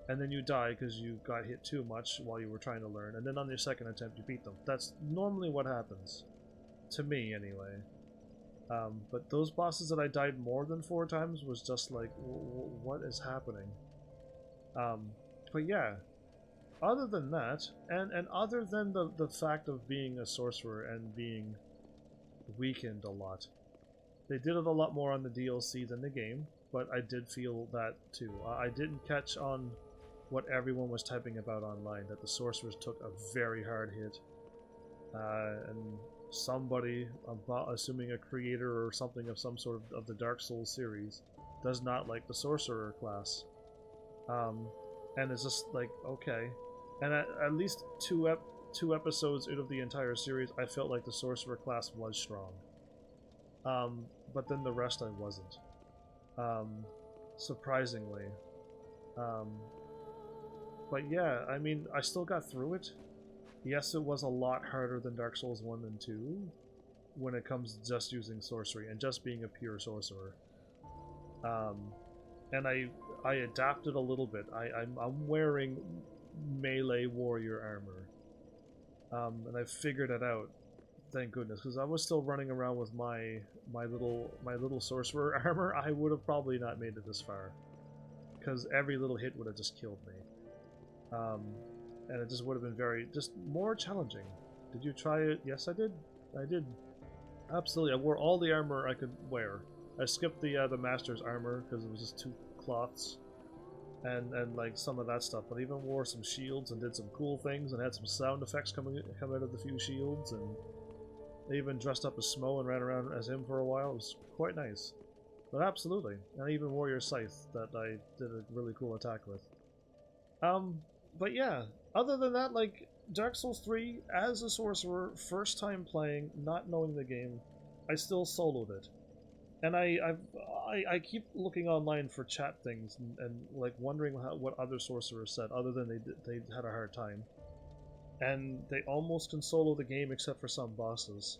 and then you die because you got hit too much while you were trying to learn, and then on your second attempt you beat them. That's normally what happens. To me, anyway. But those bosses that I died more than 4 times was just like, what is happening? But yeah, other than that, and other than the fact of being a sorcerer and being weakened a lot, they did it a lot more on the DLC than the game, but I did feel that too. I didn't catch on what everyone was typing about online, that the sorcerers took a very hard hit. And somebody, assuming a creator or something of some sort of the Dark Souls series, does not like the sorcerer class. And it's just like, okay. And at least two episodes out of the entire series, I felt like the sorcerer class was strong. But then the rest I wasn't. Surprisingly. But yeah, I mean, I still got through it. Yes, it was a lot harder than Dark Souls 1 and 2 when it comes to just using sorcery and just being a pure sorcerer. And I adapted a little bit. I'm wearing melee warrior armor. And I figured it out, thank goodness, because I was still running around with my little sorcerer armor. I would have probably not made it this far, because every little hit would have just killed me. And it just would have been just more challenging. Did you try it? Yes, I did. I did. Absolutely. I wore all the armor I could wear. I skipped the Master's armor because it was just 2 cloths and like some of that stuff. But I even wore some shields and did some cool things and had some sound effects come out of the few shields. And I even dressed up as Smo and ran around as him for a while. It was quite nice. But absolutely. And I even wore your scythe that I did a really cool attack with. But yeah, other than that, like, Dark Souls 3, as a sorcerer, first time playing, not knowing the game, I still soloed it. And I keep looking online for chat things and like wondering what other sorcerers said, other than they had a hard time. And they almost can solo the game except for some bosses.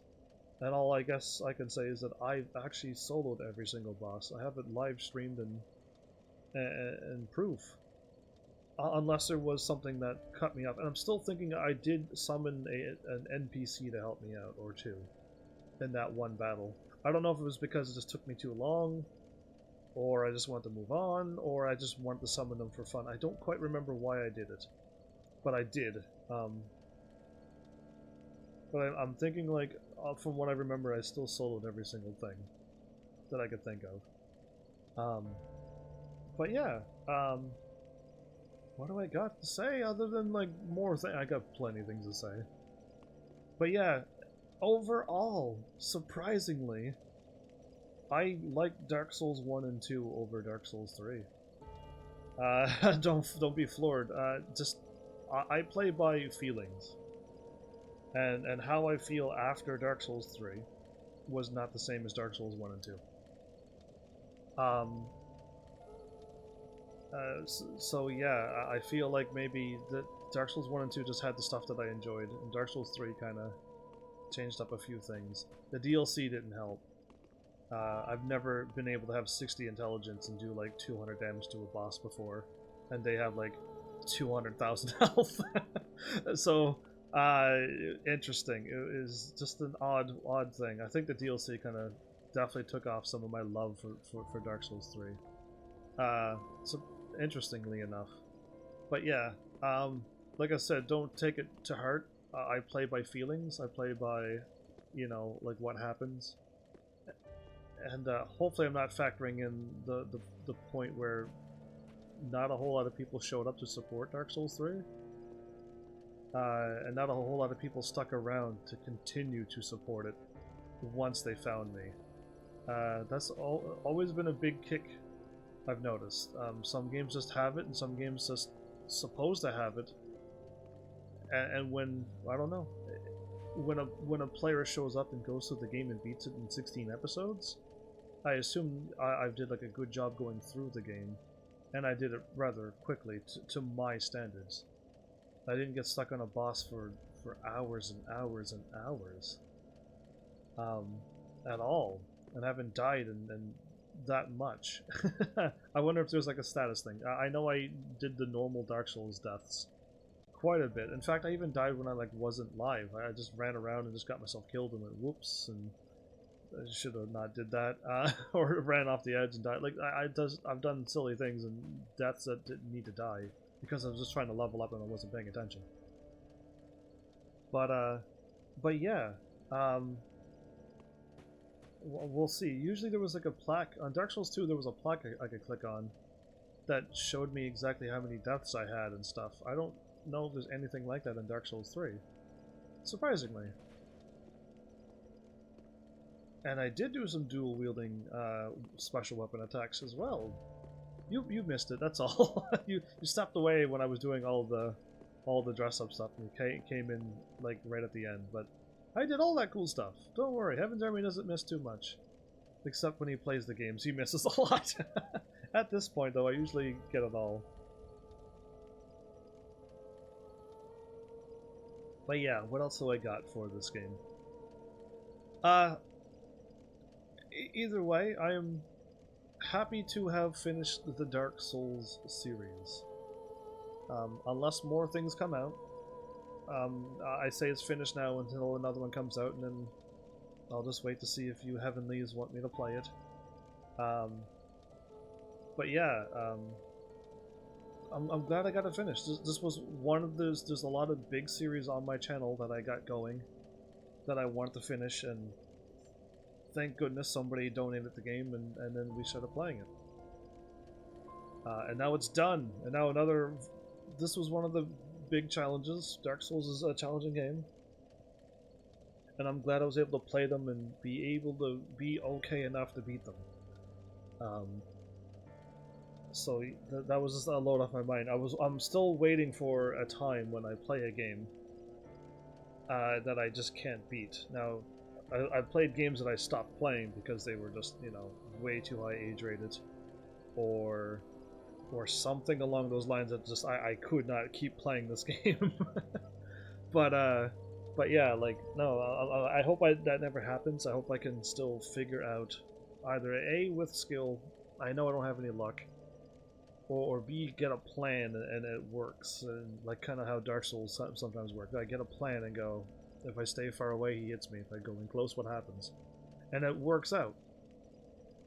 And all I guess I can say is that I've actually soloed every single boss. I have it live streamed and proof. Unless there was something that cut me off. And I'm still thinking I did summon an NPC to help me out, or 2, in that one battle. I don't know if it was because it just took me too long, or I just wanted to move on, or I just wanted to summon them for fun. I don't quite remember why I did it, but I did. But I'm thinking, like, from what I remember, I still soloed every single thing that I could think of. But yeah, what do I got to say other than, like, more things? I got plenty of things to say. But yeah, overall, surprisingly, I like Dark Souls 1 and 2 over Dark Souls 3. Don't be floored. I play by feelings. And how I feel after Dark Souls 3 was not the same as Dark Souls 1 and 2. So yeah, I feel like maybe that Dark Souls 1 and 2 just had the stuff that I enjoyed, and Dark Souls 3 kind of changed up a few things. The DLC didn't help. I've never been able to have 60 intelligence and do like 200 damage to a boss before, and they have like 200,000 health. So, interesting. It is just an odd thing. I think the DLC kind of definitely took off some of my love for Dark Souls 3. So, interestingly enough. But yeah, like I said, don't take it to heart. I play by feelings. I play by, you know, like what happens. And hopefully I'm not factoring in the point where not a whole lot of people showed up to support Dark Souls 3. And not a whole lot of people stuck around to continue to support it once they found me. That's always been a big kick I've noticed. Some games just have it, and some games just supposed to have it. And when, I don't know, when a player shows up and goes through the game and beats it in 16 episodes, I assume I did like a good job going through the game, and I did it rather quickly to my standards. I didn't get stuck on a boss for hours and hours and hours at all, and haven't died in that much. I wonder if there's like a status thing. I know I did the normal Dark Souls deaths quite a bit. In fact, I even died when I like wasn't live. I just ran around and just got myself killed and went whoops, and I should have not did that, or ran off the edge and died. Like I've done silly things and deaths that didn't need to die because I was just trying to level up and I wasn't paying attention. But yeah, we'll see. Usually there was like a plaque on Dark Souls 2. There was a plaque I could click on that showed me exactly how many deaths I had and stuff. I don't know if there's anything like that in Dark Souls 3, surprisingly. And I did do some dual wielding special weapon attacks as well. You missed it. That's all. you stepped away when I was doing all the dress up stuff, and you came in like right at the end. But I did all that cool stuff. Don't worry. Heaven's Army doesn't miss too much, except when he plays the games. He misses a lot. At this point, though, I usually get it all. But yeah, what else do I got for this game? Either way, I am happy to have finished the Dark Souls series. Unless more things come out. I say it's finished now until another one comes out, and then I'll just wait to see if you Heavenlies want me to play it. But yeah, I'm glad I got it finished. This was one of those. There's a lot of big series on my channel that I got going that I wanted to finish, and thank goodness somebody donated the game, and then we started playing it. And now it's done. And now another. This was one of the big challenges. Dark Souls is a challenging game, and I'm glad I was able to play them and be able to be okay enough to beat them. So that was just a load off my mind. I'm still waiting for a time when I play a game that I just can't beat. Now, I've played games that I stopped playing because they were just, you know, way too high age rated, or something along those lines that just I could not keep playing this game. But yeah, like no, I hope that never happens. I hope I can still figure out either A, with skill, I know I don't have any luck, or B, get a plan and it works, and like kind of how Dark Souls sometimes work. I get a plan and go, if I stay far away, he hits me. If I go in close, what happens? And it works out.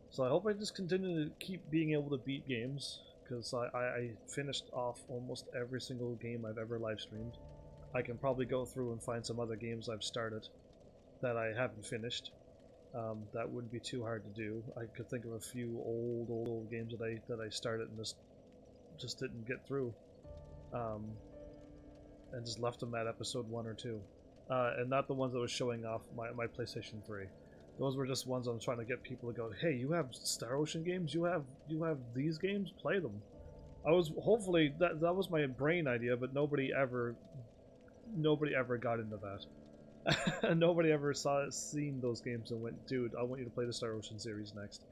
So I hope I just continue to keep being able to beat games, because I finished off almost every single game I've ever live streamed. I can probably go through and find some other games I've started that I haven't finished. That wouldn't be too hard to do. I could think of a few old games that I started and just didn't get through, and just left them at episode 1 or 2, and not the ones that was showing off my PlayStation 3. Those were just ones I'm trying to get people to go, hey, you have Star Ocean games? You have these games? Play them. I was hopefully that was my brain idea, but nobody ever got into that. And nobody ever seen those games and went, dude, I want you to play the Star Ocean series next.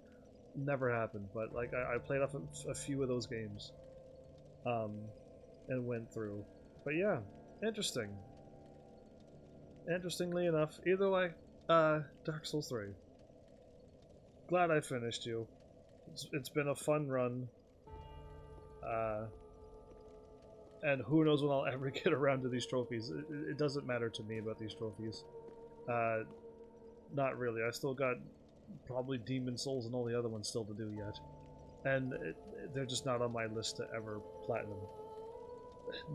Never happened, but like I played off a few of those games, and went through. But yeah, interesting. Interestingly enough, either way, Dark Souls 3. Glad I finished you. It's been a fun run. And who knows when I'll ever get around to these trophies. It doesn't matter to me about these trophies. Not really. I still got probably Demon Souls and all the other ones still to do yet. And they're just not on my list to ever platinum.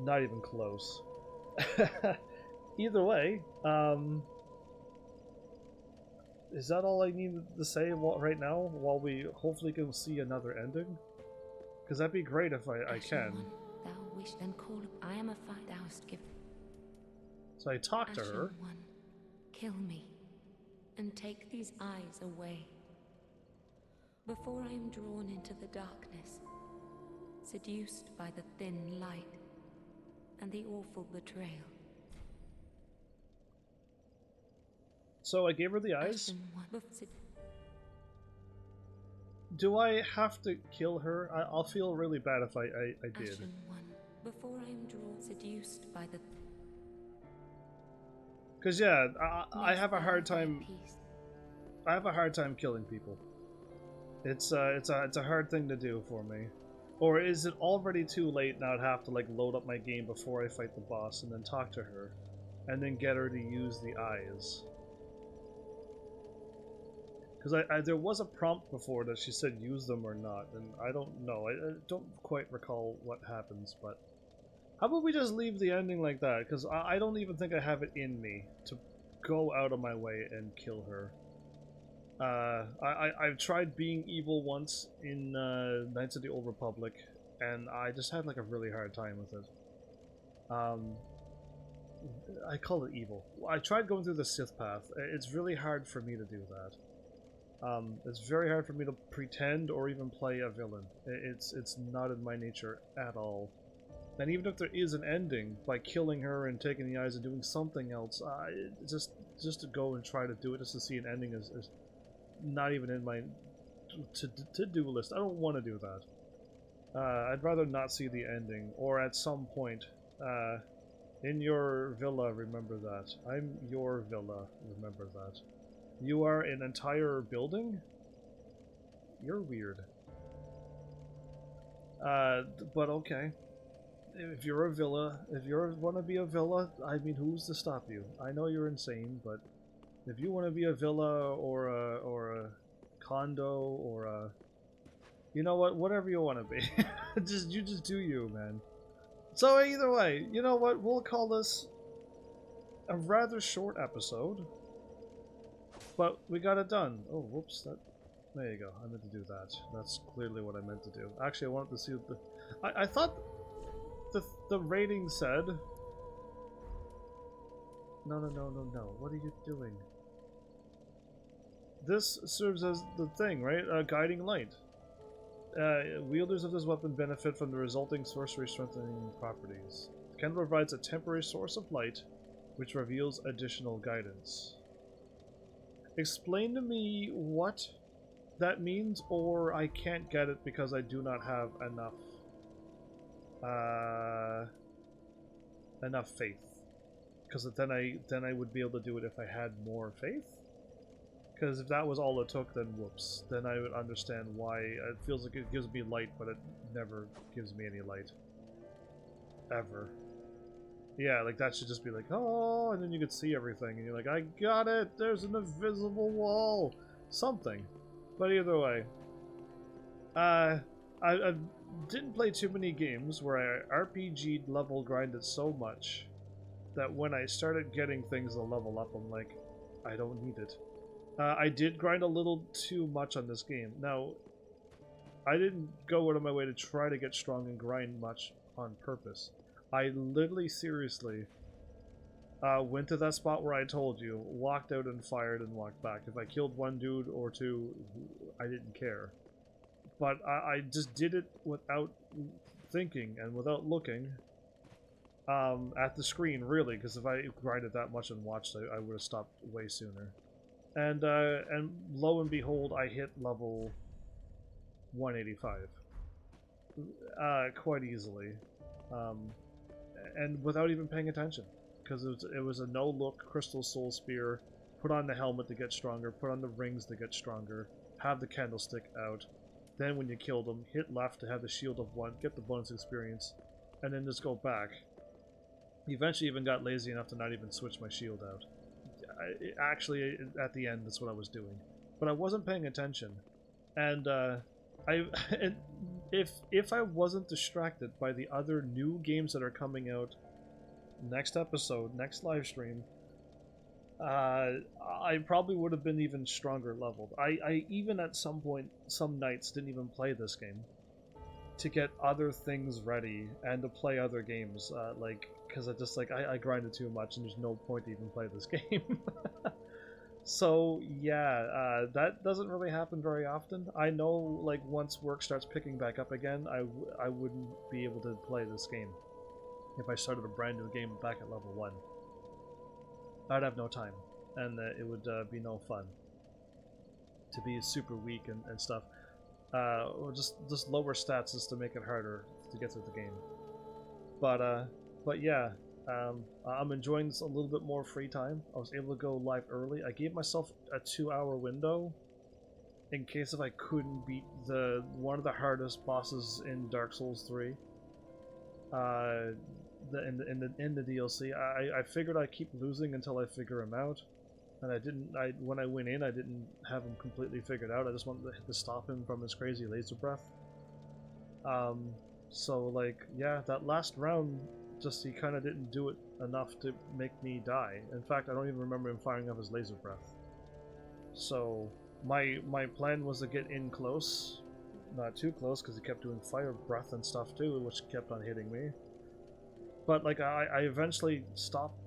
Not even close. Either way, is that all I need to say right now while we hopefully can see another ending? Because that'd be great if I can. Thou wish, then call. I am a fight thou hast given. So I talked to her. One, kill me, and take these eyes away. Before I am drawn into the darkness, seduced by the thin light, and the awful betrayal. So I gave her the eyes. Do I have to kill her? I'll feel really bad if I did. Before I am drawn, seduced by the. Because yeah, I have a hard time. I have a hard time killing people. It's a hard thing to do for me. Or is it already too late now? I'd have to like load up my game before I fight the boss and then talk to her, and then get her to use the eyes. Because there was a prompt before that she said use them or not, and I don't know. I don't quite recall what happens, but how about we just leave the ending like that? Because I don't even think I have it in me to go out of my way and kill her. I've tried being evil once in Knights of the Old Republic, and I just had like a really hard time with it. I call it evil. I tried going through the Sith path. It's really hard for me to do that. It's very hard for me to pretend or even play a villain. It's not in my nature at all. And even if there is an ending, by killing her and taking the eyes and doing something else, just to go and try to do it just to see an ending is not even in my to-do list. I don't want to do that. I'd rather not see the ending, or at some point, in your villa, remember that. I'm your villa, remember that. You are an entire building? You're weird. But okay. If you're a villa, if you want to be a villa, I mean, who's to stop you? I know you're insane, but if you want to be a villa or a condo or a, you know what, whatever you want to be, you just do you, man. So either way, you know what? We'll call this a rather short episode, but we got it done. Oh, whoops! There you go. I meant to do that. That's clearly what I meant to do. Actually, I wanted to see the. I thought the rating said. No! What are you doing? This serves as the thing, right? A guiding light. Wielders of this weapon benefit from the resulting sorcery strengthening properties. The candle provides a temporary source of light, which reveals additional guidance. Explain to me what that means, or I can't get it because I do not have enough faith. Because then I would be able to do it if I had more faith. Because if that was all it took, then whoops. Then I would understand why it feels like it gives me light, but it never gives me any light. Ever. Yeah, like that should just be like, oh, and then you could see everything, and you're like, I got it! There's an invisible wall! Something. But either way. I didn't play too many games where I RPG'd level grinded so much that when I started getting things to level up, I'm like, I don't need it. I did grind a little too much on this game. Now, I didn't go out of my way to try to get strong and grind much on purpose. I literally, seriously, went to that spot where I told you, walked out and fired and walked back. If I killed one dude or two, I didn't care. But I just did it without thinking and without looking at the screen, really, because if I grinded that much and watched, I would have stopped way sooner. And lo and behold, I hit level 185 quite easily, and without even paying attention, because it was a no-look crystal soul spear. Put on the helmet to get stronger, put on the rings to get stronger, have the candlestick out. Then when you killed them, hit left to have the shield of 1, get the bonus experience, and then just go back. Eventually even got lazy enough to not even switch my shield out. Actually, at the end, that's what I was doing. But I wasn't paying attention. And if I wasn't distracted by the other new games that are coming out next episode, next live stream, I probably would have been even stronger leveled. I even at some point, some nights, didn't even play this game to get other things ready and to play other games, because I grinded too much and there's no point to even play this game. So yeah, that doesn't really happen very often. I know, like, once work starts picking back up again, I wouldn't be able to play this game if I started a brand new game back at level 1. I'd have no time, and it would be no fun to be super weak and stuff. Or just lower stats just to make it harder to get through the game. But yeah, I'm enjoying this a little bit more free time. I was able to go live early. I gave myself a 2-hour window in case if I couldn't beat one of the hardest bosses in Dark Souls 3. In the DLC, I figured I'd keep losing until I figure him out, and I didn't. When I went in, I didn't have him completely figured out. I just wanted to stop him from his crazy laser breath. So like, yeah, that last round, just he kind of didn't do it enough to make me die. In fact, I don't even remember him firing up his laser breath. So my plan was to get in close, not too close, because he kept doing fire breath and stuff too, which kept on hitting me. But like I eventually stopped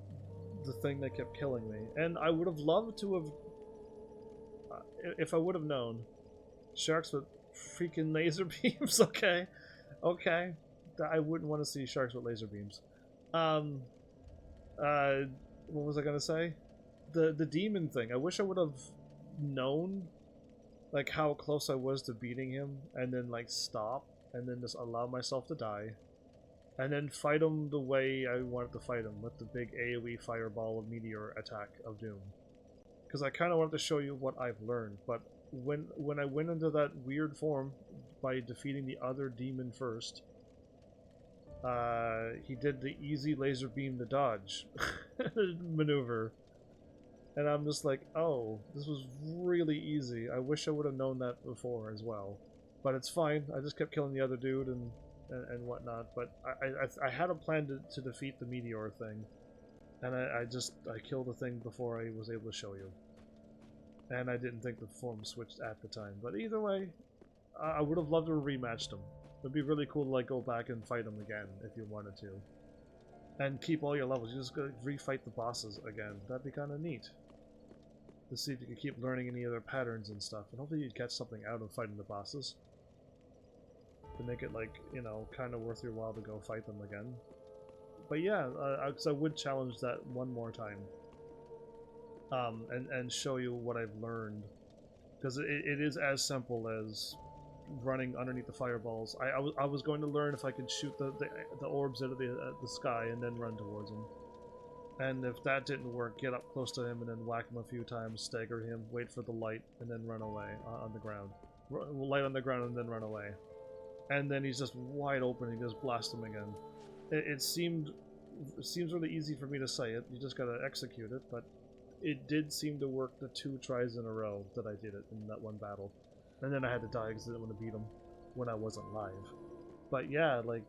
the thing that kept killing me, and I would have loved to have, if I would have known, sharks with freaking laser beams. Okay, I wouldn't want to see sharks with laser beams. What was I gonna say? The demon thing. I wish I would have known, like, how close I was to beating him, and then like stop, and then just allow myself to die. And then fight him the way I wanted to fight him, with the big AoE fireball of meteor attack of doom. Because I kind of wanted to show you what I've learned, but when I went into that weird form by defeating the other demon first, he did the easy laser beam to dodge maneuver. And I'm just like, oh, this was really easy. I wish I would have known that before as well. But it's fine, I just kept killing the other dude and whatnot, but I had a plan to defeat the meteor thing, and I killed the thing before I was able to show you, and I didn't think the form switched at the time. But either way, I would have loved to have rematched him. It'd be really cool to like go back and fight him again if you wanted to, and keep all your levels. You just go refight the bosses again. That'd be kind of neat to see if you could keep learning any other patterns and stuff, and hopefully you'd catch something out of fighting the bosses to make it, like, you know, kind of worth your while to go fight them again. But yeah, I would challenge that one more time, and show you what I've learned, because it is as simple as running underneath the fireballs. I was going to learn if I could shoot the orbs out of the sky and then run towards him, and if that didn't work, get up close to him and then whack him a few times, stagger him, wait for the light, and then run away on the ground. Light on the ground and then run away. And then he's just wide open and you just blast him again. It seems really easy for me to say it, you just gotta execute it, but it did seem to work the 2 tries in a row that I did it in that one battle. And then I had to die because I didn't want to beat him when I wasn't live. But yeah, like,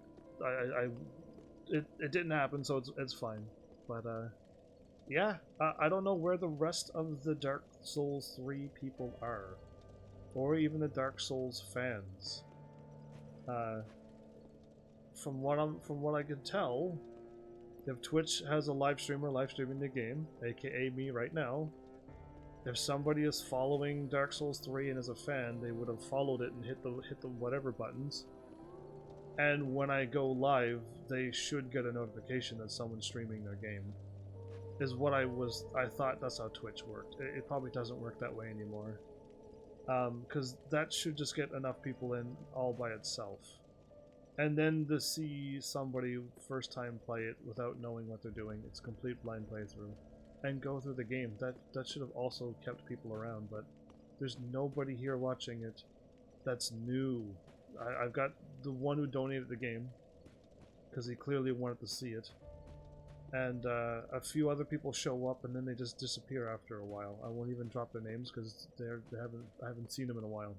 it didn't happen, so it's fine. But yeah, I don't know where the rest of the Dark Souls 3 people are, or even the Dark Souls fans. From what I can tell, if Twitch has a live streamer live streaming the game, aka me right now, if somebody is following Dark Souls 3 and is a fan, they would have followed it and hit the whatever buttons. And when I go live, they should get a notification that someone's streaming their game. Is what I thought that's how Twitch worked. It probably doesn't work that way anymore. Because that should just get enough people in all by itself. And then to see somebody first time play it without knowing what they're doing, it's complete blind playthrough, and go through the game, that should have also kept people around, but there's nobody here watching it that's new. I've got the one who donated the game, because he clearly wanted to see it, and a few other people show up and then they just disappear after a while. I won't even drop their names because I haven't seen them in a while.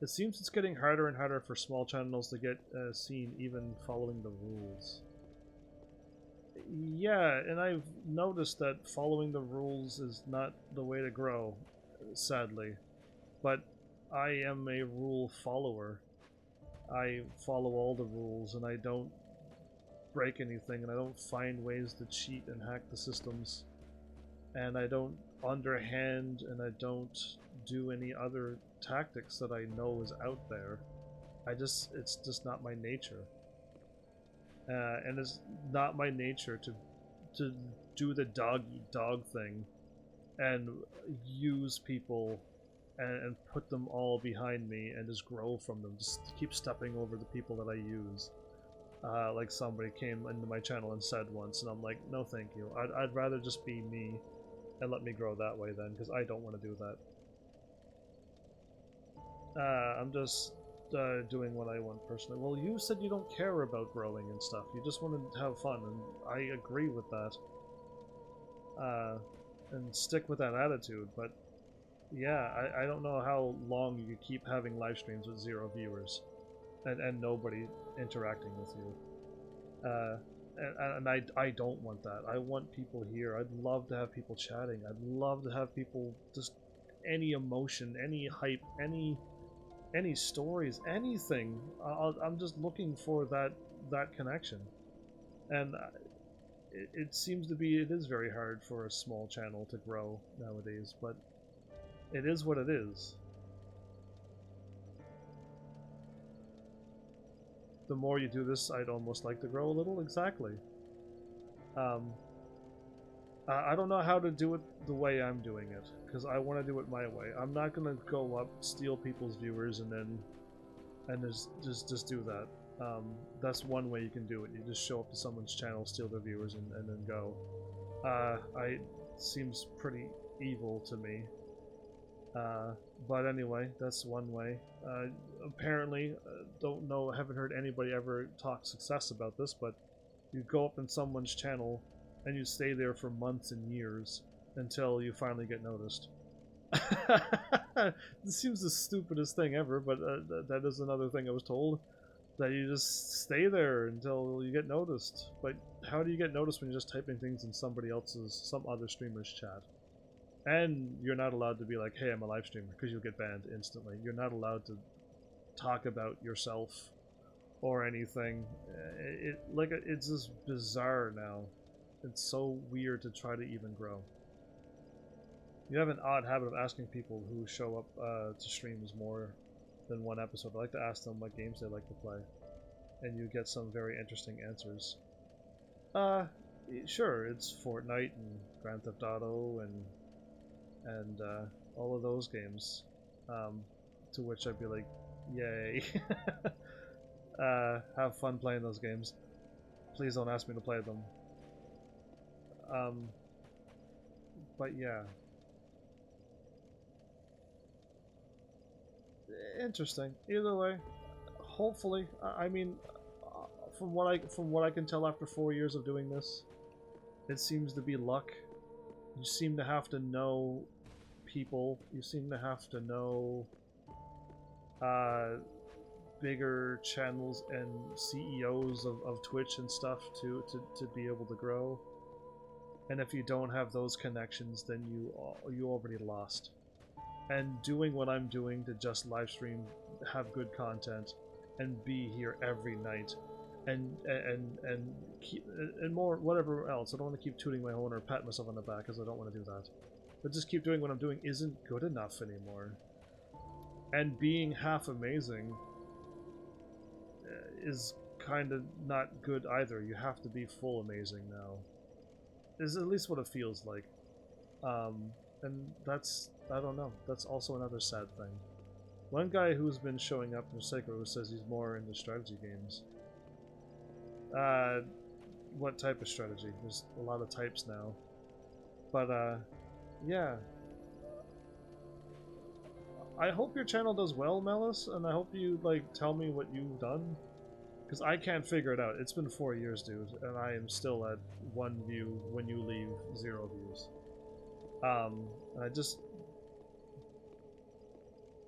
It seems it's getting harder and harder for small channels to get seen even following the rules. Yeah, and I've noticed that following the rules is not the way to grow, sadly. But I am a rule follower. I follow all the rules and I don't break anything, and I don't find ways to cheat and hack the systems, and I don't underhand, and I don't do any other tactics that I know is out there. It's just not my nature, and it's not my nature to do the dog eat dog thing and use people and put them all behind me and just grow from them, just keep stepping over the people that I use. Like somebody came into my channel and said once, and I'm like, no thank you. I'd rather just be me and let me grow that way then, because I don't want to do that. I'm just doing what I want personally. Well, you said you don't care about growing and stuff. You just want to have fun, and I agree with that. And stick with that attitude, but yeah, I don't know how long you could keep having live streams with 0 viewers and nobody interacting with you. And I don't want that. I want people here. I'd love to have people chatting. I'd love to have people just any emotion, any hype, any stories, anything. I'm just looking for that connection. And it seems to be, it is very hard for a small channel to grow nowadays, but it is what it is. The more you do this, I'd almost like to grow a little. Exactly. I don't know how to do it the way I'm doing it, because I want to do it my way. I'm not gonna go up, steal people's viewers, and just do that. That's one way you can do it. You just show up to someone's channel, steal their viewers, and then go. Seems pretty evil to me. But anyway, that's one way. Apparently, don't know, haven't heard anybody ever talk success about this, but you go up in someone's channel and you stay there for months and years until you finally get noticed. This seems the stupidest thing ever, but that is another thing I was told. That you just stay there until you get noticed. But how do you get noticed when you're just typing things in some other streamer's chat? And you're not allowed to be like, hey, I'm a live streamer, because you'll get banned instantly. You're not allowed to talk about yourself or anything. It's just bizarre now. It's so weird to try to even grow. You have an odd habit of asking people who show up to streams more than one episode. I like to ask them what games they like to play, and you get some very interesting answers. Sure, it's Fortnite and Grand Theft Auto and all of those games. To which I'd be like, yay. Have fun playing those games. Please don't ask me to play them. But yeah. Interesting. Either way, hopefully, I mean, from what I can tell after 4 years of doing this, it seems to be luck. You seem to have to know people. You seem to have to know bigger channels and CEOs of Twitch and stuff to be able to grow. And if you don't have those connections, then you already lost. And doing what I'm doing to just live stream, have good content, and be here every night, and keep, and more whatever else. I don't want to keep tooting my horn or pat myself on the back because I don't want to do that. But just keep doing what I'm doing isn't good enough anymore. And being half amazing is kind of not good either. You have to be full amazing now. Is at least what it feels like. And that's, I don't know, that's also another sad thing. One guy who's been showing up in Sekiro says he's more into strategy games. What type of strategy? There's a lot of types now. But, yeah. I hope your channel does well, Melis, and I hope you, like, tell me what you've done. Because I can't figure it out. It's been 4 years, dude, and I am still at 1 view when you leave, 0 views. I just...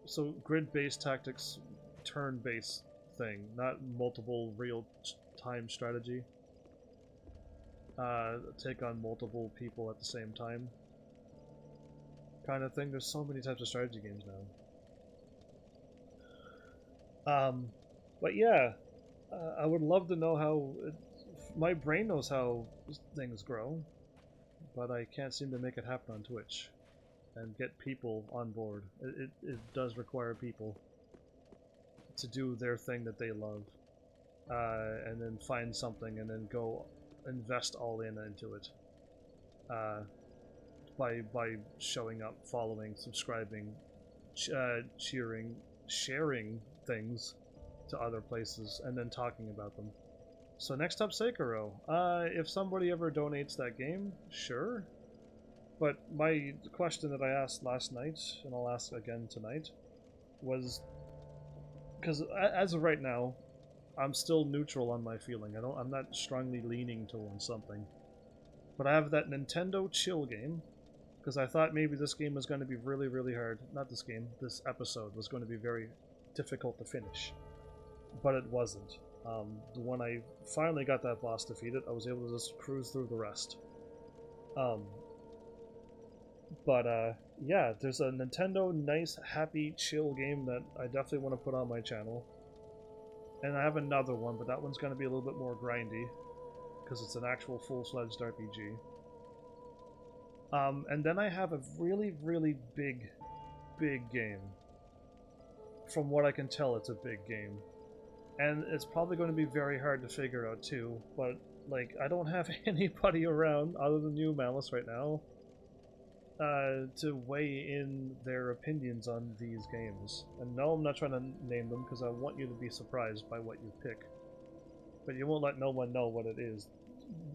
So, grid-based tactics, turn-based thing, not multiple real-time strategy. Take on multiple people at the same time. Kind of thing. There's so many types of strategy games now. But yeah, I would love to know how... my brain knows how things grow, but I can't seem to make it happen on Twitch and get people on board. It does require people to do their thing that they love, and then find something and then go invest all into it. By showing up, following, subscribing, cheering, sharing things to other places, and then talking about them. So next up, Sekiro. If somebody ever donates that game, sure. But my question that I asked last night, and I'll ask again tonight, was because as of right now, I'm still neutral on my feeling. I'm not strongly leaning towards something. But I have that Nintendo chill game, because I thought maybe this game was going to be really, really hard. Not this game, this episode was going to be very difficult to finish. But it wasn't. When I finally got that boss defeated, I was able to just cruise through the rest. Yeah, there's a Nintendo nice, happy, chill game that I definitely want to put on my channel. And I have another one, but that one's going to be a little bit more grindy, because it's an actual full-fledged RPG. And then I have a really, really big game. From what I can tell, it's a big game. And it's probably going to be very hard to figure out too, but like, I don't have anybody around other than you, Malice, right now, to weigh in their opinions on these games. And no, I'm not trying to name them, because I want you to be surprised by what you pick. But you won't let no one know what it is.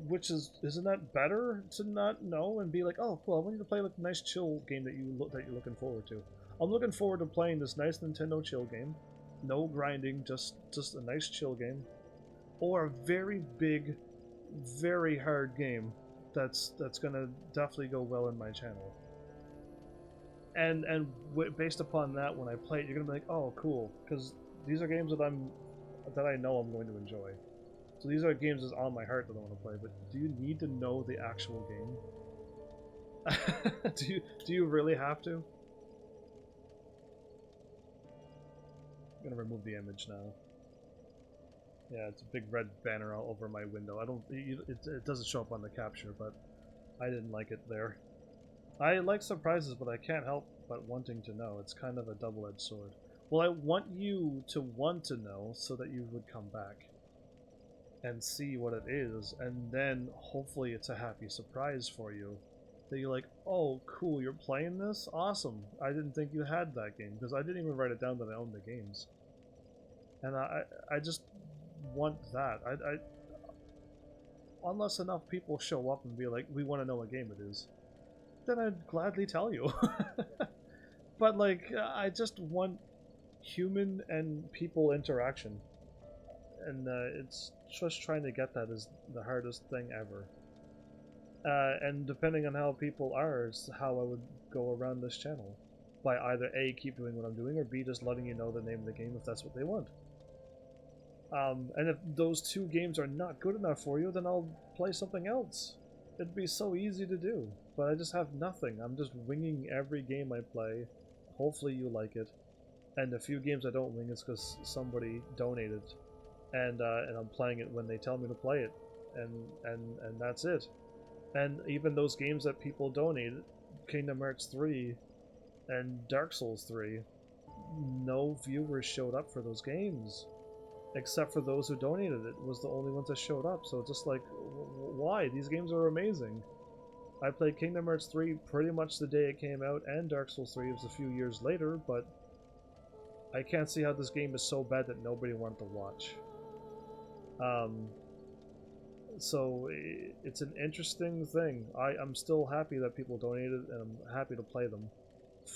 Which isn't that better to not know and be like, oh, cool, I want you to play like a nice chill game that you're looking forward to. I'm looking forward to playing this nice Nintendo chill game. No grinding, just a nice chill game. Or a very big, very hard game that's gonna definitely go well in my channel. And based upon that, when I play it, you're gonna be like, oh, cool, because these are games that I know I'm going to enjoy. So these are games that's on my heart that I want to play. But do you need to know the actual game? do you really have to? I'm gonna remove the image now. Yeah, it's a big red banner all over my window. It doesn't show up on the capture, but I didn't like it there. I like surprises, but I can't help but wanting to know. It's kind of a double-edged sword. Well, I want you to want to know so that you would come back and see what it is, and then hopefully it's a happy surprise for you. That you're like, oh, cool, you're playing this? Awesome. I didn't think you had that game, because I didn't even write it down that I owned the games. And I just want that. Unless enough people show up and be like, we want to know what game it is, then I'd gladly tell you. But like, I just want human and people interaction. And it's just trying to get that is the hardest thing ever. And depending on how people are is how I would go around this channel. By either A, keep doing what I'm doing, or B, just letting you know the name of the game if that's what they want. And if those two games are not good enough for you, then I'll play something else. It'd be so easy to do, but I just have nothing. I'm just winging every game I play. Hopefully you like it. And the few games I don't wing is because somebody donated. And I'm playing it when they tell me to play it. And that's it. And even those games that people donated, Kingdom Hearts 3 and Dark Souls 3, no viewers showed up for those games. Except for those who donated it was the only ones that showed up. So just like, why? These games are amazing. I played Kingdom Hearts 3 pretty much the day it came out, and Dark Souls 3 was a few years later, but I can't see how this game is so bad that nobody wanted to watch. So it's an interesting thing. I'm still happy that people donated, and I'm happy to play them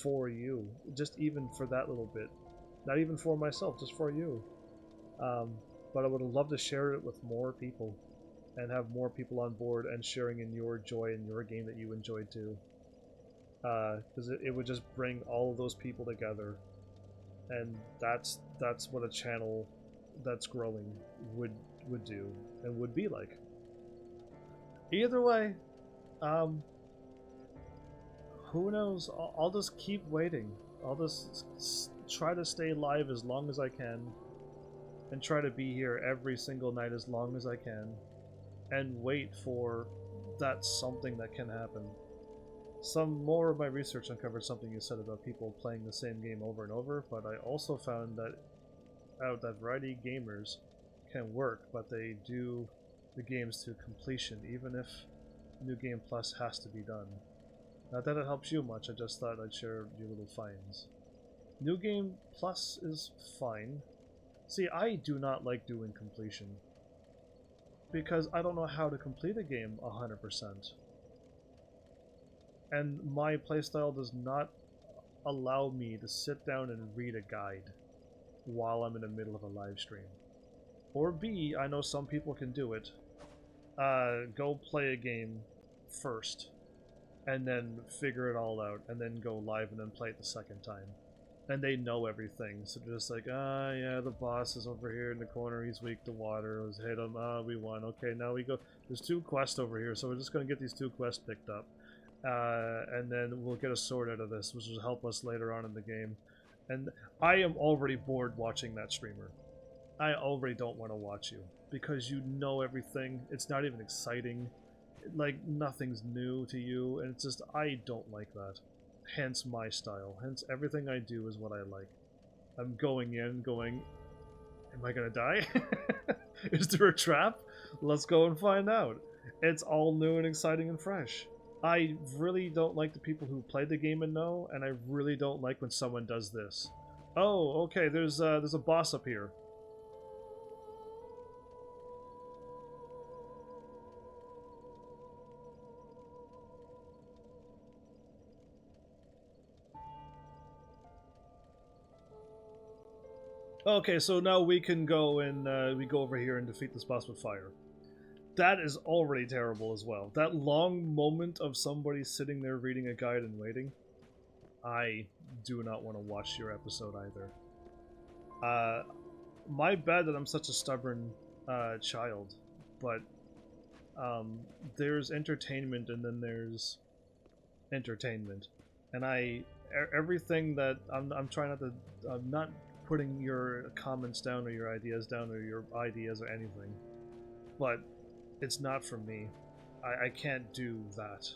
for you. Just even for that little bit. Not even for myself, just for you. But I would love to share it with more people and have more people on board and sharing in your joy in your game that you enjoyed too. Because it would just bring all of those people together, and that's what a channel that's growing would do and would be like. Either way, who knows? I'll just keep waiting. I'll just try to stay live as long as I can, and try to be here every single night as long as I can, and wait for that something that can happen. Some more of my research uncovered something you said about people playing the same game over and over, but I also found that variety gamers can work, but they do the games to completion, even if New Game Plus has to be done. Not that it helps you much, I just thought I'd share your little finds. New Game Plus is fine. See, I do not like doing completion, because I don't know how to complete a game 100%. And my playstyle does not allow me to sit down and read a guide. while I'm in the middle of a live stream. Or B, I know some people can do it. Go play a game first, and then figure it all out, and then go live and then play it the second time. And they know everything, so they're just like, ah, yeah, the boss is over here in the corner, he's weak to water, let's hit him, we won, okay, now we go, there's 2 quests over here, so we're just gonna get these 2 quests picked up. And then we'll get a sword out of this, which will help us later on in the game. And I am already bored watching that streamer. I already don't want to watch you, because you know everything, it's not even exciting, like, nothing's new to you, and it's just, I don't like that. Hence my style. Hence everything I do is what I like. I'm going in, going, am I gonna die? Is there a trap? Let's go and find out. It's all new and exciting and fresh. I really don't like the people who play the game and know, and I really don't like when someone does this. Oh, okay, there's a boss up here. Okay, so now we can go and we go over here and defeat this boss with fire. That is already terrible as well. That long moment of somebody sitting there reading a guide and waiting. I do not want to watch your episode either. My bad that I'm such a stubborn child, but there's entertainment and then there's entertainment, and everything that I'm trying not to, I'm not putting your comments down or your ideas down or your ideas or anything, but it's not for me. I can't do that.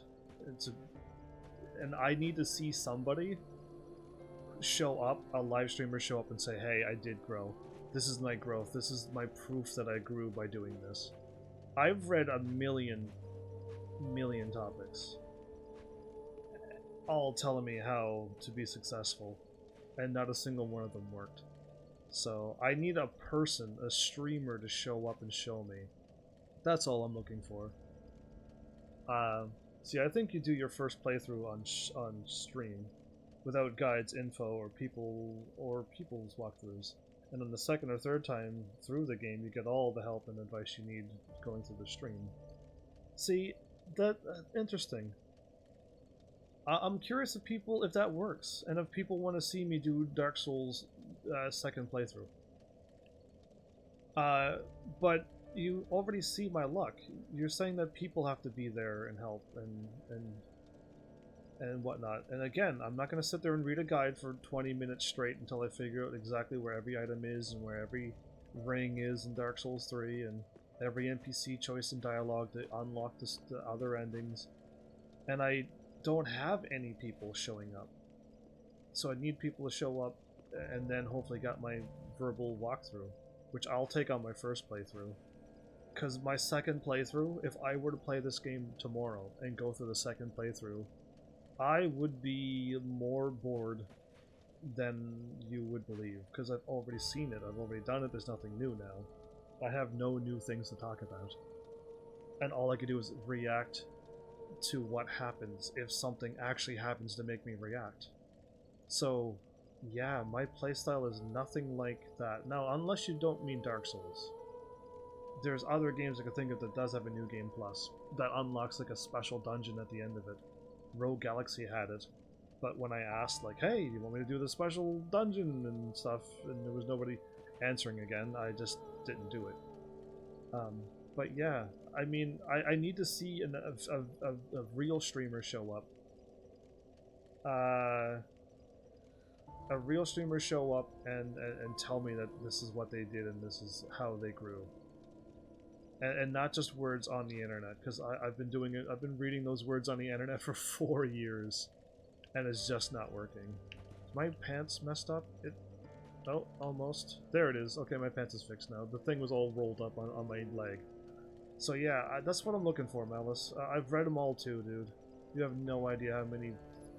And I need to see somebody show up, a live streamer show up and say, hey, I did grow. This is my growth. This is my proof that I grew by doing this. I've read a million topics, all telling me how to be successful, and not a single one of them worked. So I need a person, a streamer, to show up and show me. That's all I'm looking for. See, I think you do your first playthrough on stream, without guides, info, or people's walkthroughs, and then the second or third time through the game, you get all the help and advice you need going through the stream. See, that interesting. I'm curious if that works, and if people want to see me do Dark Souls second playthrough. But you already see my luck. You're saying that people have to be there and help and whatnot. And again, I'm not going to sit there and read a guide for 20 minutes straight until I figure out exactly where every item is and where every ring is in Dark Souls 3 and every NPC choice and dialogue to unlock the other endings. And I don't have any people showing up. So I need people to show up and then hopefully got my verbal walkthrough, which I'll take on my first playthrough. Because my second playthrough, if I were to play this game tomorrow and go through the second playthrough, I would be more bored than you would believe, because I've already seen it, I've already done it, there's nothing new now. I have no new things to talk about. And all I can do is react to what happens if something actually happens to make me react. So, yeah, my playstyle is nothing like that. Now, unless you don't mean Dark Souls. There's other games I can think of that does have a New Game Plus that unlocks like a special dungeon at the end of it. Rogue Galaxy had it, but when I asked like, hey, do you want me to do the special dungeon and stuff, and there was nobody answering again, I just didn't do it. But yeah, I mean, I need to see a real streamer show up. A real streamer show up and tell me that this is what they did and this is how they grew. And not just words on the internet, because I've been doing it. I've been reading those words on the internet for 4 years, and it's just not working. Is my pants messed up? Oh, almost. There it is. Okay, my pants is fixed now. The thing was all rolled up on my leg. So yeah, that's what I'm looking for, Malice. I've read them all too, dude. You have no idea how many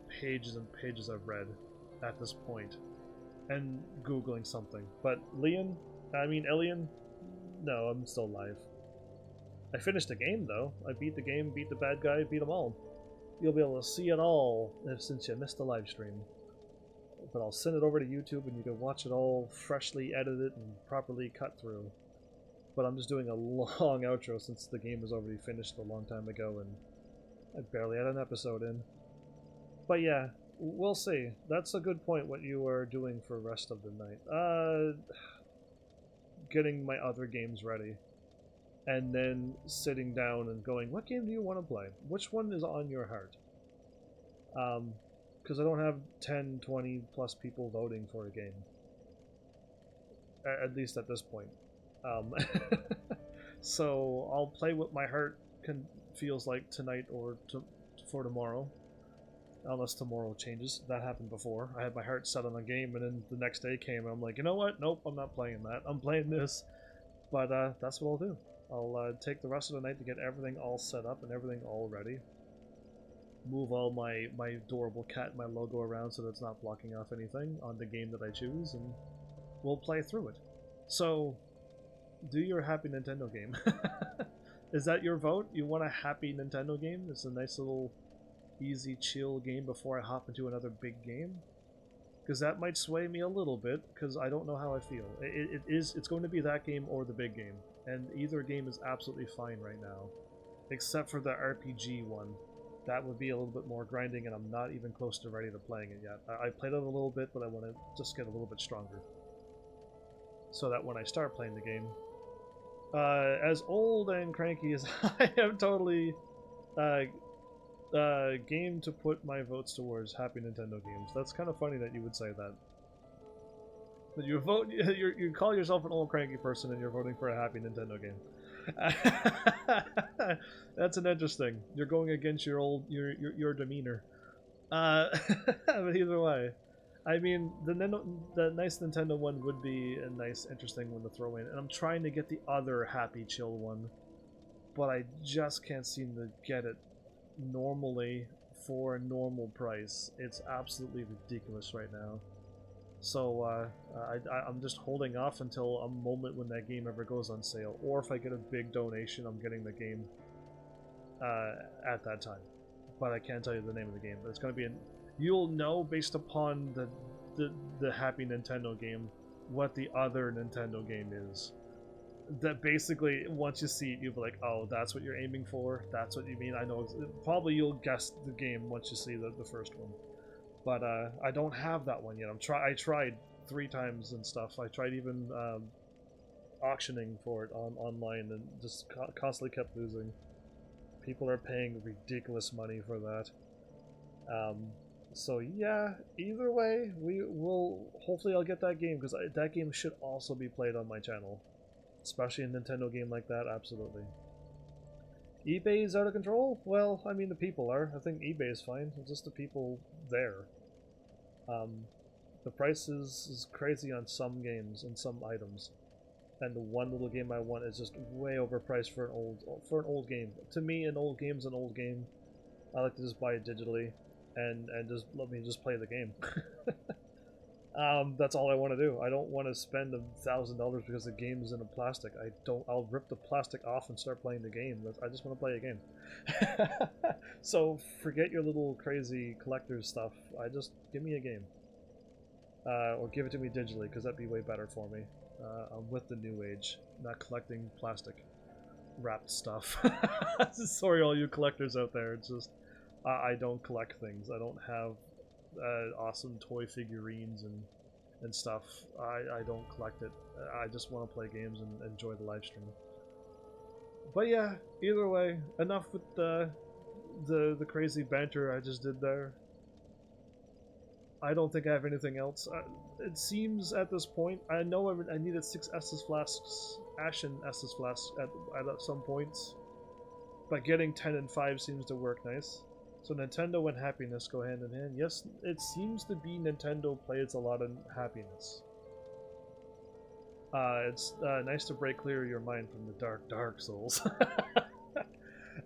pages and pages I've read at this point, and googling something. But Elian, no, I'm still alive. I finished the game, though. I beat the game, beat the bad guy, beat them all. You'll be able to see it all since you missed the live stream. But I'll send it over to YouTube and you can watch it all freshly edited and properly cut through. But I'm just doing a long outro since the game was already finished a long time ago and I barely had an episode in. But yeah, we'll see. That's a good point what you are doing for the rest of the night. Getting my other games ready. And then sitting down and going, what game do you want to play? Which one is on your heart? Because I don't have 10, 20 plus people voting for a game. At least at this point. So I'll play what my heart feels like tonight or for tomorrow. Unless tomorrow changes. That happened before. I had my heart set on a game and then the next day came and I'm like, you know what? Nope, I'm not playing that. I'm playing this. But that's what I'll do. I'll take the rest of the night to get everything all set up and everything all ready. Move all my adorable cat and my logo around so that it's not blocking off anything on the game that I choose, and we'll play through it. So, do your happy Nintendo game. Is that your vote? You want a happy Nintendo game? It's a nice little easy chill game before I hop into another big game? Because that might sway me a little bit, because I don't know how I feel. It's going to be that game or the big game. And either game is absolutely fine right now. Except for the RPG one. That would be a little bit more grinding, and I'm not even close to ready to playing it yet. I played it a little bit, but I want to just get a little bit stronger. So that when I start playing the game... as old and cranky as I am, totally... game to put my votes towards happy Nintendo games. That's kind of funny that you would say that. That you vote, you call yourself an old cranky person and you're voting for a happy Nintendo game. That's an interesting. You're going against your demeanor. But either way, I mean the nice Nintendo one would be a nice, interesting one to throw in. And I'm trying to get the other happy chill one, but I just can't seem to get it normally for a normal price. It's absolutely ridiculous right now. So I'm just holding off until a moment when that game ever goes on sale, or if I get a big donation, I'm getting the game at that time. But I can't tell you the name of the game. But it's going to be you'll know based upon the happy Nintendo game what the other Nintendo game is. That basically, once you see it, you'll be like, oh, that's what you're aiming for. That's what you mean. I know. Probably you'll guess the game once you see the first one. But I don't have that one yet. I tried 3 times and stuff. I tried even auctioning for it online and just constantly kept losing. People are paying ridiculous money for that. So yeah, either way, hopefully I'll get that game, because that game should also be played on my channel. Especially a Nintendo game like that, absolutely. eBay is out of control? Well, I mean, the people are. I think eBay is fine. It's just the people there. The price is crazy on some games and some items. And the one little game I want is just way overpriced for an old game. To me, an old game's an old game. I like to just buy it digitally and just let me just play the game. That's all I want to do. I don't want to spend $1,000 because the game is in a plastic. I'll rip the plastic off and start playing the game. I just want to play a game. So forget your little crazy collector's stuff. Give me a game. Or give it to me digitally, because that'd be way better for me. I'm with the new age, not collecting plastic wrapped stuff. Sorry all you collectors out there. It's just I don't collect things. I don't have awesome toy figurines and stuff. I don't collect it. I just want to play games and enjoy the live stream. But yeah, either way, enough with the crazy banter I just did there. I don't think I have anything else. It seems at this point, I know I needed 6 Estus flasks, Ashen Estus flasks at some points, but getting 10 and 5 seems to work nice. So Nintendo and happiness go hand in hand. Yes, it seems to be Nintendo plays a lot of happiness. It's nice to break clear your mind from the Dark Souls.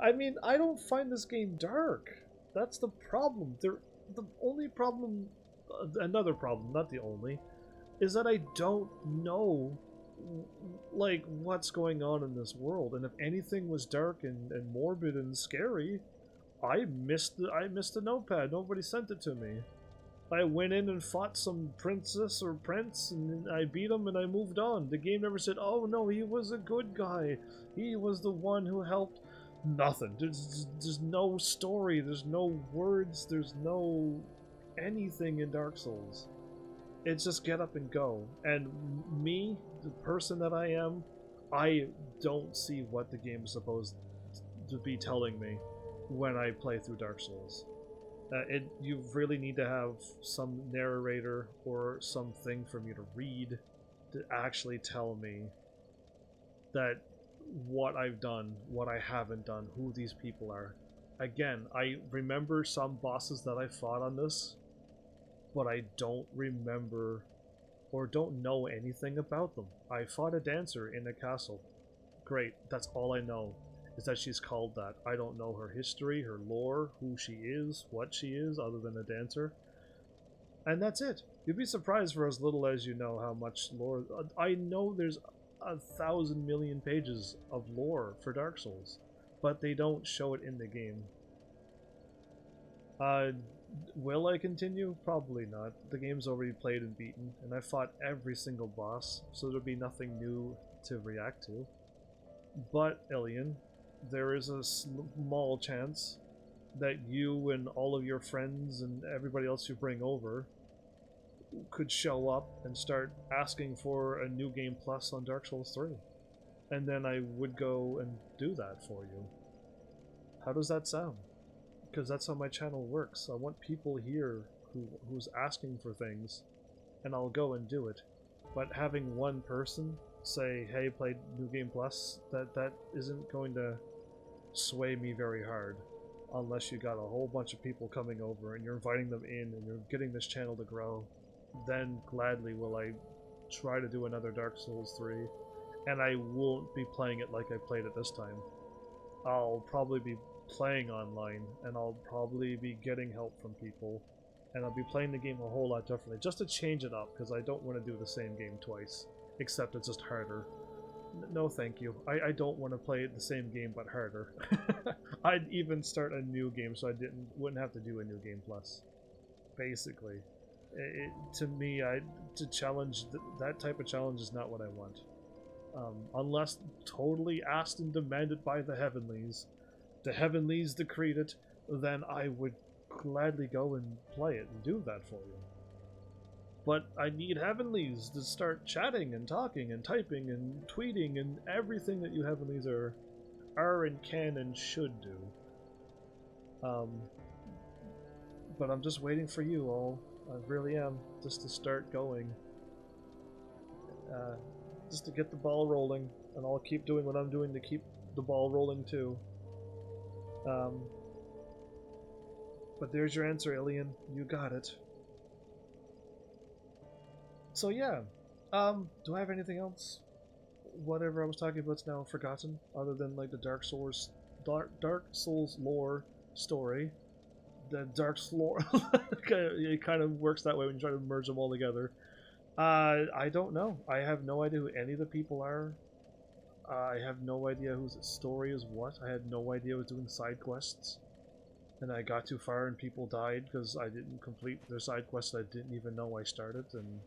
I mean, I don't find this game dark. That's the problem. The only problem, another problem, not the only, is that I don't know, like, what's going on in this world. And if anything was dark and morbid and scary, I missed the notepad. Nobody sent it to me. I went in and fought some princess or prince, and I beat him, and I moved on. The game never said, oh no, he was a good guy. He was the one who helped. Nothing. There's no story. There's no words. There's no anything in Dark Souls. It's just get up and go. And me, the person that I am, I don't see what the game is supposed to be telling me when I play through Dark Souls. You really need to have some narrator or something for me to read to actually tell me that what I've done, what I haven't done, who these people are. Again, I remember some bosses that I fought on this, but I don't remember or don't know anything about them. I fought a dancer in a castle. Great, that's all I know. Is that she's called that. I don't know her history, her lore, who she is, what she is, other than a dancer. And that's it. You'd be surprised for as little as you know how much lore... I know there's 1,000 million pages of lore for Dark Souls, but they don't show it in the game. Will I continue? Probably not. The game's already played and beaten, and I fought every single boss, so there'll be nothing new to react to. But, Ilian, there is a small chance that you and all of your friends and everybody else you bring over could show up and start asking for a new game plus on Dark Souls 3. And then I would go and do that for you. How does that sound? Because that's how my channel works. I want people here who's asking for things, and I'll go and do it. But having one person say, hey, play New Game Plus, that isn't going to sway me very hard. Unless you got a whole bunch of people coming over and you're inviting them in and you're getting this channel to grow. Then gladly will I try to do another Dark Souls 3. And I won't be playing it like I played it this time. I'll probably be playing online, and I'll probably be getting help from people. And I'll be playing the game a whole lot differently, just to change it up, because I don't want to do the same game twice. Except it's just harder. No thank you. I don't want to play the same game but harder. I'd even start a new game so I wouldn't have to do a new game plus. Basically. To me, that type of challenge is not what I want. Unless totally asked and demanded by the Heavenlies. The Heavenlies decreed it, then I would gladly go and play it and do that for you. But I need Heavenlies to start chatting and talking and typing and tweeting and everything that you Heavenlies are and can and should do. But I'm just waiting for you all. I really am, just to start going. Just to get the ball rolling, and I'll keep doing what I'm doing to keep the ball rolling too. But there's your answer, Ilian. You got it. So yeah, do I have anything else? Whatever I was talking about's now forgotten, other than like the Dark Souls lore story. The Dark Souls it kind of works that way when you try to merge them all together. I don't know. I have no idea who any of the people are. I have no idea whose story is what. I had no idea I was doing side quests. And I got too far and people died because I didn't complete their side quests I didn't even know I started. And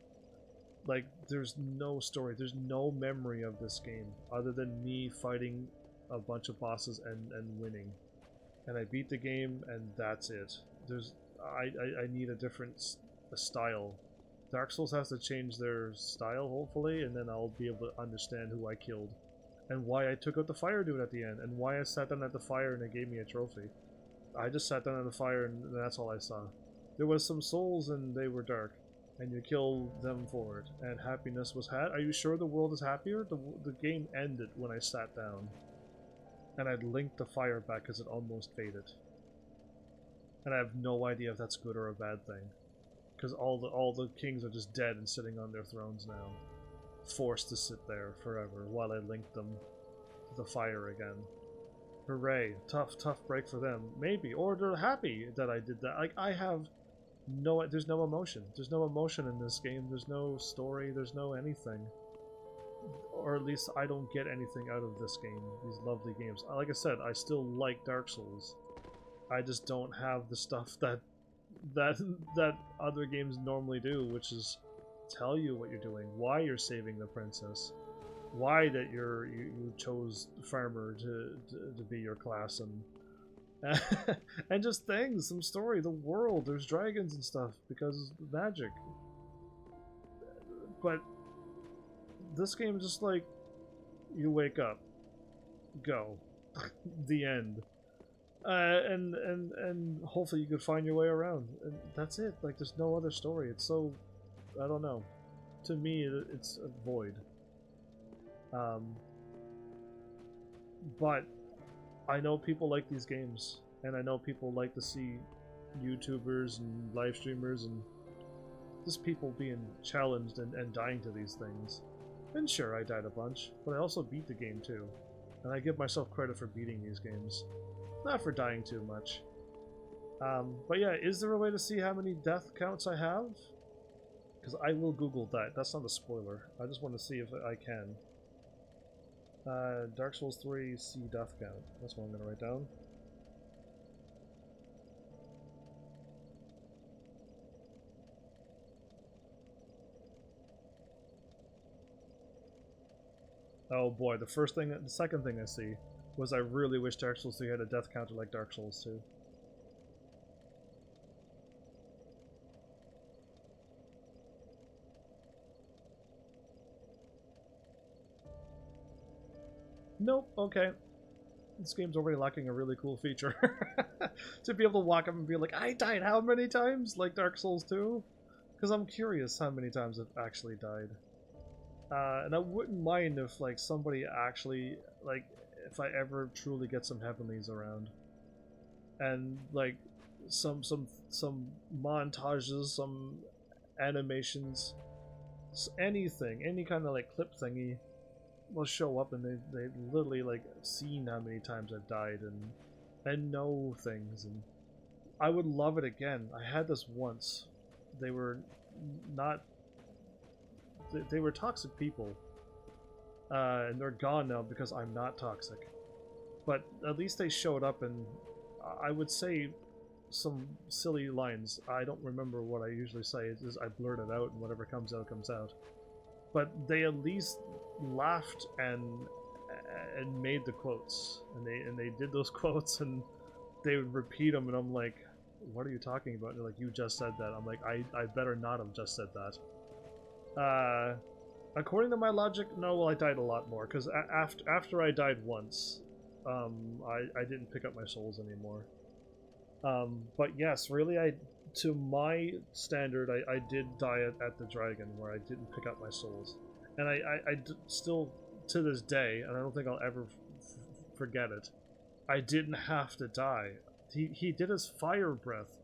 like, there's no story, there's no memory of this game other than me fighting a bunch of bosses and winning. And I beat the game, and that's it. I need a different style. Dark Souls has to change their style, hopefully, and then I'll be able to understand who I killed. And why I took out the fire dude at the end, and why I sat down at the fire and it gave me a trophy. I just sat down at the fire and that's all I saw. There was some souls and they were dark. And you killed them for it, and happiness was had. Are you sure the world is happier? The game ended when I sat down, and I'd linked the fire back because it almost faded. And I have no idea if that's good or a bad thing, because all the kings are just dead and sitting on their thrones now, forced to sit there forever while I linked them to the fire again. Hooray! Tough break for them, maybe, or they're happy that I did that. Like, I have. No, there's no emotion. There's no emotion in this game. There's no story. There's no anything. Or at least I don't get anything out of this game. These lovely games. Like I said, I still like Dark Souls. I just don't have the stuff that that other games normally do, which is tell you what you're doing, why you're saving the princess, why that you chose farmer to be your class, and and just things, some story, the world, there's dragons and stuff because magic. But this game is just like, you wake up, go, the end. And hopefully you could find your way around, and that's it. Like, there's no other story. It's so, I don't know, to me it's a void. But I know people like these games, and I know people like to see YouTubers and live streamers and just people being challenged and dying to these things. And sure, I died a bunch, but I also beat the game too, and I give myself credit for beating these games. Not for dying too much. But yeah, is there a way to see how many death counts I have? Because I will Google that. That's not a spoiler. I just want to see if I can. Dark Souls 3 see death count. That's what I'm going to write down. Oh boy, the second thing I see was I really wish Dark Souls 3 had a death counter like Dark Souls 2. Nope, okay. This game's already lacking a really cool feature. To be able to walk up and be like, I died how many times? Like Dark Souls 2? Because I'm curious how many times I've actually died. And I wouldn't mind if, like, somebody actually, like, if I ever truly get some heavenlies around, and like some montages, some animations, anything, any kind of like clip thingy will show up, and they literally like seen how many times I've died and know things, and I would love it again. I had this once. They were not. They were toxic people, and they're gone now because I'm not toxic. But at least they showed up, and I would say some silly lines. I don't remember what I usually say. It's just I blurt it out, and whatever comes out comes out. But they at least laughed and made the quotes, and they did those quotes, and they would repeat them, and I'm like, "What are you talking about?" And they're like, "You just said that." I'm like, "I better not have just said that." According to my logic, no. Well, I died a lot more because after I died once, I didn't pick up my souls anymore. But yes, really, to my standard, I did die at the dragon where I didn't pick up my souls, and I still to this day, and I don't think I'll ever forget it. I didn't have to die. He did his fire breath,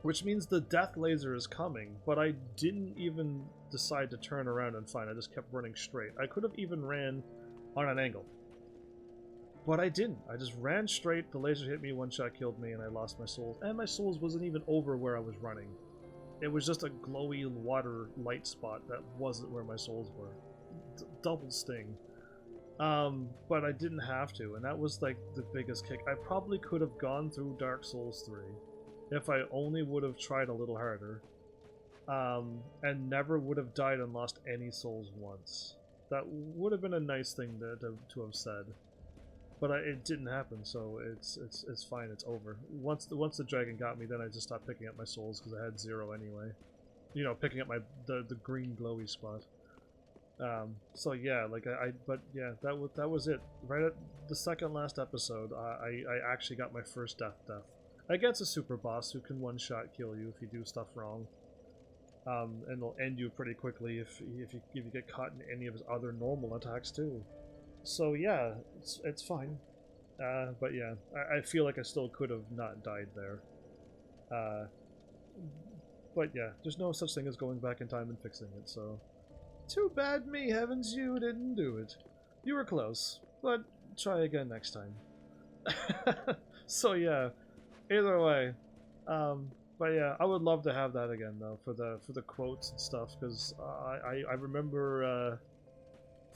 which means the death laser is coming, but I didn't even decide to turn around and fight. I just kept running straight. I could have even ran on an angle, but I didn't. I just ran straight, the laser hit me, one shot killed me, and I lost my souls. And my souls wasn't even over where I was running. It was just a glowy water light spot that wasn't where my souls were. Double sting. But I didn't have to, and that was like the biggest kick. I probably could have gone through Dark Souls 3 if I only would have tried a little harder, and never would have died and lost any souls once. That would have been a nice thing to have said, but it didn't happen. So it's fine. It's over. Once the dragon got me, then I just stopped picking up my souls because I had 0 anyway. You know, picking up the green glowy spot. So yeah, like but yeah, that was it. Right at the second last episode, I actually got my first death against a super boss who can one-shot kill you if you do stuff wrong. And will end you pretty quickly if you get caught in any of his other normal attacks too. So yeah, it's fine. But yeah, I feel like I still could have not died there. But yeah, there's no such thing as going back in time and fixing it, so... Too bad me, Heavens, you didn't do it. You were close, but try again next time. So yeah, either way, but yeah, I would love to have that again though for the quotes and stuff, because I remember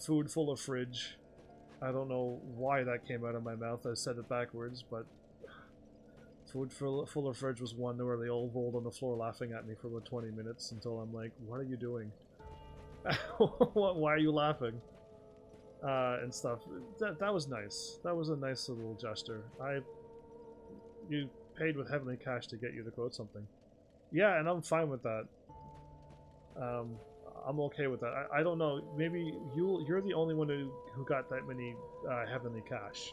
food full of fridge. I don't know why that came out of my mouth. I said it backwards, but Food fuller fridge was one where they all rolled on the floor laughing at me for about 20 minutes until I'm like, what are you doing? Why are you laughing? And stuff. That was nice. That was a nice little gesture. You paid with heavenly cash to get you to quote something. Yeah, and I'm fine with that. I'm okay with that. I don't know. Maybe you're the only one who got that many heavenly cash.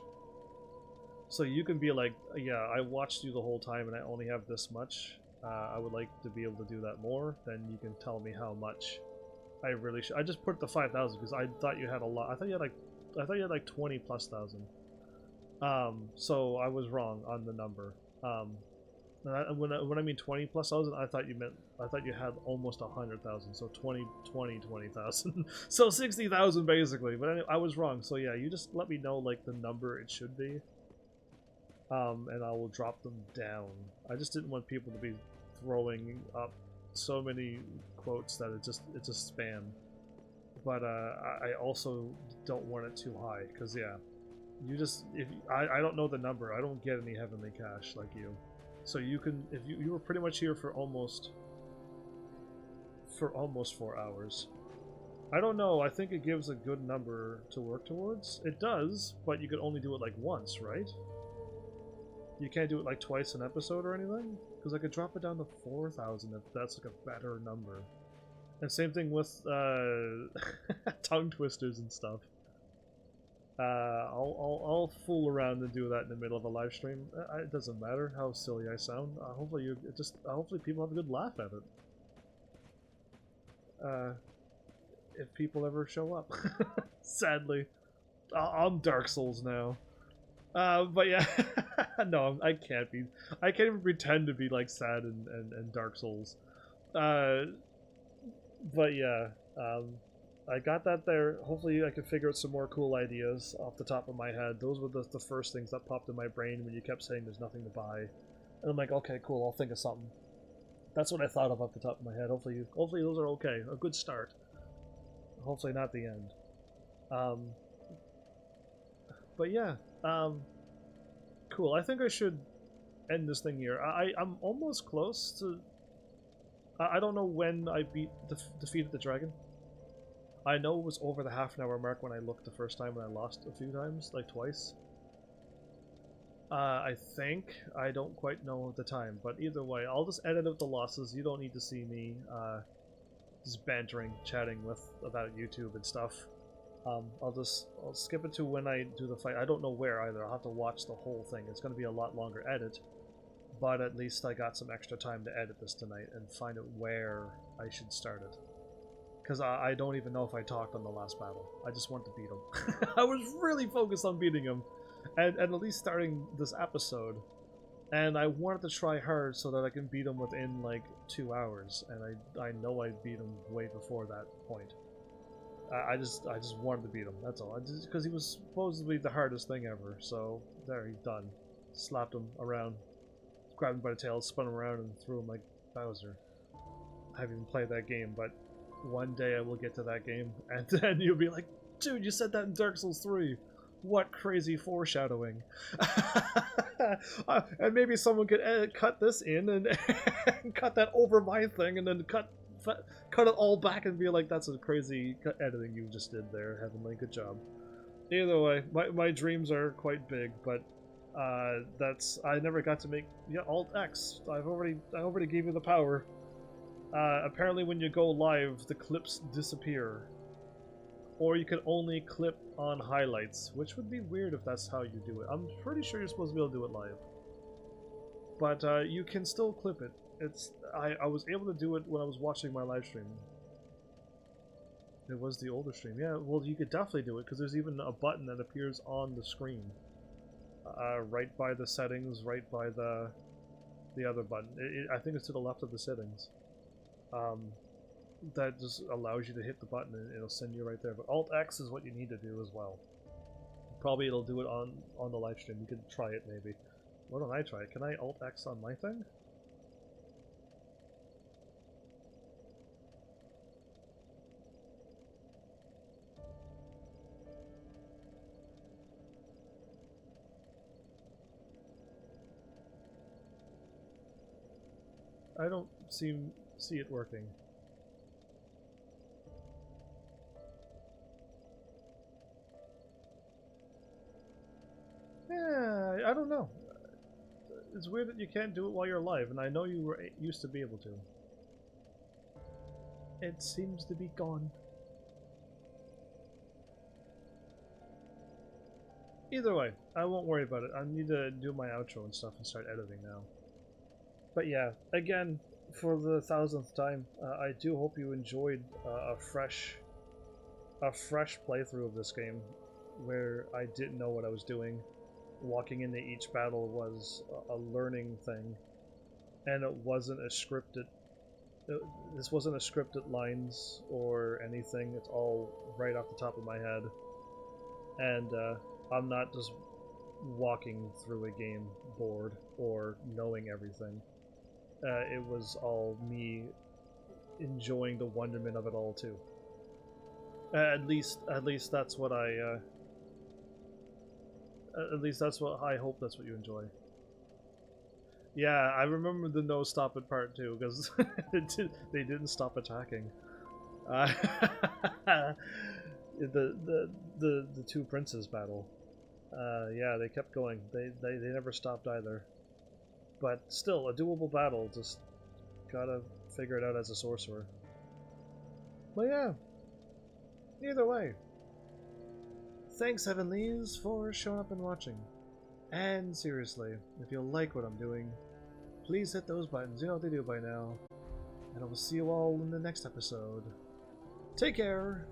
So you can be like, yeah, I watched you the whole time and I only have this much. I would like to be able to do that more. Then you can tell me how much I really should. I just put the 5,000 because I thought you had a lot. I thought you had like 20 plus thousand. So I was wrong on the number. When I mean 20 plus thousand, I thought you had almost 100,000. So 20,000. So 60,000 basically. But anyway, I was wrong. So yeah, you just let me know like the number it should be. And I will drop them down. I just didn't want people to be throwing up so many quotes that it's just spam. But I also don't want it too high because yeah, I don't know the number. I don't get any heavenly cash like you, so you can if you were pretty much here for almost 4 hours. I don't know. I think it gives a good number to work towards. It does, but you could only do it like once, right? You can't do it like twice an episode or anything? Because I could drop it down to 4,000 if that's like a better number. And same thing with tongue twisters and stuff. I'll fool around and do that in the middle of a live stream. It doesn't matter how silly I sound. Hopefully people have a good laugh at it. If people ever show up. Sadly. I'm Dark Souls now. But yeah, no, I can't be. I can't even pretend to be like sad and Dark Souls. But yeah, I got that there. Hopefully I can figure out some more cool ideas off the top of my head. Those were the first things that popped in my brain when you kept saying there's nothing to buy. And I'm like, okay, cool, I'll think of something. That's what I thought of off the top of my head. Hopefully those are okay. A good start. Hopefully not the end. But yeah, cool. I think I should end this thing here. I'm almost close to... I don't know when I defeated the dragon. I know it was over the half-an-hour mark when I looked the first time and I lost a few times, like twice. I think. I don't quite know at the time, but either way, I'll just edit out the losses. You don't need to see me just bantering, chatting about YouTube and stuff. I'll skip it to when I do the fight. I don't know where either. I'll have to watch the whole thing. It's going to be a lot longer edit, but at least I got some extra time to edit this tonight and find out where I should start it. Because I don't even know if I talked on the last battle. I just wanted to beat him. I was really focused on beating him, and at least starting this episode. And I wanted to try hard so that I can beat him within like 2 hours, and I know I beat him way before that point. I just wanted to beat him. That's all. Because he was supposedly the hardest thing ever. So there, he's done. Slapped him around, grabbed him by the tail, spun him around, and threw him like Bowser. I haven't even played that game, but one day I will get to that game, and then you'll be like, "Dude, you said that in Dark Souls 3. What crazy foreshadowing!" And maybe someone could cut this in and cut that over my thing, and then cut it all back and be like, that's a crazy editing you just did there, Heavenly, good job. Either way, my dreams are quite big, but I never got to make Alt X. I already gave you the power. Apparently when you go live, the clips disappear. Or you can only clip on highlights, which would be weird if that's how you do it. I'm pretty sure you're supposed to be able to do it live. But you can still clip it. I was able to do it when I was watching my live stream. It was the older stream. Yeah, well, you could definitely do it, because there's even a button that appears on the screen. Right by the settings, right by the other button. I think it's to the left of the settings. That just allows you to hit the button and it'll send you right there. But Alt-X is what you need to do as well. Probably it'll do it on the live stream. You could try it maybe. Why don't I try it? Can I Alt-X on my thing? I don't see it working. Yeah, I don't know. It's weird that you can't do it while you're alive, and I know you used to be able to. It seems to be gone. Either way, I won't worry about it. I need to do my outro and stuff and start editing now. But yeah, again, for the 1000th time, I do hope you enjoyed a fresh playthrough of this game, where I didn't know what I was doing. Walking into each battle was a learning thing, and it wasn't a scripted. This wasn't a scripted lines or anything. It's all right off the top of my head, and I'm not just walking through a game bored or knowing everything. It was all me enjoying the wonderment of it all too. At least that's what I. At least that's what I hope. That's what you enjoy. Yeah, I remember the no stop it part too, because they didn't stop attacking. The two princes battle. Yeah, they kept going. They never stopped either. But still, a doable battle. Just gotta figure it out as a sorcerer. But yeah, either way. Thanks, Heavenlies, for showing up and watching. And seriously, if you like what I'm doing, please hit those buttons. You know what they do by now. And I will see you all in the next episode. Take care!